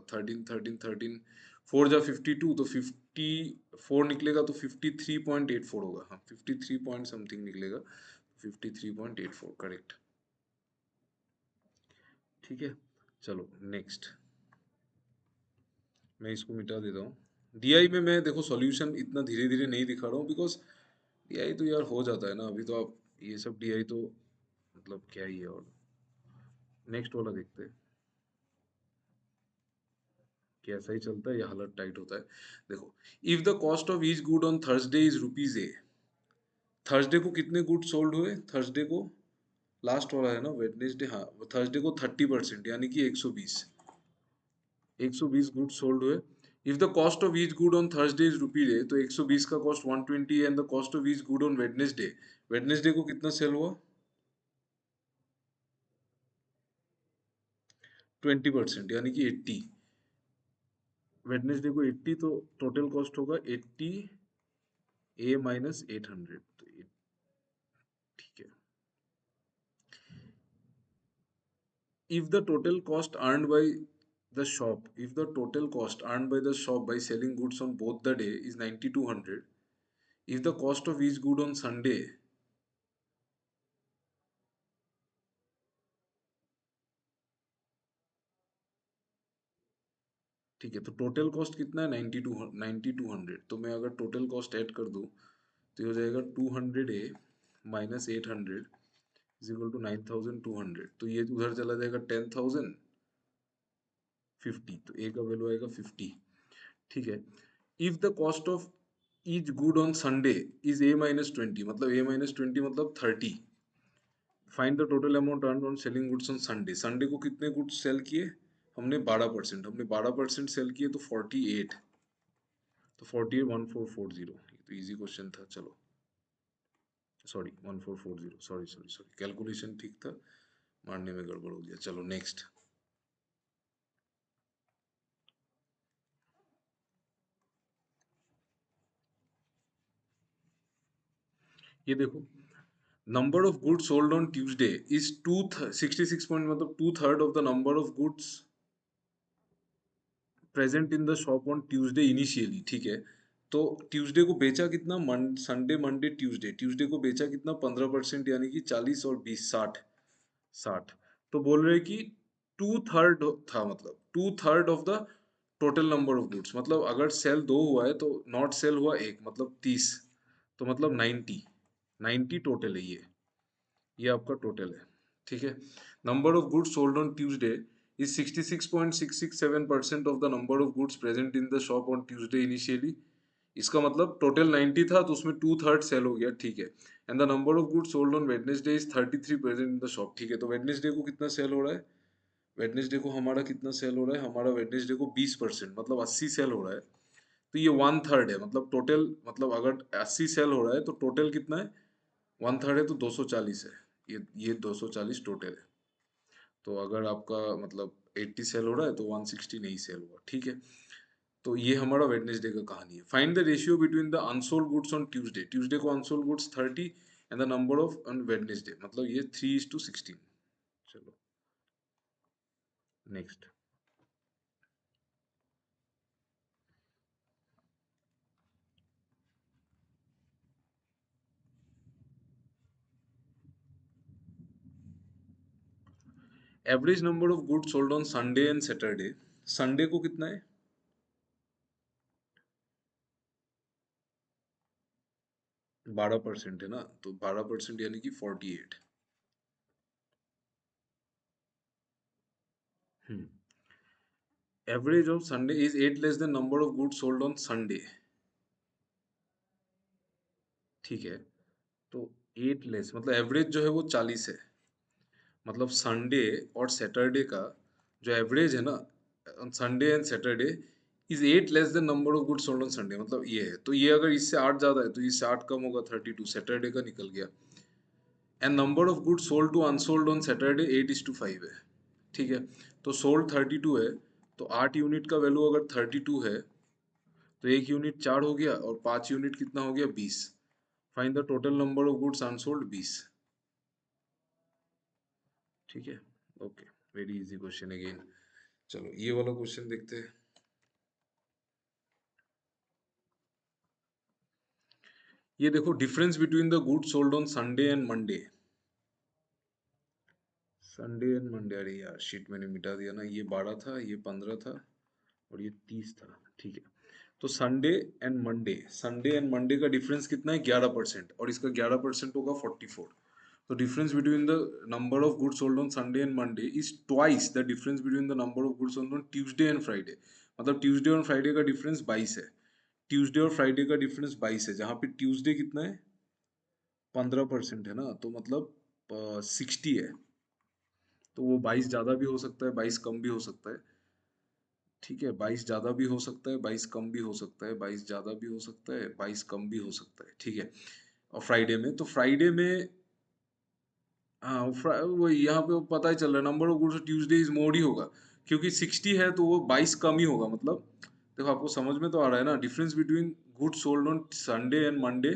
13, 13, 13, 4 जा 52, तो 54 निकलेगा, तो 53.84 होगा। हाँ 53 पॉइंट समथिंग निकलेगा, 53.84 करेक्ट। ठीक है। चलो नेक्स्ट, मैं इसको मिटा देता हूँ। डीआई में मैं देखो सॉल्यूशन इतना धीरे धीरे नहीं दिखा रहा हूँ, बिकॉज डीआई तो यार हो जाता है ना, अभी तो आप ये सब डीआई तो मतलब क्या ही है। और नेक्स्ट वाला देखते हैं। कि ऐसा ही चलता है या हालत टाइट होता है। देखो, if the cost of each good on Thursday is rupees A, Thursday को कितने गुड सोल्ड हुए, थर्सडे को लास्ट वाला है ना, वेडनेसडे, हाँ, थर्सडे को 30% यानी कि 120, 120 गुड सोल्ड हुए। If the cost of each good on Thursday is rupees A, तो 120 का कॉस्ट 120 है, and the cost of each good on Wednesday, Wednesday को कितना सेल हुआ, 20% यानी कि 80, वेडनेसडे को 80, तो टोटल कॉस्ट होगा 80 ए माइनस 800, तो ये ठीक है। if the total cost earned by the shop if the total cost earned by the shop by selling goods on both the day is 9200, if the cost of each good on Sunday, ठीक है, तो total cost कितना है, 9200, तो मैं अगर total cost add कर दूं तो ये हो जाएगा 200 ए माइनस 800 इज इक्वल टू 9200, तो ये उधर चला जाएगा 10,050, तो ए का वैल्यू आएगा 50, ठीक है। If the cost of each good on Sunday is a minus 20, मतलब ए माइनस 20 मतलब 30, find the total amount earn on selling goods on Sunday, Sunday को कितने गुड्स सेल किए हमने, 12%, हमने 12% सेल किए तो 48, तो 481440, ये तो इजी क्वेश्चन था। चलो, sorry 1440, sorry sorry sorry, calculation ठीक था, मारने में गड़बड़ हो गया। चलो नेक्स्ट, ये देखो, number of goods sold on Tuesday is 266 point, मतलब 2/3 of the number of goods present in the shop on Tuesday initially, ठीक है। तो ट्यूसडे को बेचा कितना, संडे मंडे ट्यूसडे, ट्यूसडे को बेचा कितना, 15%, यानी कि 40 और 20, 60, तो बोल रहे कि 2/3 था, मतलब 2/3 of the total number of goods, मतलब अगर सेल दो हुआ है तो नॉट सेल हुआ एक, मतलब 30, तो मतलब 90 टोटल है ये आपका टोटल है, ठीक है। Number of goods sold on Tuesday is 66.667% of the number of goods present in the shop on Tuesday initially, इसका मतलब टोटल 90 था तो उसमें 2/3 सेल हो गया, ठीक है। And the number of goods sold on Wednesday is 33 present in the shop, ठीक है। तो वेडनेसडे को कितना सेल हो रहा है, वेडनेसडे को हमारा कितना सेल हो रहा है, हमारा वेडनेसडे को 20%, मतलब 80 सेल हो रहा है, तो ये 1/3 है, मतलब टोटल, मतलब अगर 80 सेल हो रहा है तो टोटल कितना है, 1/3 है तो 240 है, ये 240 टोटल है। तो अगर आपका मतलब 80 सेल हो रहा है तो 160 नहीं सेल हुआ, ठीक है। तो ये हमारा वेडनेसडे का कहानी है। Find the ratio between the unsold goods on Tuesday, Tuesday को unsold goods 30 and the number of on Wednesday, मतलब ये 3:16। चलो next, average number of goods sold on Sunday and Saturday, Sunday को कितना है, 12% है ना, तो 12% यानी कि 48। Average of Sunday is 8 less than number of goods sold on Sunday, ठीक है। तो 8 लेस मतलब एवरेज जो है वो 40 है, मतलब संडे और सैटरडे का जो एवरेज है ना, Sunday and Saturday is 8 less than number of goods sold on Sunday, मतलब ये है, तो ये अगर इससे 8 ज्यादा है तो इससे 8 कम होगा, 32, सैटरडे का निकल गया। And number of goods sold to unsold on Saturday 8:5 है, ठीक है। तो सोल्ड 32 है, तो 8 यूनिट का वैल्यू अगर 32 है तो 1 यूनिट 4 हो गया, और 5 यूनिट कितना हो गया, 20। Find the total number of goods unsold, 20, ठीक है। Okay, very easy question again. चलो ये वाला क्वेश्चन देखते हैं। ये देखो, difference between the goods sold on Sunday and Monday, Sunday and Monday, अरे यार शीट मैंने मिटा दिया ना, ये 12 था, ये 15 था, और ये 30 था, ठीक है। तो संडे एंड मंडे का डिफरेंस कितना है, 11%, और इसका 11% होगा 44। तो difference between the number of goods sold on Sunday and Monday is twice the difference between the number of goods sold on Tuesday and Friday, मतलब ट्यूसडे और फ्राइडे का डिफरेंस 22 है। ट्यूसडे और फ्राइडे का डिफरेंस 22 है, जहाँ पे Tuesday कितना है, 15% है ना, तो मतलब 60 है। तो वो 22 ज़्यादा भी हो सकता है, 22 कम भी हो सकता है। ठीक है, 22 ज़्यादा भी हो सकता है, 22 कम भी हो सकता है, 22 ज़्यादा भी हो सकता है, 22 कम भी हो सकता है। ठीक है। और फ्राइडे में, तो फ्राइडे में, हाँ वो यहाँ पे पता ही चल रहा है, number of goods Tuesday is more ही होगा, क्योंकि 60 है तो वो 22 कम ही होगा। मतलब देखो, आपको समझ में तो आ रहा है ना, difference between goods sold on Sunday and Monday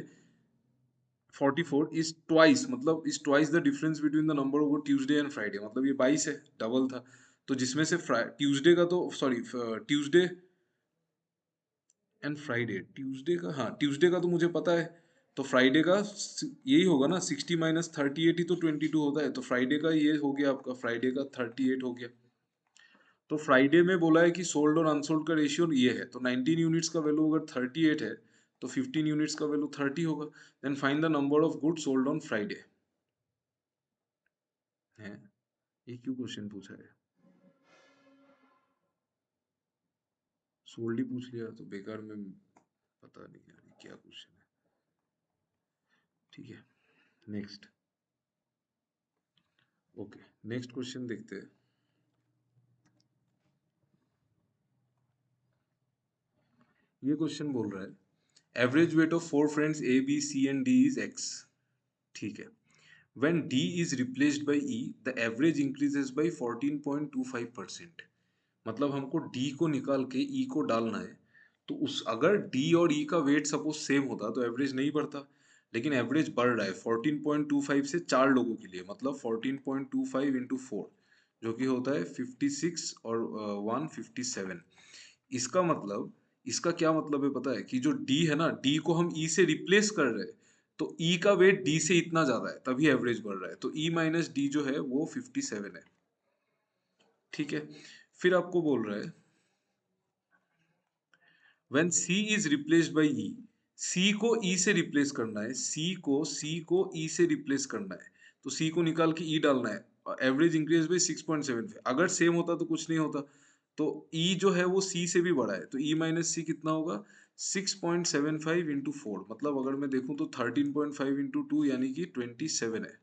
44 is twice, मतलब is twice the difference between the number of good Tuesday and Friday. मतलब ये 22 है, डबल था। तो जिसमें से ट्यूसडे का तो sorry, Tuesday and Friday, Tuesday का, हाँ ट्यूसडे का तो मुझे पता है, तो फ्राइडे का यही होगा ना, 60 माइनस 38 ही तो 22 होता है, तो फ्राइडे का ये हो गया आपका, फ्राइडे का 38 हो गया। तो फ्राइडे में बोला है कि सोल्ड और अनसोल्ड का रेशियो ये है, तो 19 यूनिट्स का वैल्यू अगर 38 है तो 15 यूनिट्स का वैल्यू 30 होगा। Then find the number of goods sold on Friday. है, ये क्यों क्वेश्चन पूछा है, सोल्ड ही पूछ लिया तो बेकार में, पता नहीं यार ये क्या क्वेश्चन है। ठीक है, नेक्स्ट। ओके, नेक्स्ट क्वेश्चन देखते हैं। ये क्वेश्चन बोल रहा है average weight of four friends A B C and D is X. ठीक है, when D is replaced by E the average increases by 14.25%। मतलब हमको डी को निकाल के ई को डालना है, तो उस अगर डी और ई का वेट सपोज सेम होता तो एवरेज नहीं बढ़ता, लेकिन एवरेज बढ़ रहा है 14.25 से चार लोगों के लिए, मतलब 14.25 इंटू फोर, जो कि होता है 56 और 157। इसका मतलब, इसका क्या मतलब है पता है, कि जो डी है ना, डी को हम ई से रिप्लेस कर रहे हैं, तो ई का वेट डी से इतना ज्यादा है तभी एवरेज बढ़ रहा है, तो ई माइनस डी जो है वो 57 है। ठीक है, फिर आपको बोल रहा है when C is replaced by E, C को ई से रिप्लेस करना है, सी को ई से रिप्लेस करना है, तो सी को निकाल के ई डालना है। एवरेज इंक्रीज बाय 6.75, अगर सेम होता तो कुछ नहीं होता, तो ई जो है वो सी से भी बड़ा है, तो ई माइनस सी कितना होगा, 6.75 इंटू फोर, मतलब अगर मैं देखूं तो 13.5 इंटू टू यानी कि 27 है।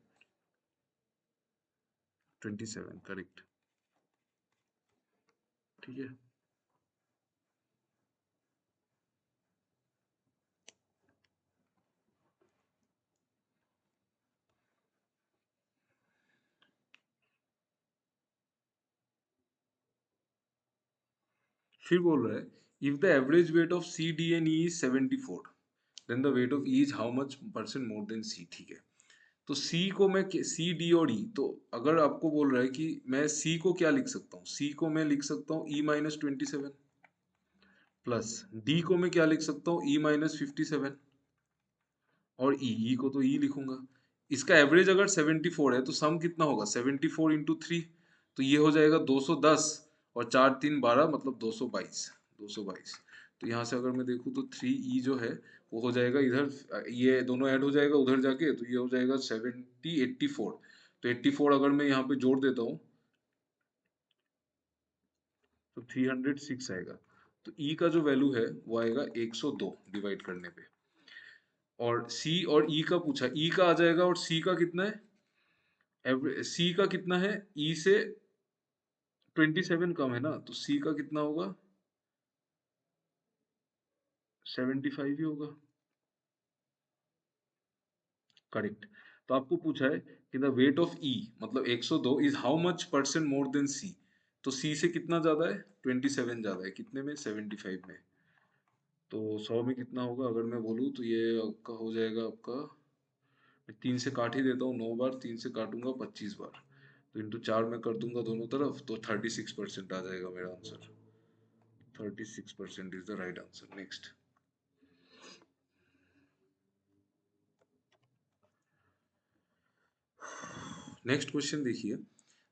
27 करेक्ट। ठीक है, फिर बोल रहा है if the average weight of C D and E is 74, then the weight of E is how much percent more than C. ठीक है, तो सी को मैं, सी डी और ई, तो अगर आपको बोल रहा है कि मैं सी को क्या लिख सकता हूँ, सी को मैं लिख सकता हूँ ई माइनस 27, प्लस डी को मैं क्या लिख सकता हूँ, ई माइनस 57, और ई को तो ई लिखूंगा। इसका एवरेज अगर 74 है तो सम कितना होगा, 74 इंटू थ्री, तो ये हो जाएगा 210, और चार तीन 12, मतलब 222, 222। तो यहाँ से अगर मैं देखूँ तो थ्री ई जो है वो हो जाएगा इधर, ये दोनों ऐड हो जाएगा उधर जाके, तो ये हो जाएगा 84। तो 84 अगर मैं यहाँ पे जोड़ देता हूँ तो 306 आएगा। तो ई का जो वैल्यू है वो आएगा 102 डिवाइड करने पे। और सी और ई का पूछा, ई का आ जाएगा, और सी का कितना है, सी का कितना है, ई से 27 कम है ना, तो सी का कितना होगा, 75 ही होगा। करेक्ट। तो आपको पूछा है कि द वेट ऑफ ई, मतलब 102 is how much percent more than C, तो सी से कितना ज्यादा है, 27 ज्यादा है, कितने में, 75 में। तो 100 में कितना होगा अगर मैं बोलूँ, तो ये आपका हो जाएगा आपका, मैं तीन से काट ही देता हूँ, 9 बार तीन से काटूंगा 25 बार, तो इंटू चार में कर दूंगा दोनों तरफ, तो 36% आ जाएगा मेरा answer. 36% is the right answer. Next. Next question देखिए,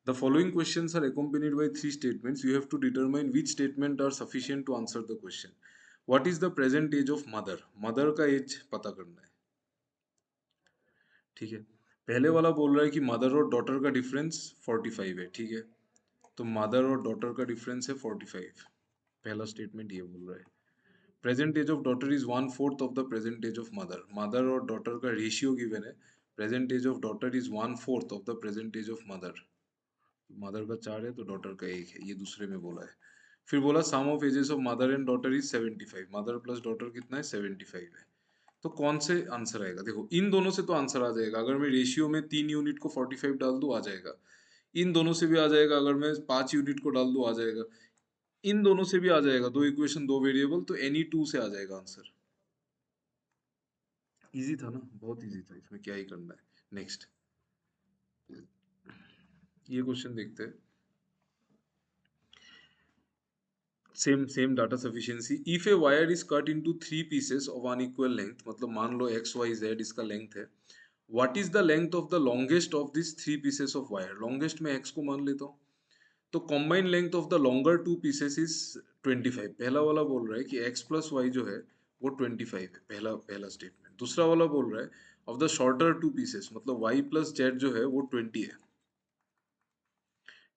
the following questions are accompanied by three statements, you have to determine which statement are sufficient to answer the question। what is the present age of mother, mother का as पता करना है। ठीक है, पहले वाला बोल रहा है कि मदर और डॉटर का डिफरेंस 45 है। ठीक है, तो मदर और डॉटर का डिफरेंस है 45। पहला स्टेटमेंट ये बोल रहा है present age of daughter is 1/4 of the present age of mother. Mother और डॉटर का रेशियो गिवन है। Present age of daughter is 1/4 of the present age of mother. Mother का 4 है तो डॉटर का 1 है, ये दूसरे में बोला है। फिर बोला sum of ages of mother and daughter is 75। Mother plus daughter कितना है 75 है। तो कौन से आंसर आएगा? देखो इन दोनों से तो आंसर आ जाएगा। अगर मैं रेशियो में 3 यूनिट को 45 डाल दूं आ जाएगा। इन दोनों से भी आ जाएगा। अगर मैं 5 यूनिट को डाल दूं आ जाएगा। इन दोनों से भी आ जाएगा। दो इक्वेशन दो वेरिएबल, तो एनी टू से आ जाएगा आंसर। इजी था ना, बहुत इजी था, इसमें क्या ही करना है। नेक्स्ट ये क्वेश्चन देखते हैं। Same same data sufficiency. If a wire is cut into 3 pieces of unequal length, मतलब मान लो एक्स वाई जेड इसका लेंथ है। What is the length of the longest of this 3 pieces of wire? Longest में x को मान लेता हूँ। तो combined length of the longer 2 pieces is 25। पहला वाला बोल रहा है कि एक्स प्लस वाई जो है वो 25 है। पहला पहला स्टेटमेंट। दूसरा वाला बोल रहा है ऑफ द शॉर्टर 2 पीसेस, मतलब वाई प्लस जेड जो है वो 20 है।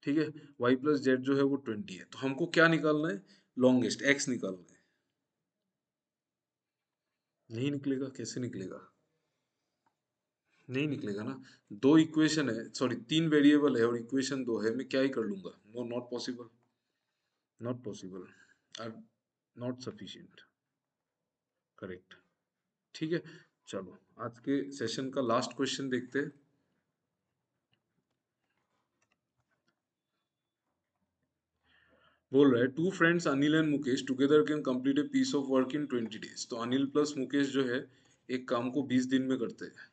ठीक है, वाई प्लस जेड जो है वो 20 है। तो हमको क्या निकालना है? लॉन्गेस्ट एक्स निकालना है। नहीं निकलेगा, कैसे निकलेगा? नहीं निकलेगा ना। दो इक्वेशन है, सॉरी 3 वेरिएबल है और इक्वेशन दो है, मैं क्या ही कर लूंगा? No, not possible. Not possible or not sufficient. Correct. ठीक है, चलो आज के सेशन का लास्ट क्वेश्चन देखते हैं। बोल रहा है two friends Anil and Mukesh together can complete a piece of work in 20 days। तो अनिल प्लस मुकेश जो है एक काम को 20 दिन में करते हैं।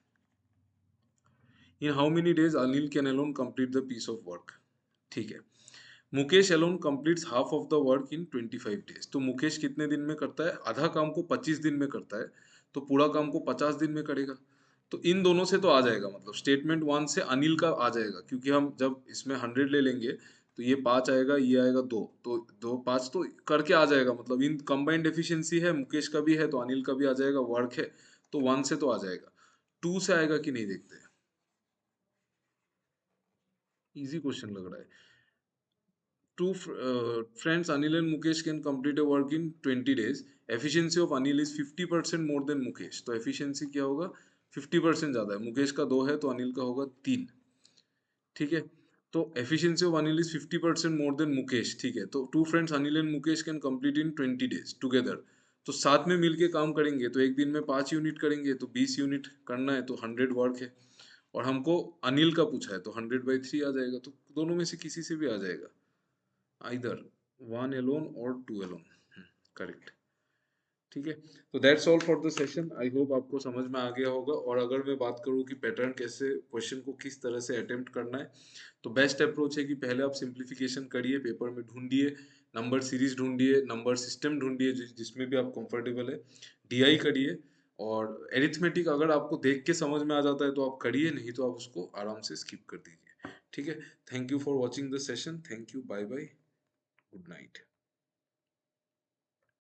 In how many days Anil can alone complete the piece of work? ठीक है, Mukesh alone completes half of the work in 25 days। तो मुकेश कितने दिन में करता है? आधा काम को 25 दिन में करता है, तो पूरा काम को 50 दिन में करेगा। तो इन दोनों से तो आ जाएगा, मतलब स्टेटमेंट 1 से अनिल का आ जाएगा, क्योंकि हम जब इसमें 100 ले लेंगे तो ये 5 आएगा, ये आएगा 2, तो 2 5 तो करके आ जाएगा। मतलब इन कंबाइंड एफिशिएंसी है, मुकेश का भी है तो अनिल का भी आ जाएगा, वर्क है तो 1 से तो आ जाएगा। 2 से आएगा कि नहीं देखते हैं। इजी क्वेश्चन लग रहा है। Two friends Anil and Mukesh can complete a work in 20 days. Efficiency of Anil is 50% more than Mukesh। तो efficiency क्या होगा? 50% ज्यादा है। मुकेश का 2 है तो अनिल का होगा 3। ठीक है, तो efficiency of Anil is 50% more than Mukesh। ठीक है, तो two friends Anil and Mukesh can complete in 20 days together। तो साथ में मिलके काम करेंगे तो एक दिन में 5 यूनिट करेंगे, तो 20 यूनिट करना है तो 100 वर्क है। और हमको अनिल का पूछा है तो 100/3 आ जाएगा। तो दोनों में से किसी से भी आ जाएगा, आइदर 1 alone और 2 alone। करेक्ट। ठीक है, तो that's all for the session. I hope आपको समझ में आ गया होगा। और अगर मैं बात करूं कि पैटर्न कैसे, क्वेश्चन को किस तरह से अटेम्प्ट करना है, तो बेस्ट अप्रोच है कि पहले आप सिंप्लीफिकेशन करिए, पेपर में ढूंढिए, नंबर सीरीज ढूंढिए, नंबर सिस्टम ढूंढिए जिसमें भी आप कंफर्टेबल है, डीआई करिए। और एरिथमेटिक अगर आपको देख के समझ में आ जाता है तो आप करिए, नहीं तो आप उसको आराम से स्किप कर दीजिए। ठीक है, thank you for watching the session. Thank you, bye bye, good night.